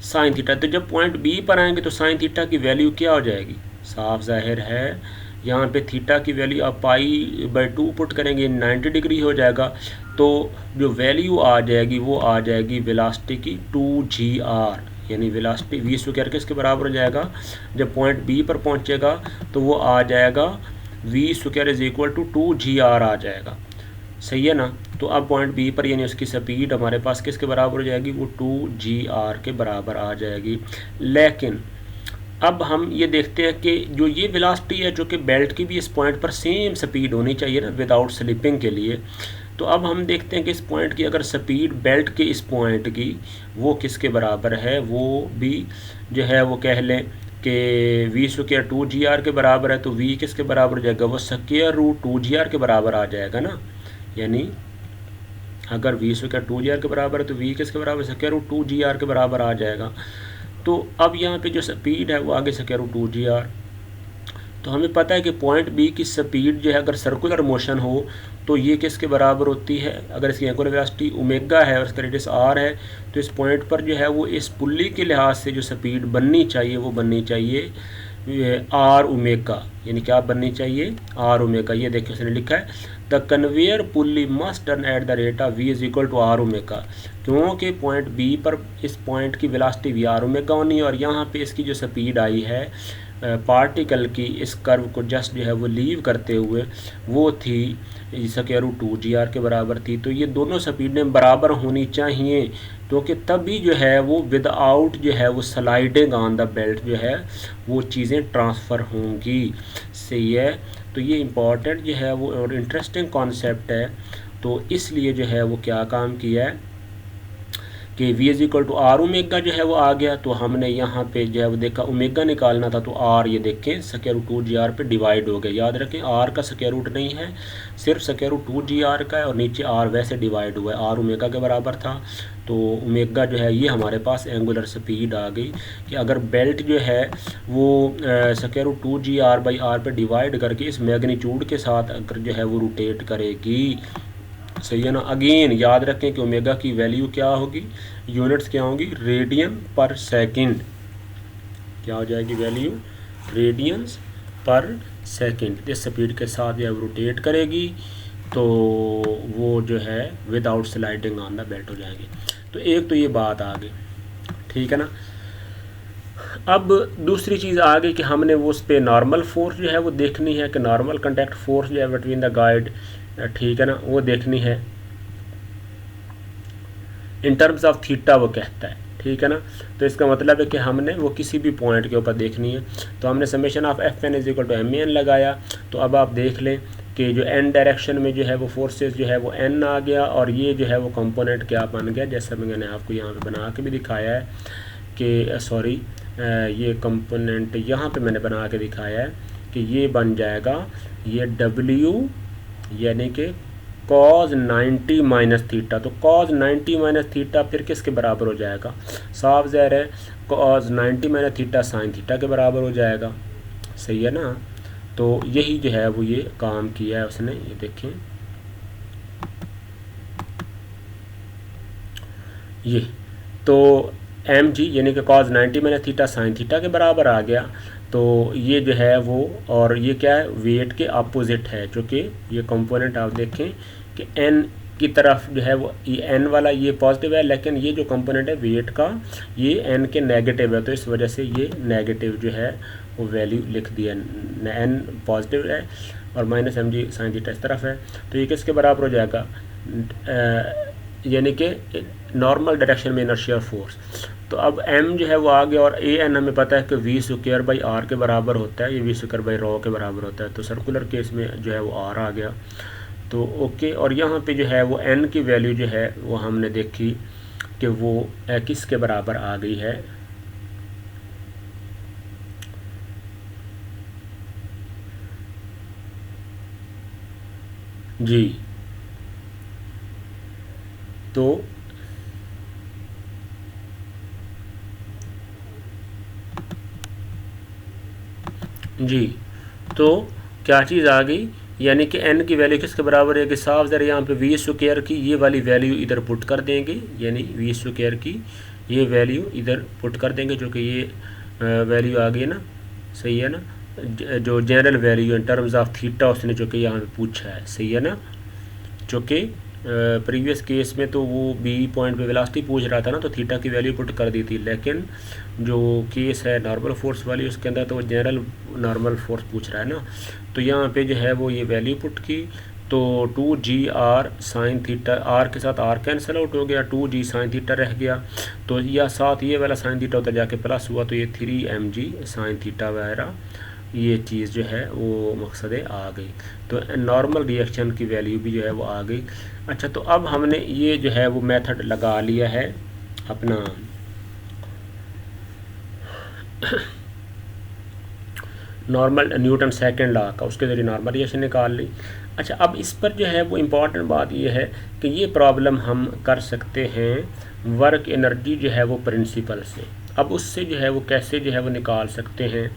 साइन थीटा, तो जब पॉइंट बी पर आएंगे तो साइन थीटा की वैल्यू क्या हो जाएगी, साफ जाहिर है यहाँ पे थीटा की वैल्यू आप पाई/2 पुट करेंगे 90 डिग्री हो जाएगा। तो जो वैल्यू आ जाएगी वो आ जाएगी वेलोसिटी की 2GR, यानी वेलोसिटी v स्क्वायर किसके बराबर हो जाएगा, जब पॉइंट बी पर पहुँचेगा तो वो आ जाएगा v square is equal to 2GR आ जाएगा, सही है ना। तो अब पॉइंट बी पर यानी उसकी स्पीड हमारे पास किसके बराबर हो जाएगी, वो 2GR के बराबर आ जाएगी। लेकिन अब हम ये देखते हैं कि जो ये वेलोसिटी है, जो कि बेल्ट की भी इस पॉइंट पर सेम स्पीड होनी चाहिए ना विदाउट स्लिपिंग के लिए। तो अब हम देखते हैं कि इस पॉइंट की अगर स्पीड बेल्ट के इस पॉइंट की वो किसके बराबर है, वो भी जो है वो कह लें कि v स्क्वायर 2GR के बराबर है। तो v किसके बराबर हो जाएगा, वो स्क्वायर रूट 2GR के बराबर आ जाएगा ना। यानी अगर v स्क्वायर 2GR के बराबर है तो v किसके बराबर, स्क्वायर रूट 2GR के बराबर आ जाएगा। तो अब यहाँ पे जो स्पीड है वो आगे स्क्वायर रूट 2GR। तो हमें पता है कि पॉइंट बी की स्पीड जो है अगर सर्कुलर मोशन हो तो ये किसके बराबर होती है, अगर इसकी एंगुलर वेलोसिटी ओमेगा है और इसका रेडियस r है, तो इस पॉइंट पर जो है वो इस पुल्ली के लिहाज से जो स्पीड बननी चाहिए वो बननी चाहिए r ओमेगा, यानी क्या बननी चाहिए, r ओमेगा। ये देखिए उसने लिखा है the conveyor pulley must turn at the rate of v is equal to r omega, क्योंकि पॉइंट बी पर इस पॉइंट की वेलोसिटी v r ओमेगा होनी है, और यहाँ पे इसकी जो स्पीड आई है पार्टिकल की इस कर्व को जस्ट जो है वो लीव करते हुए वो थी स्क्वायर रूट 2GR के बराबर थी। तो ये दोनों स्पीडें बराबर होनी चाहिए, क्योंकि तभी जो है वो विदाउट जो है वो स्लाइडिंग ऑन द बेल्ट जो है वो चीज़ें ट्रांसफ़र होंगी, सही है। तो ये इम्पॉर्टेंट जो है वो और इंटरेस्टिंग कॉन्सेप्ट है। तो इसलिए जो है वो क्या काम किया है कि v is equal to r omega जो है वो आ गया। तो हमने यहाँ पे जो है वो देखा ओमेगा निकालना था, तो r ये देखें स्क्वायर रूट 2GR पे डिवाइड हो गया। याद रखें r का स्क्वायर रूट नहीं है, सिर्फ स्क्वायर रूट 2GR का है, और नीचे r वैसे डिवाइड हुआ है, r ओमेगा के बराबर था। तो ओमेगा जो है ये हमारे पास एंगुलर स्पीड आ गई कि अगर बेल्ट जो है वो square root 2GR by r पे डिवाइड करके इस मैग्नीट्यूड के साथ अगर जो है वो रोटेट करेगी, सही है ना। अगेन याद रखें कि ओमेगा की वैल्यू क्या होगी, यूनिट्स क्या होंगी, रेडियन पर सेकंड, क्या हो जाएगी वैल्यू, रेडियंस पर सेकंड। इस स्पीड के साथ जब रोटेट करेगी तो वो जो है without sliding on the belt हो जाएगी। तो एक तो ये बात आ गई, ठीक है ना। अब दूसरी चीज़ आ गई कि हमने वो उस पर नॉर्मल फोर्स जो है वो देखनी है कि नॉर्मल कॉन्टैक्ट फोर्स जो है बिटवीन द गाइड, ठीक है ना, वो देखनी है इन टर्म्स ऑफ थीटा वो कहता है, ठीक है ना। तो इसका मतलब है कि हमने वो किसी भी पॉइंट के ऊपर देखनी है। तो हमने summation of FN is equal to MAN लगाया। तो अब आप देख लें कि जो n डायरेक्शन में जो है वो फोर्सेस जो है वो n आ गया, और ये जो है वो कंपोनेंट क्या बन गया, जैसा मैंने आपको यहाँ पे बना के भी दिखाया है कि सॉरी ये कंपोनेंट यहाँ पे मैंने बना के दिखाया है कि ये बन जाएगा ये W यानी कि cos 90 माइनस थीटा। तो cos 90 माइनस थीटा फिर किसके बराबर हो जाएगा, साफ ज़ाहिर है cos 90 minus theta sine theta के बराबर हो जाएगा, सही है ना। तो यही जो है वो ये काम किया है उसने, ये देखें ये तो mg यानी कि cos 90 minus theta sine theta के बराबर आ गया। तो ये जो है वो, और ये क्या है, वेट के अपोजिट है, चूँकि ये कंपोनेंट आप देखें कि n की तरफ जो है वो ये n वाला ये पॉजिटिव है, लेकिन ये जो कंपोनेंट है वेट का ये n के नेगेटिव है, तो इस वजह से ये नेगेटिव जो है वो वैल्यू लिख दिया, n पॉजिटिव है और minus M G sine theta इस तरफ है। तो ये किसके बराबर हो जाएगा, यानी कि नॉर्मल डायरेक्शन में इनर्शियल फोर्स। तो अब m जो है वो आ गया, और ए एन हमें पता है कि वी स्क्वायर बाई आर के बराबर होता है, ये वी स्क्वायर बाई रो के बराबर होता है। तो सर्कुलर केस में जो है वो आर आ गया। तो ओके, और यहाँ पे जो है वो n की वैल्यू जो है वो हमने देखी कि वो किसके बराबर आ गई है, जी। तो जी, तो क्या चीज़ आ गई, यानी कि n की वैल्यू किसके बराबर है कि साफ ज़रा यहाँ पे वी स्क्वायर की ये वाली वैल्यू इधर पुट कर देंगे, यानी वी स्क्वायर की ये वैल्यू इधर पुट कर देंगे, जो कि ये वैल्यू आ गई ना, सही है ना, जो general value in terms of theta उसने जो कि यहाँ पे पूछा है, सही है ना। जो कि प्रीवियस केस में तो वो बी पॉइंट पे वेलोसिटी पूछ रहा था ना, तो थीटा की वैल्यू पुट कर दी थी, लेकिन जो केस है नॉर्मल फोर्स वाली उसके अंदर तो वो जनरल नॉर्मल फोर्स पूछ रहा है ना। तो यहाँ पे जो है वो ये वैल्यू पुट की, तो 2g r sine theta, r के साथ r कैंसिल आउट हो गया, 2g साइन थीटा रह गया, तो या साथ ये वाला साइन थीटा उधर जाके प्लस हुआ, तो ये 3mg साइन थीटा वगैरह ये चीज़ जो है वो मकसद आ गई। तो नॉर्मल रिएक्शन की वैल्यू भी जो है वो आ गई। अच्छा, तो अब हमने ये जो है वो मेथड लगा लिया है अपना नॉर्मल न्यूटन सेकंड लॉ का, उसके ज़रिए नॉर्मल रिएक्शन निकाल ली। अच्छा, अब इस पर जो है वो इम्पॉर्टेंट बात ये है कि ये प्रॉब्लम हम कर सकते हैं वर्क एनर्जी जो है वो प्रिंसिपल से। अब उससे जो है वो कैसे जो है वो निकाल सकते हैं,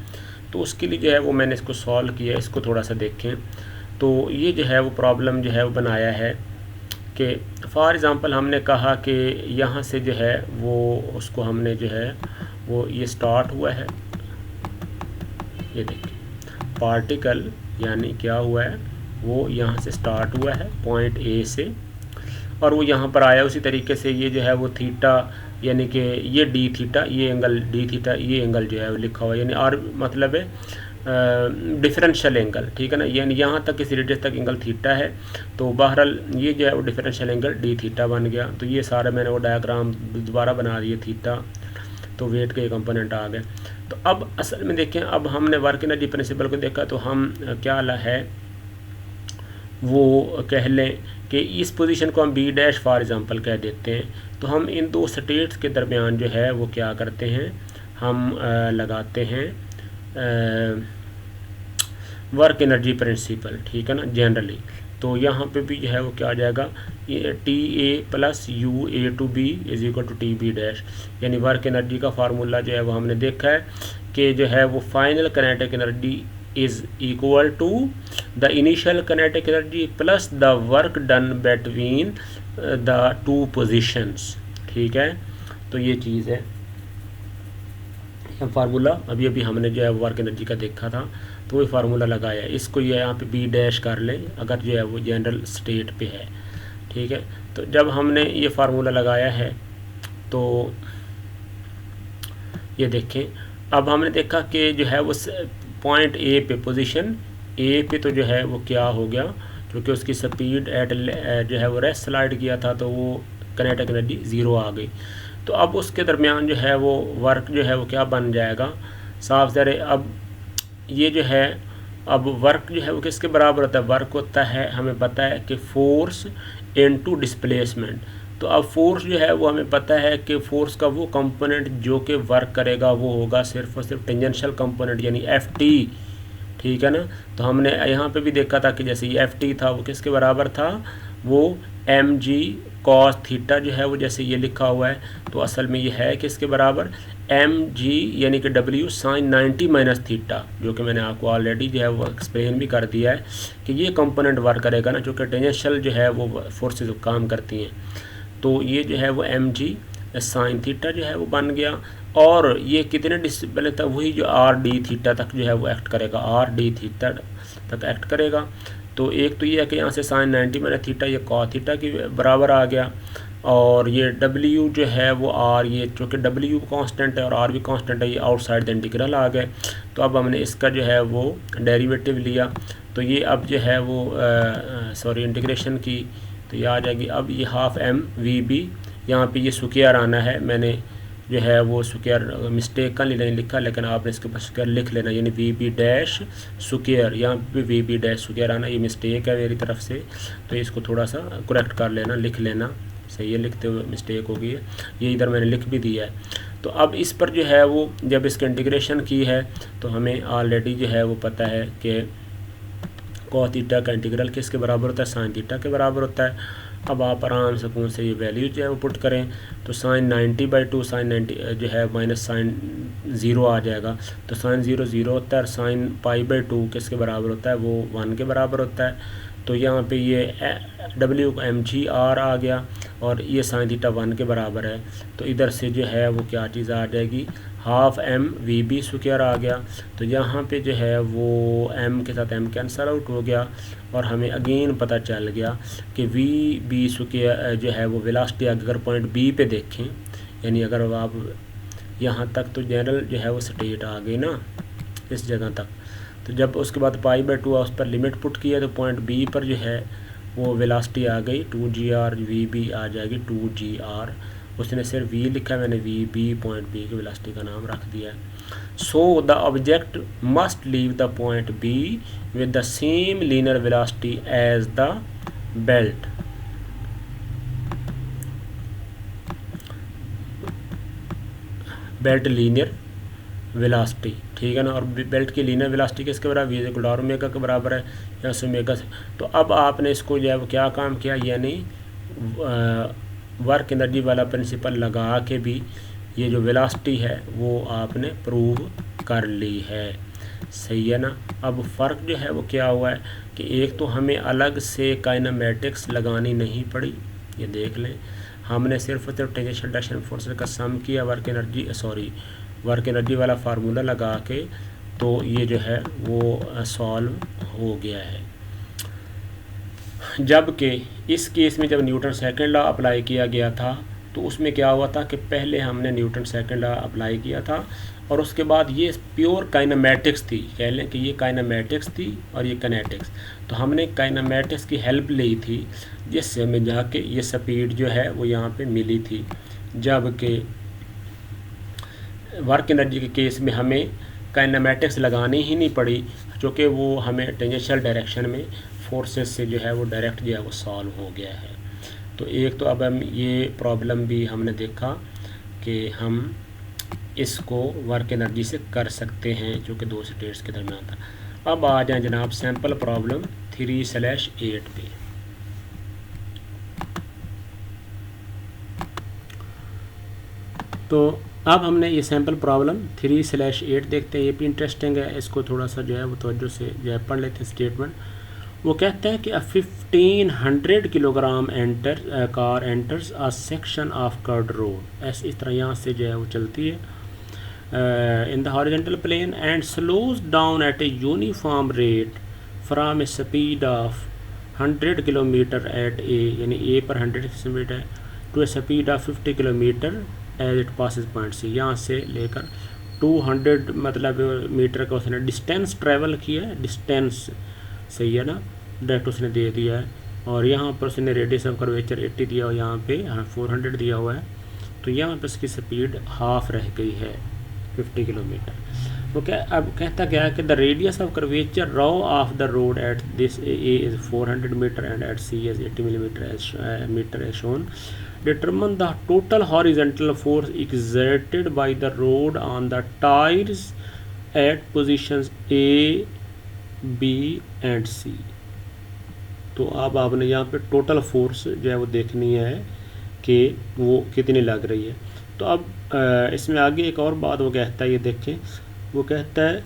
तो उसके लिए जो है वो मैंने इसको सॉल्व किया, इसको थोड़ा सा देखें। तो ये जो है वो प्रॉब्लम जो है वो बनाया है कि फॉर एग्ज़ाम्पल हमने कहा कि यहाँ से जो है वो उसको हमने जो है वो ये स्टार्ट हुआ है, ये देखिए पार्टिकल यानी क्या हुआ है वो यहाँ से स्टार्ट हुआ है पॉइंट ए से, और वो यहाँ पर आया। उसी तरीके से ये जो है वो थीटा यानी कि ये डी थीटा, ये एंगल डी थीटा, ये एंगल जो है वो लिखा हुआ है, यानी और मतलब है डिफरेंशियल एंगल, ठीक है ना, यानी यहाँ तक इस रेडियस तक एंगल थीटा है। तो बहरहाल ये जो है वो डिफरेंशियल एंगल डी थीटा बन गया। तो ये सारे मैंने वो डायग्राम दोबारा बना दिए थीटा, तो वेट के कंपोनेंट आ गए। तो अब असल में देखें, अब हमने वर्क एनर्जी प्रिंसिपल को देखा, तो हम क्या ला है वो कह लें कि इस पोजीशन को हम बी डैश फॉर एग्ज़ाम्पल कह देते हैं। तो हम इन दो स्टेट्स के दरमियान जो है वो क्या करते हैं, हम लगाते हैं वर्क एनर्जी प्रिंसिपल, ठीक है ना, जनरली। तो यहाँ पे भी जो है वो क्या आ जाएगा, ये T A plus U A to B is equal to T B dash, यानी वर्क एनर्जी का फार्मूला जो है वो हमने देखा है कि जो है वो final kinetic energy is equal to the initial kinetic energy plus the work done between the two positions, ठीक है। तो ये चीज़ है, फार्मूला अभी अभी हमने जो है वर्क एनर्जी का देखा था, तो वही फार्मूला लगाया। इसको ये यहाँ पे बी डैश कर लें अगर जो है वो जनरल स्टेट पे है, ठीक है। तो जब हमने ये फार्मूला लगाया है तो ये देखें, अब हमने देखा कि जो है वो पॉइंट ए पे, पोजीशन ए पे तो जो है वो क्या हो गया, क्योंकि उसकी स्पीड एट जो है वो रेस्ट स्लाइड किया था, तो वो काइनेटिक एनर्जी ज़ीरो आ गई। तो अब उसके दरमियान जो है वो वर्क जो है वो क्या बन जाएगा, साफ ज़रे। अब ये जो है अब वर्क जो है वो किसके बराबर होता है, वर्क होता है हमें पता है कि फोर्स इनटू डिस्प्लेसमेंट। तो अब फोर्स जो है वो हमें पता है कि फोर्स का वो कंपोनेंट जो कि वर्क करेगा वो होगा सिर्फ और सिर्फ टेंजेंशियल कंपोनेंट यानी एफ टी, ठीक है ना। तो हमने यहाँ पे भी देखा था कि जैसे ये एफ टी था वो किसके बराबर था, वो एम जी कॉस थीटा जो है वो जैसे ये लिखा हुआ है, तो असल में ये है किसके बराबर, एम जी यानी कि डब्ल्यू साइन 90 माइनस थीटा, जो कि मैंने आपको ऑलरेडी जो है वो एक्सप्लेन भी कर दिया है कि ये कंपोनेंट वर्क करेगा ना, जो कि टेंजेंशियल जो है वो फोर्सेज काम करती हैं। तो ये जो है वो एम जी साइन थीटा जो है वो बन गया, और ये कितने डिस्प्ले तक, वही जो आर डी थीटा तक जो है वो एक्ट करेगा, आर डी थीटा तक एक्ट करेगा। तो एक तो ये है कि यहाँ से साइन 90 माइनस थीटा ये कॉस थीटा के बराबर आ गया, और ये डब्ल्यू जो है वो आर, ये चूँकि डब्ल्यू कांस्टेंट है और आर भी कांस्टेंट है, ये आउटसाइड द इंटीग्रल आ गए। तो अब हमने इसका जो है वो डेरिवेटिव लिया, तो ये अब जो है वो सॉरी इंटीग्रेशन की, तो ये आ जाएगी। अब ये हाफ एम वी बी, यहाँ पे ये स्क्वायर आना है, मैंने जो है वो स्क्वायर मिस्टेक का नहीं लिखा, लेकिन आपने इसके ऊपर स्क्वायर लिख लेना, यानी वी बी डैश स्क्वायर, यहाँ पे वी बी डैश स्क्वायर आना, ये मिस्टेक है मेरी तरफ से, तो इसको थोड़ा सा करेक्ट कर लेना, लिख लेना, सही है, लिखते हुए मिस्टेक हो गई है, ये इधर मैंने लिख भी दिया है। तो अब इस पर जो है वो जब इसकी इंटीग्रेशन की है तो हमें ऑलरेडी जो है वो पता है कि कॉस थीटा का इंटीग्रल किसके बराबर होता है, साइन थीटा के बराबर होता है। अब आप आराम से कौन से ये वैल्यू जो है वो पुट करें, तो साइन 90/2 साइन 90 जो है माइनस साइन 0 आ जाएगा, तो साइन 0 0 होता है, और साइन पाई/2 किसके बराबर होता है, वो 1 के बराबर होता है। तो यहाँ पे ये WMGR आ गया, और ये साइन थीटा 1 के बराबर है, तो इधर से जो है वो क्या चीज़ आ जाएगी, half M v b square आ गया। तो यहाँ पे जो है वो m के साथ m कैंसल आउट हो गया, और हमें अगेन पता चल गया कि वी बी स्क्वायर जो है वो वेलोसिटी अगर पॉइंट बी पे देखें, यानी अगर आप यहाँ तक तो जनरल जो है वो स्टेट आ गई ना इस जगह तक, तो जब उसके बाद पाई/2 उस पर लिमिट पुट किया तो पॉइंट बी पर जो है वो वेलोसिटी आ गई 2gr, वी बी आ जाएगी 2gr, उसने सिर्फ वी लिखा है, मैंने वी बी पॉइंट बी की वेलोसिटी का नाम रख दिया है। So the object must leave the point B with the same linear velocity as the belt. Belt linear velocity, ठीक है ना, और बेल्ट की लीनियर वेलोसिटी किसके बराबर, वी इक्वल टू ओमेगा के बराबर है, या ओमेगा से। तो अब आपने इसको जो है वो क्या काम किया, यानी वर्क एनर्जी वाला प्रिंसिपल लगा के भी ये जो वेलोसिटी है वो आपने प्रूव कर ली है, सही है ना। अब फ़र्क जो है वो क्या हुआ है कि एक तो हमें अलग से काइनेमेटिक्स लगानी नहीं पड़ी, ये देख लें, हमने सिर्फ टेंजेंशियल डायरेक्शन फोर्स का सम किया वर्क एनर्जी वाला फार्मूला लगा के, तो ये जो है वो सॉल्व हो गया है। जबकि इस केस में जब न्यूटन सेकंड लॉ अप्लाई किया गया था तो उसमें क्या हुआ था कि पहले हमने न्यूटन सेकंड लॉ अप्लाई किया था, और उसके बाद ये प्योर काइनेमेटिक्स थी, कह लें कि ये काइनेमेटिक्स थी और ये काइनेटिक्स। तो हमने काइनेमेटिक्स की हेल्प ली थी, जिससे हमें जाके ये स्पीड जो है वो यहाँ पे मिली थी। जबकि वर्क एनर्जी के केस में हमें काइनेमेटिक्स लगानी ही नहीं पड़ी, क्योंकि वो हमें टेंजेंशियल डायरेक्शन में फोर्सेस से जो है वो डायरेक्ट जो है वो सॉल्व हो गया है। तो एक तो अब हम ये प्रॉब्लम भी हमने देखा कि हम इसको वर्क एनर्जी से कर सकते हैं, जो कि 2 स्टेट्स के दरमियान था। अब आ जाएं जनाब सैम्पल प्रॉब्लम 3/8 पे। तो अब हमने ये सैम्पल प्रॉब्लम 3/8 देखते हैं, ये भी इंटरेस्टिंग है, इसको थोड़ा सा जो है वो तवज्जो से जो है पढ़ लेते हैं स्टेटमेंट। वो कहते हैं कि 1500 kilogram car enters a section of curved road, ऐसे इस तरह यहाँ से जो है वो चलती है in the horizontal plane and slows down at a uniform rate from a speed of 100 kilometre at A, यानी ए पर 100 kilometre to a speed of 50 kilometre as it passes point C. यहाँ से लेकर 200 मतलब मीटर का उसने distance travel किया है, डिस्टेंस सही है ना, डायरेक्ट उसने दे दिया है, और यहाँ पर उसने रेडियस ऑफ कर्वेचर 80 दिया और यहाँ पे 400 दिया हुआ है, तो यहाँ पे उसकी स्पीड हाफ रह गई है 50 किलोमीटर। वो क्या अब कहता क्या है कि the radius of curvature rho of the road at this A is 400 metre and at C is 80 metre as shown. Determine the total horizontal force exerted by the road on the tires at positions A, B and C। तो अब आपने यहाँ पे total force जो है वो देखनी है कि वो कितनी लग रही है। तो अब इसमें आगे एक और बात वो कहता है, ये देखें, वो कहता है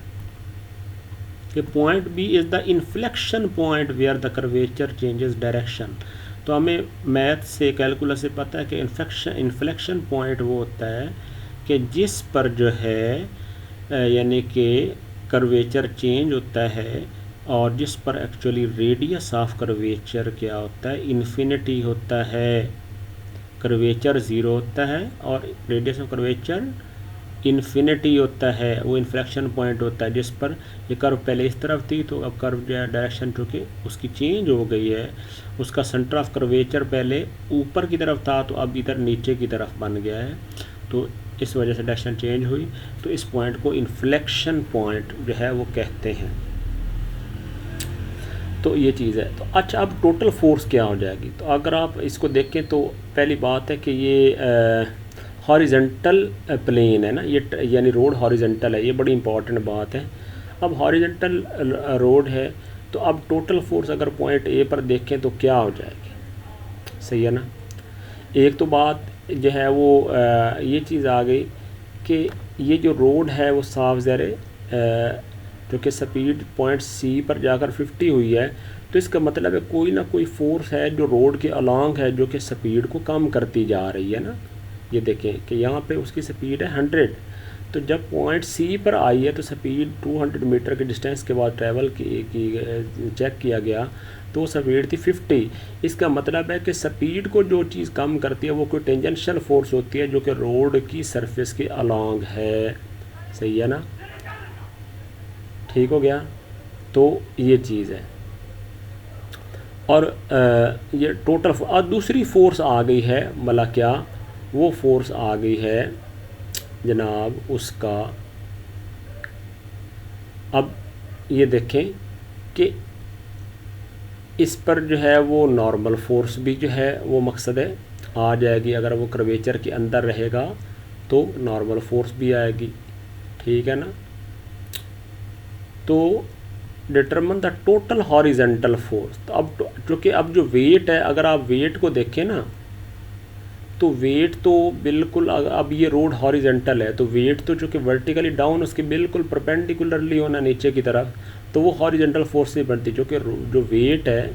कि point B is the inflection point where the curvature changes direction. तो हमें मैथ से कैलकुलस से पता है कि इन्फ्लेक्शन पॉइंट वो होता है कि जिस पर जो है यानी कि कर्वेचर चेंज होता है, और जिस पर एक्चुअली रेडियस ऑफ कर्वेचर क्या होता है, इन्फिनिटी होता है, कर्वेचर 0 होता है और रेडियस ऑफ कर्वेचर इन्फिनिटी होता है, वो इन्फ्लेक्शन पॉइंट होता है जिस पर ये कर्व पहले इस तरफ थी तो अब कर्व जो है डायरेक्शन चूँकि उसकी चेंज हो गई है, उसका सेंटर ऑफ कर्वेचर पहले ऊपर की तरफ था तो अब इधर नीचे की तरफ बन गया है, तो इस वजह से डायरेक्शन चेंज हुई, तो इस पॉइंट को इन्फ्लेक्शन पॉइंट जो है वो कहते हैं। तो ये चीज़ है। तो अच्छा, अब टोटल फोर्स क्या हो जाएगी? तो अगर आप इसको देखें तो पहली बात है कि ये हॉरिजेंटल प्लेन है ना, ये यानी रोड हॉरिजेंटल है, ये बड़ी इंपॉर्टेंट बात है। अब हॉरिजेंटल रोड है तो अब टोटल फोर्स अगर पॉइंट ए पर देखें तो क्या हो जाएगी? सही है ना। एक तो बात जो है वो ये चीज़ आ गई कि ये जो रोड है वो साफ ज़ाहिर जो कि स्पीड पॉइंट सी पर जाकर 50 हुई है, तो इसका मतलब है कोई ना कोई फोर्स है जो रोड के अलॉन्ग है जो कि स्पीड को कम करती जा रही है ना। ये देखें कि यहाँ पे उसकी स्पीड है 100, तो जब पॉइंट सी पर आई है तो स्पीड 200 मीटर के डिस्टेंस के बाद ट्रैवल की चेक किया गया तो स्पीड थी 50। इसका मतलब है कि स्पीड को जो चीज़ कम करती है वो कोई टेंजेंशियल फोर्स होती है जो कि रोड की सरफेस के अलॉन्ग है। सही है ना, ठीक हो गया। तो ये चीज़ है। और ये टोटल और दूसरी फोर्स आ गई है, मतलब क्या वो फोर्स आ गई है जनाब उसका, अब ये देखें कि इस पर जो है वो नॉर्मल फोर्स भी जो है वो मकसद है आ जाएगी। अगर वो कर्वेचर के अंदर रहेगा तो नॉर्मल फोर्स भी आएगी, ठीक है ना। तो determine the total horizontal force. तो अब चूँकि अब जो वेट है, अगर आप वेट को देखें ना तो वेट तो बिल्कुल, अब ये रोड हॉरिजेंटल है तो वेट तो चूँकि वर्टिकली डाउन उसके बिल्कुल परपेंडिकुलरली होना नीचे की तरफ, तो वो हॉरिजेंटल फोर्स नहीं बनती। क्योंकि जो वेट है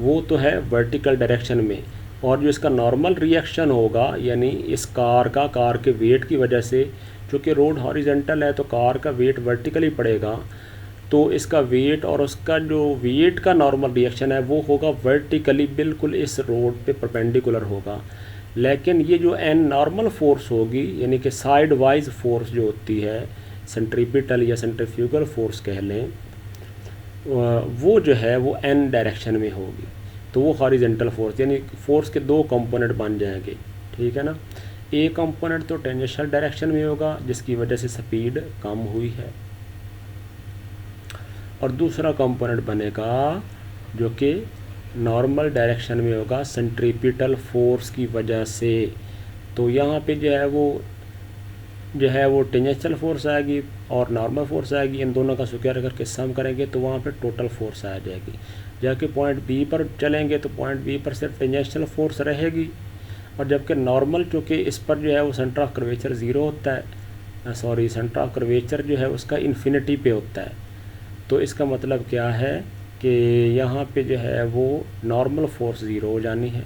वो तो है वर्टिकल डायरेक्शन में, और जो इसका नॉर्मल रिएक्शन होगा यानी इस कार के वेट की वजह से, चूँकि रोड हॉरिजेंटल है तो कार का वेट वर्टिकली पड़ेगा, तो इसका वेट और उसका जो वेट का नॉर्मल रिएक्शन है वो होगा वर्टिकली बिल्कुल इस रोड पे परपेंडिकुलर होगा। लेकिन ये जो एन नॉर्मल फोर्स होगी यानी कि साइड वाइज फोर्स जो होती है, सेंट्रीपिटल या सेंट्रीफ्यूगल फोर्स कह लें, वो जो है वो एन डायरेक्शन में होगी। तो वो हॉरिजेंटल फोर्स यानी फोर्स के दो कंपोनेंट बन जाएंगे, ठीक है ना। एक कंपोनेंट तो टेंजेंशियल डायरेक्शन में होगा जिसकी वजह से स्पीड कम हुई है, और दूसरा कंपोनेंट बनेगा जो कि नॉर्मल डायरेक्शन में होगा सेंट्रीपिटल फोर्स की वजह से। तो यहाँ पे जो है वो टेंजेंशियल फोर्स आएगी और नॉर्मल फोर्स आएगी, इन दोनों का स्क्वायर करके सम करेंगे तो वहाँ पे टोटल फोर्स आ जाएगी। जाके पॉइंट बी पर चलेंगे तो पॉइंट बी पर सिर्फ टेंजेंशियल फोर्स रहेगी, और जबकि नॉर्मल चूँकि इस पर जो है वो सेंटर ऑफ कर्वेचर ज़ीरो होता है, सेंटर ऑफ कर्वेचर जो है उसका इन्फिनिटी पे होता है। तो इसका मतलब क्या है कि यहाँ पे जो है वो नॉर्मल फोर्स ज़ीरो हो जानी है,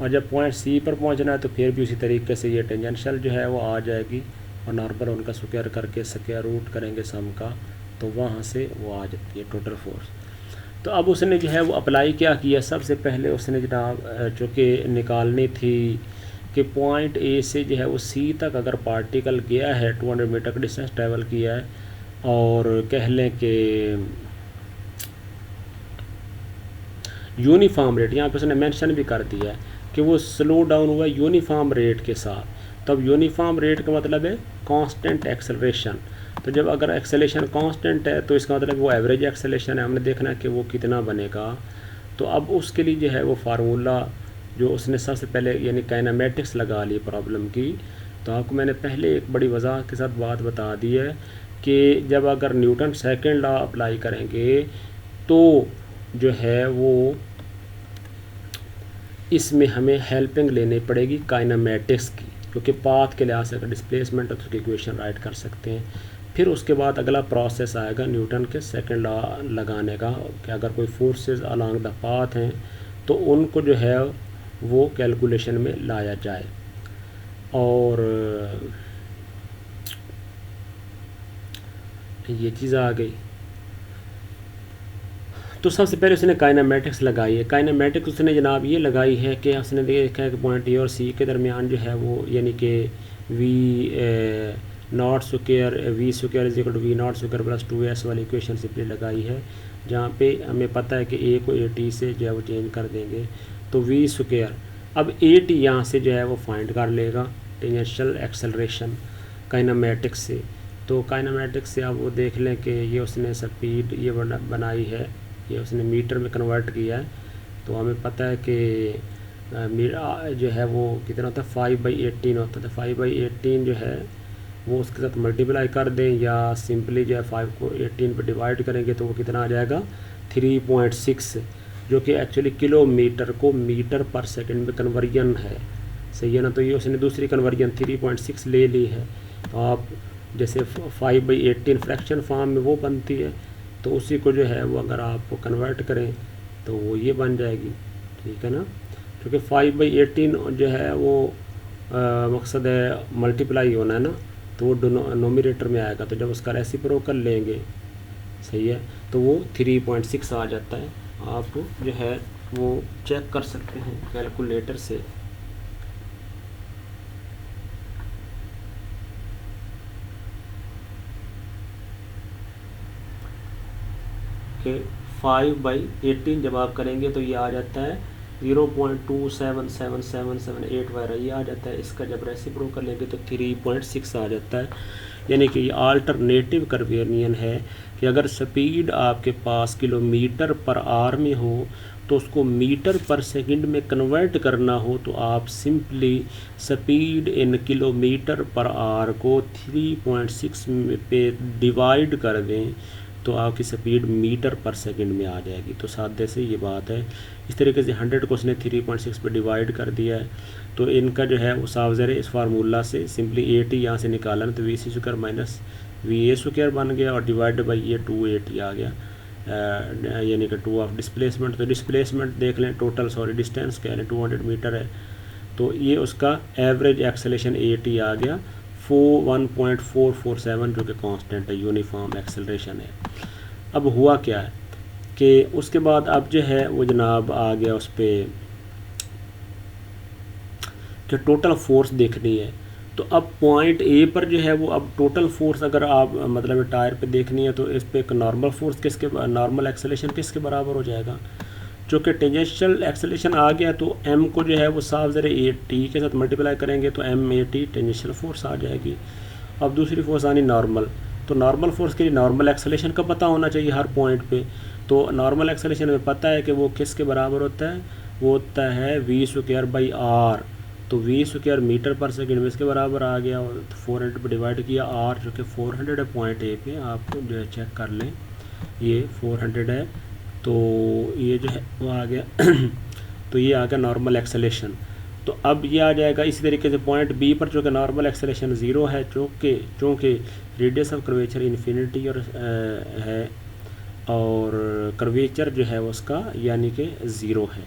और जब पॉइंट सी पर पहुँचना है तो फिर भी उसी तरीके से ये टेंजेंशियल जो है वो आ जाएगी, और नॉर्मल उनका स्क्वायर करके स्क्वायर रूट करेंगे सम का, तो वहाँ से वो आ जाती है टोटल फोर्स। तो अब उसने जो है वो अप्लाई क्या किया, सबसे पहले उसने जनाब चूँकि निकालनी थी कि पॉइंट ए से जो है वो सी तक अगर पार्टिकल गया है 200 मीटर का डिस्टेंस ट्रैवल किया है, और कह लें कि यूनिफॉर्म रेट, यहाँ पे उसने मेंशन भी कर दिया है कि वो स्लो डाउन हुआ यूनिफॉर्म रेट के साथ। तब यूनिफॉर्म रेट का मतलब है कांस्टेंट एक्सेलरेशन। तो जब अगर एक्सेलेरेशन कांस्टेंट है तो इसका मतलब वो एवरेज एक्सेलेरेशन है, हमने देखना है कि वो कितना बनेगा। तो अब उसके लिए जो है वो फार्मूला जो उसने सबसे पहले यानी काइनेमेटिक्स लगा ली प्रॉब्लम की। तो आपको मैंने पहले एक बड़ी वजाहत के साथ बात बता दी है कि जब अगर न्यूटन सेकंड लॉ अप्लाई करेंगे तो जो है वो इसमें हमें हेल्पिंग लेनी पड़ेगी काइनेमेटिक्स की, क्योंकि पाथ के लिहाज से अगर डिस्प्लेसमेंट है तो उसकी इक्वेशन राइट कर सकते हैं। फिर उसके बाद अगला प्रोसेस आएगा न्यूटन के सेकंड लॉ लगाने का कि अगर कोई फोर्सेस अलोंग द पाथ हैं तो उनको जो है वो कैलकुलेशन में लाया जाए। और ये चीज़ आ गई। तो सबसे पहले उसने काइनेमेटिक्स लगाई है। काइनेमेटिक्स उसने जनाब ये लगाई है कि उसने देखा है कि पॉइंट ए और सी के दरमियान जो है वो यानी कि V not square V square is equal to V not square plus 2s वाली इक्वेशन सिंपली लगाई है, जहाँ पे हमें पता है कि ए को ए टी से जो है वो चेंज कर देंगे, तो वी स्क्वायर अब ए टी यहाँ से जो है वो फाइंड कर लेगा टेंजेंशियल एक्सेलरेशन काइनेमेटिक्स से। तो काइनेमेटिक्स से आप वो देख लें कि ये उसने स्पीड ये बनाई है, ये उसने मीटर में कन्वर्ट किया है। तो हमें पता है कि जो है वो कितना होता है 5/18 होता है। 5/18 जो है वो उसके साथ मल्टीप्लाई कर दें या सिंपली जो है 5 को 18 पे डिवाइड करेंगे तो वो कितना आ जाएगा 3.6, जो कि एक्चुअली किलोमीटर को मीटर पर सेकंड में कन्वर्जन है, सही है ना। तो ये उसने दूसरी कन्वर्जन 3.6 ले ली है। तो आप जैसे 5/18 फ्रैक्शन फॉर्म में वो बनती है, तो उसी को जो है वो अगर आप कन्वर्ट करें तो वो ये बन जाएगी, ठीक है ना। क्योंकि 5/18 जो है वो मकसद है मल्टीप्लाई होना है ना, तो वो नोमिनेटर में आएगा। तो जब उसका रेसिप्रोकल लेंगे, सही है, तो वो 3.6 आ जाता है। आप जो है वो चेक कर सकते हैं कैलकुलेटर से। कि 5/18 जब आप करेंगे तो ये आ जाता है 0.277778 वगैरह ये आ जाता है। इसका जब रेसिप्रोकल लेंगे तो 3.6 आ जाता है। यानी कि ये अल्टरनेटिव कर्वेनियन है कि अगर स्पीड आपके पास किलोमीटर पर आवर में हो तो उसको मीटर पर सेकंड में कन्वर्ट करना हो तो आप simply speed in kilometre per hour को 3.6 पे डिवाइड कर दें तो आपकी स्पीड मीटर पर सेकंड में आ जाएगी। तो सादे से ये बात है। इस तरीके से 100 को उसने 3.6 पे डिवाइड कर दिया है। तो इनका जो है वो साफ ज़रा इस फार्मूला से सिंपली 80 यहाँ से निकाला तो V C square minus V A square बन गया और डिवाइड बाई ये 280 आ गया, यानी कि 2 ऑफ डिस्प्लेसमेंट। तो डिस्प्लेसमेंट देख लें, टोटल सॉरी डिस्टेंस कह लें 200 मीटर है, तो ये उसका एवरेज एक्सेलेरेशन 80 आ गया 1.447 जो कि कांस्टेंट है, यूनिफॉर्म एक्सेलरेशन है। अब हुआ क्या है कि उसके बाद अब जो है वो जनाब आ गया उस पर कि टोटल फोर्स देखनी है। तो अब पॉइंट ए पर जो है वो अब टोटल फोर्स अगर आप मतलब टायर पे देखनी है तो इस पर एक नॉर्मल फोर्स किसके नॉर्मल एक्सेलरेशन किसके बराबर हो जाएगा। जो कि टेंजेंशियल एक्सेलरेशन आ गया तो m को जो है वो साफ ज़रा ए टी के साथ मल्टीप्लाई करेंगे तो m/t टेंजेंशियल फोर्स आ जाएगी। अब दूसरी फोर्स आनी नॉर्मल, तो नॉर्मल फोर्स के लिए नॉर्मल एक्सेलरेशन का पता होना चाहिए हर पॉइंट पे। तो नॉर्मल एक्सेलरेशन में पता है कि वो किसके बराबर होता है, वो होता है वी स्क्वायर बाई आर। तो वी स्क्वायर मीटर पर सेकंड में इसके बराबर आ गया और 400 पर डिवाइड किया आर जो कि 400 है पॉइंट ए पे, आप जो है चेक कर लें ये 400 है, तो ये जो है वो आ गया तो ये आ गया नॉर्मल एक्सेलरेशन। तो अब ये आ जाएगा इसी तरीके से पॉइंट बी पर जो कि नॉर्मल एक्सेलरेशन 0 है, चूँकि रेडियस ऑफ कर्वेचर इन्फिनिटी और है और कर्वेचर जो है उसका यानी कि 0 है।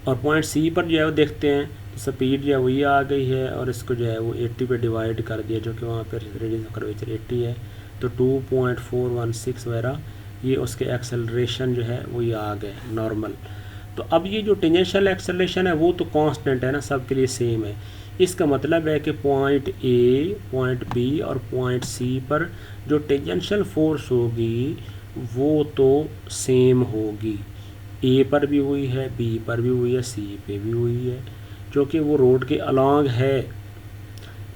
और पॉइंट सी पर जो है वो देखते हैं तो स्पीड जो है वो ये आ गई है और इसको जो है वो 80 पे डिवाइड कर दिया जो कि वहाँ पर रेडियस ऑफ कर्वेचर 80 है, तो 2.416 वगैरह ये उसके एक्सेलरेशन जो है वो ये आ गए नॉर्मल। तो अब ये जो टेंजेंशियल एक्सेलरेशन है वो तो कांस्टेंट है ना, सब के लिए सेम है। इसका मतलब है कि पॉइंट ए, पॉइंट बी और पॉइंट सी पर जो टेंजेंशियल फोर्स होगी वो तो सेम होगी। ए पर भी हुई है, बी पर भी हुई है, सी पे भी हुई है, क्योंकि वो रोड के अलॉन्ग है।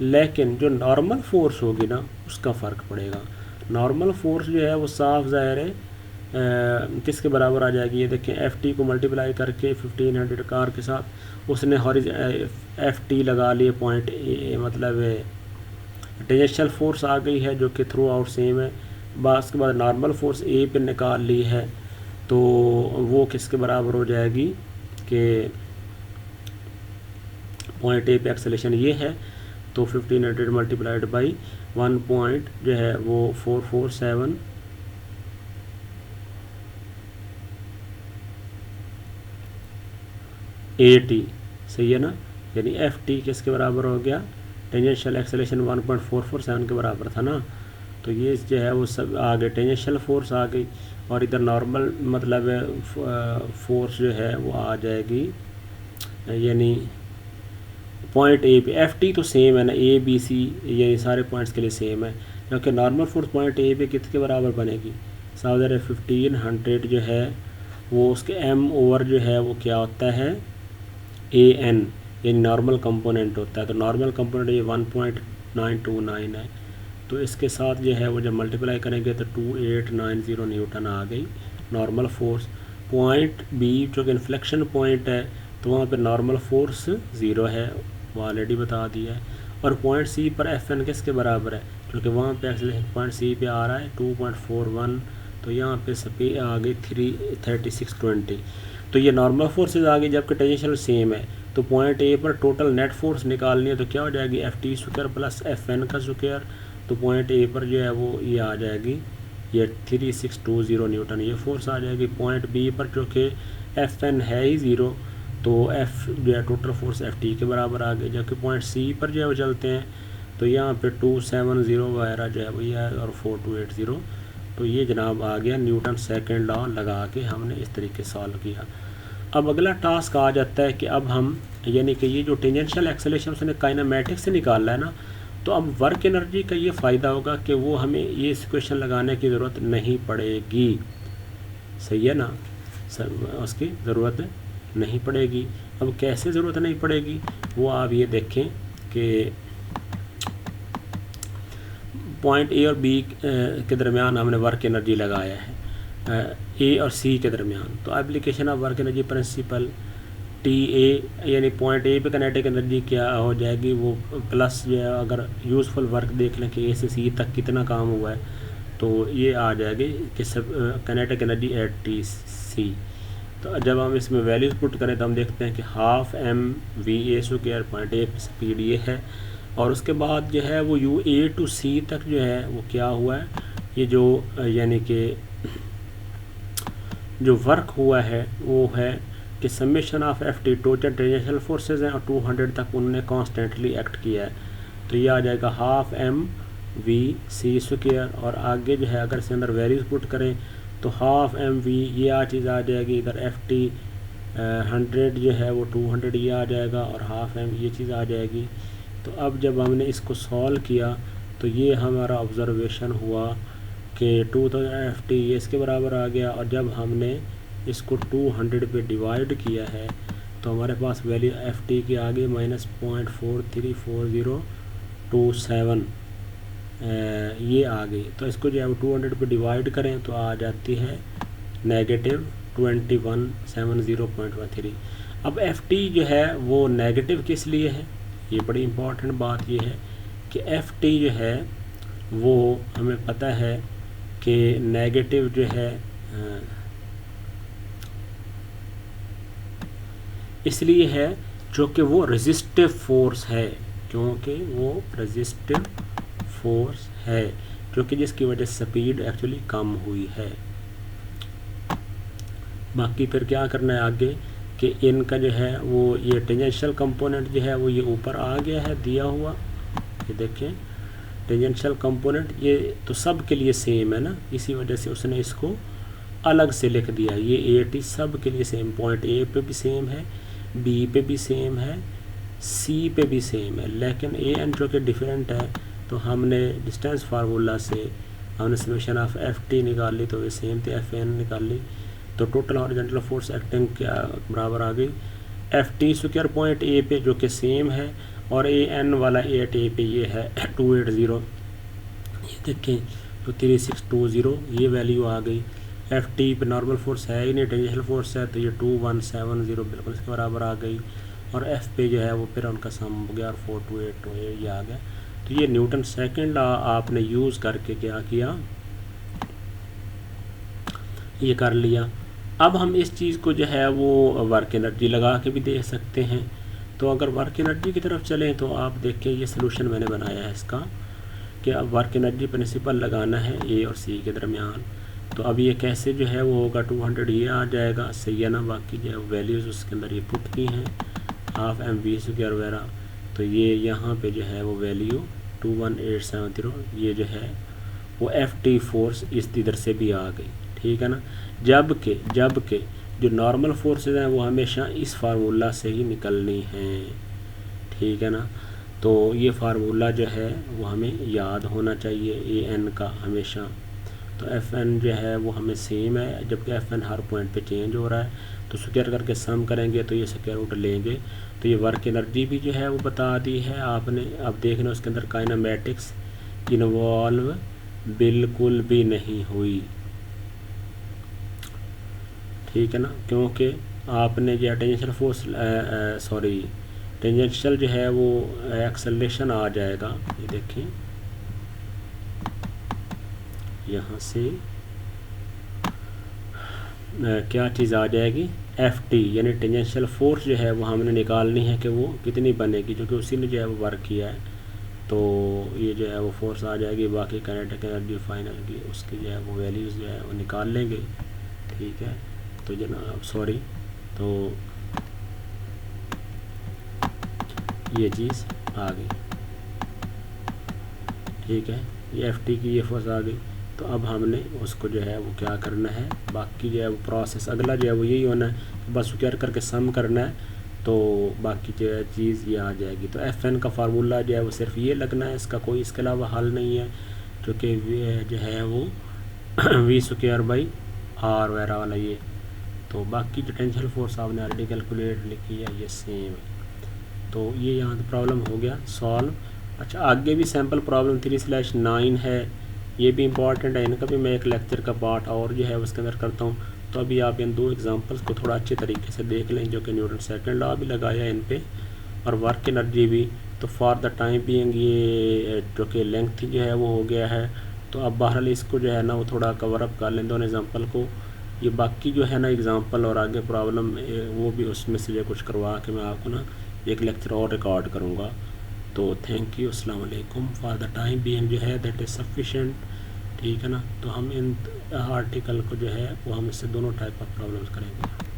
लेकिन जो नॉर्मल फोर्स होगी ना उसका फ़र्क पड़ेगा। नॉर्मल फोर्स जो है वो साफ ज़ाहिर है किसके बराबर आ जाएगी, ये देखें FT को मल्टीप्लाई करके 1500 कार के साथ उसने FT लगा लिए पॉइंट ए, मतलब टेंजेंशियल फोर्स आ गई है जो कि थ्रू आउट सेम है। उसके बाद नॉर्मल फोर्स ए पे निकाल ली है तो वो किसके बराबर हो जाएगी कि पॉइंट ए पे एक्सेलरेशन ये है तो 1500 मल्टीप्लाइड बाई 1 पॉइंट जो है वो 44780, सही है ना। यानी FT किसके बराबर हो गया, टेंजेंशियल एक्सेलरेशन 1.447 के बराबर था ना। तो ये जो है वो सब आ गए, टेंजेंशियल फोर्स आ गई और इधर नॉर्मल मतलब फोर्स जो है वो आ जाएगी, यानी पॉइंट ए पे एफ टी तो सेम है ना, ए बी सी ये सारे पॉइंट्स के लिए सेम है, क्योंकि नॉर्मल फोर्स पॉइंट ए पे किसके बराबर बनेगी, 1500 जो है वो उसके एम ओवर जो है वो क्या होता है ए एन, ये नॉर्मल कंपोनेंट होता है। तो नॉर्मल कंपोनेंट ये 1.929 है, तो इसके साथ जो है वो जब मल्टीप्लाई करेंगे तो 2890 न्यूटन आ गई नॉर्मल फोर्स। पॉइंट बी जो कि इन्फ्लेक्शन पॉइंट है तो वहाँ पे नॉर्मल फोर्स 0 है, वो ऑलरेडी बता दिया है। और पॉइंट सी पर एफ एन किसके बराबर है, क्योंकि वहाँ पे एक्सेलरेशन पॉइंट सी पे आ रहा है 2.41, तो यहाँ पे स्पीड आ गई 3620। तो ये नॉर्मल फोर्सेज आ गई, जबकि टेंजेंशियल सेम है। तो पॉइंट ए पर टोटल नेट फोर्स निकालनी है तो क्या हो जाएगी, F T square plus F N का स्क्वायर। तो पॉइंट ए पर जो है वो ये आ जाएगी ये 3620 न्यूटन ये फोर्स आ जाएगी। पॉइंट बी पर जो कि एफ एन है ही 0, तो एफ जो है टोटल फोर्स एफ टी के बराबर आ गई। जबकि पॉइंट सी पर जो है वो चलते हैं तो यहाँ पे 270 वगैरह जो है वो ये है और 4280। तो ये जनाब आ गया न्यूटन सेकंड लॉ लगा के हमने इस तरीके सॉल्व किया। अब अगला टास्क आ जाता है कि अब हम यानी कि ये जो टेंजेंशियल एक्सेलरेशन उसने काइनेमेटिक्स से निकाला है ना, तो अब वर्क एनर्जी का ये फ़ायदा होगा कि वो हमें ये इक्वेशन लगाने की ज़रूरत नहीं पड़ेगी, सही है ना, उसकी ज़रूरत नहीं पड़ेगी। अब कैसे ज़रूरत नहीं पड़ेगी वो आप ये देखें कि पॉइंट ए और बी के दरमियान हमने वर्क एनर्जी लगाया है, ए और सी के दरमियान। तो application of work energy principal T A यानी पॉइंट ए पे काइनेटिक एनर्जी क्या हो जाएगी, वो प्लस जो है अगर यूज़फुल वर्क देख लें कि ए से सी तक कितना काम हुआ है तो ये आ जाएगी कि सब kinetic energy at T C. तो जब हम इसमें वैल्यूज़ पुट करें तो हम देखते हैं कि half M V A square point A speed ये है, और उसके बाद जो है वो यू ए टू सी तक जो है वो क्या हुआ है, ये जो यानी कि जो वर्क हुआ है वो है कि summation of F T total tangential forces हैं और 200 तक उन्होंने कॉन्स्टेंटली एक्ट किया है। तो ये आ जाएगा half M V C square, और आगे जो है अगर इसके अंदर वैल्यूज पुट करें तो हाफ एम वी ये आ चीज़ आ जाएगी, इधर एफ टी 100 जो है वो 200 ये आ जाएगा, और हाफ एम ये चीज़ आ जाएगी। तो अब जब हमने इसको सॉल्व किया तो ये हमारा ऑब्ज़र्वेशन हुआ कि 2000 एफ टी ये इसके बराबर आ गया, और जब हमने इसको 200 पे डिवाइड किया है तो हमारे पास वैल्यू एफ टी की आ गई -0.434027 ये आ गई। तो इसको जो है 200 पे डिवाइड करें तो आ जाती है -2170.13। अब एफ टी जो है वो नेगेटिव किस लिए है, ये बड़ी इम्पोर्टेंट बात ये है कि एफ टी जो है वो हमें पता है कि नेगेटिव जो है इसलिए है जो कि वो रेजिस्टिव फोर्स है, क्योंकि वो रेजिस्टिव फोर्स है क्योंकि जिसकी वजह से स्पीड एक्चुअली कम हुई है। बाकी फिर क्या करना है आगे कि इनका जो है वो ये टेंजेंशियल कंपोनेंट जो है वो ये ऊपर आ गया है दिया हुआ, ये देखें टेंजेंशियल कंपोनेंट ये तो सब के लिए सेम है ना, इसी वजह से उसने इसको अलग से लिख दिया। ये ए टी सब के लिए सेम, पॉइंट ए पे भी सेम है, बी पे भी सेम है, सी पे भी सेम है, लेकिन ए एन जो कि डिफरेंट है तो हमने डिस्टेंस फार्मूला से हमने समेशन ऑफ एफ टी निकाल ली तो ये सेम थे, एफ एन निकाल ली तो टोटल हॉरिजॉन्टल फोर्स एक्टिंग क्या बराबर आ गई एफ टी स्क्वायर पॉइंट ए पे जो कि सेम है, और ए एन वाला ए एट ए पे ये है 280, ये देखें तो 3620 ये वैल्यू आ गई। एफ टी पे नॉर्मल फोर्स है ही नहीं, टेंजेंशियल फोर्स है तो ये 2170 बिल्कुल इसके बराबर आ गई, और एफ पे जो है वो फिर उनका सम हो गया और 4282 ये आ गया। तो ये न्यूटन सेकंड लॉ आपने यूज़ करके क्या किया, ये कर लिया। अब हम इस चीज़ को जो है वो वर्क एनर्जी लगा के भी दे सकते हैं। तो अगर वर्क एनर्जी की तरफ चलें तो आप देखें ये सलूशन मैंने बनाया है इसका कि अब वर्क एनर्जी प्रिंसिपल लगाना है ए और सी के दरमियान। तो अब ये कैसे जो है वो होगा 200 ये आ जाएगा, सही है ना। बाकी जो है वैल्यूज़ उसके अंदर ये पुट की हैं हाफ एम वी स्क्वायर वगैरह, तो ये यहाँ पे जो है वो वैल्यू 21870 ये जो है वो एफ टी फोर्स इस इधर से भी आ गई, ठीक है ना। जबकि जो नॉर्मल फोर्सेज हैं वो हमेशा इस फार्मूला से ही निकलनी हैं, ठीक है ना। तो ये फार्मूला जो है वो हमें याद होना चाहिए ए एन का हमेशा। तो एफ एन जो है वो हमें सेम है, जबकि एफ एन हर पॉइंट पे चेंज हो रहा है। तो स्क्वायर करके सम करेंगे तो ये स्क्वायर रूट लेंगे। तो ये वर्क एनर्जी भी जो है वो बता दी है आपने। अब देखना उसके अंदर काइनेमेटिक्स इन्वॉल्व बिल्कुल भी नहीं हुई, ठीक है ना, क्योंकि आपने जो टेंजेंशियल फोर्स टेंजेंशियल जो है वो एक्सेलरेशन आ जाएगा। ये देखिए यहाँ से क्या चीज़ आ जाएगी, एफ टी, यानी टेंजेंशियल फोर्स जो है वो हमने निकालनी है कि वो कितनी बनेगी, क्योंकि उसी ने जो है वो वर्क किया है। तो ये जो है वो फोर्स आ जाएगी। बाकी काइनेटिक एनर्जी फाइनल की उसकी जो है वो वैल्यूज़ जो है वो निकाल लेंगे, ठीक है। तो जनाब सॉरी, तो ये चीज़ आ गई, ठीक है। ये एफ टी की ये फोर्स आ गई। तो अब हमने उसको जो है वो क्या करना है, बाकी जो है वो प्रोसेस अगला जो है वो यही होना है, बस स्क्वायर करके सम करना है। तो बाकी जो है चीज़ ये आ जाएगी। तो एफ एन का फार्मूला जो है वो सिर्फ ये लगना है, इसका कोई इसके अलावा हल नहीं है, क्योंकि जो है वो वी स्क्वायर बाई आर वगैरह वाला ये। तो बाकी जो टेंशियल फोर्स आपने ऑलरेडी कैलकुलेट लिखी है ये सेम है। तो ये यहाँ तो प्रॉब्लम हो गया सॉल्व। अच्छा, आगे भी सैम्पल प्रॉब्लम 3/9 है, ये भी इंपॉर्टेंट है, इनका भी मैं एक लेक्चर का पार्ट और जो है उसके अंदर करता हूँ। तो अभी आप इन दो एग्जांपल्स को थोड़ा अच्छे तरीके से देख लें, जो कि न्यूटन सेकंड लॉ भी लगाया है इन पे और वर्क एनर्जी भी। तो फॉर द टाइम बीइंग ये जो कि लेंथ जो है वो हो गया है। तो अब बहरहाल इसको जो है ना वो थोड़ा कवर अप कर लें दोनों एग्जांपल को। ये बाकी जो है ना एग्जांपल और आगे प्रॉब्लम वो भी उसमें से जो कुछ करवा के मैं आपको ना एक लेक्चर और रिकॉर्ड करूँगा। तो थैंक यू, अस्सलाम वालेकुम। फॉर द टाइम बीइंग जो है दैट इज़ सफिशेंट, ठीक है ना। तो हम इन आर्टिकल को जो है वो हम इससे दोनों टाइप ऑफ प्रॉब्लम्स करेंगे।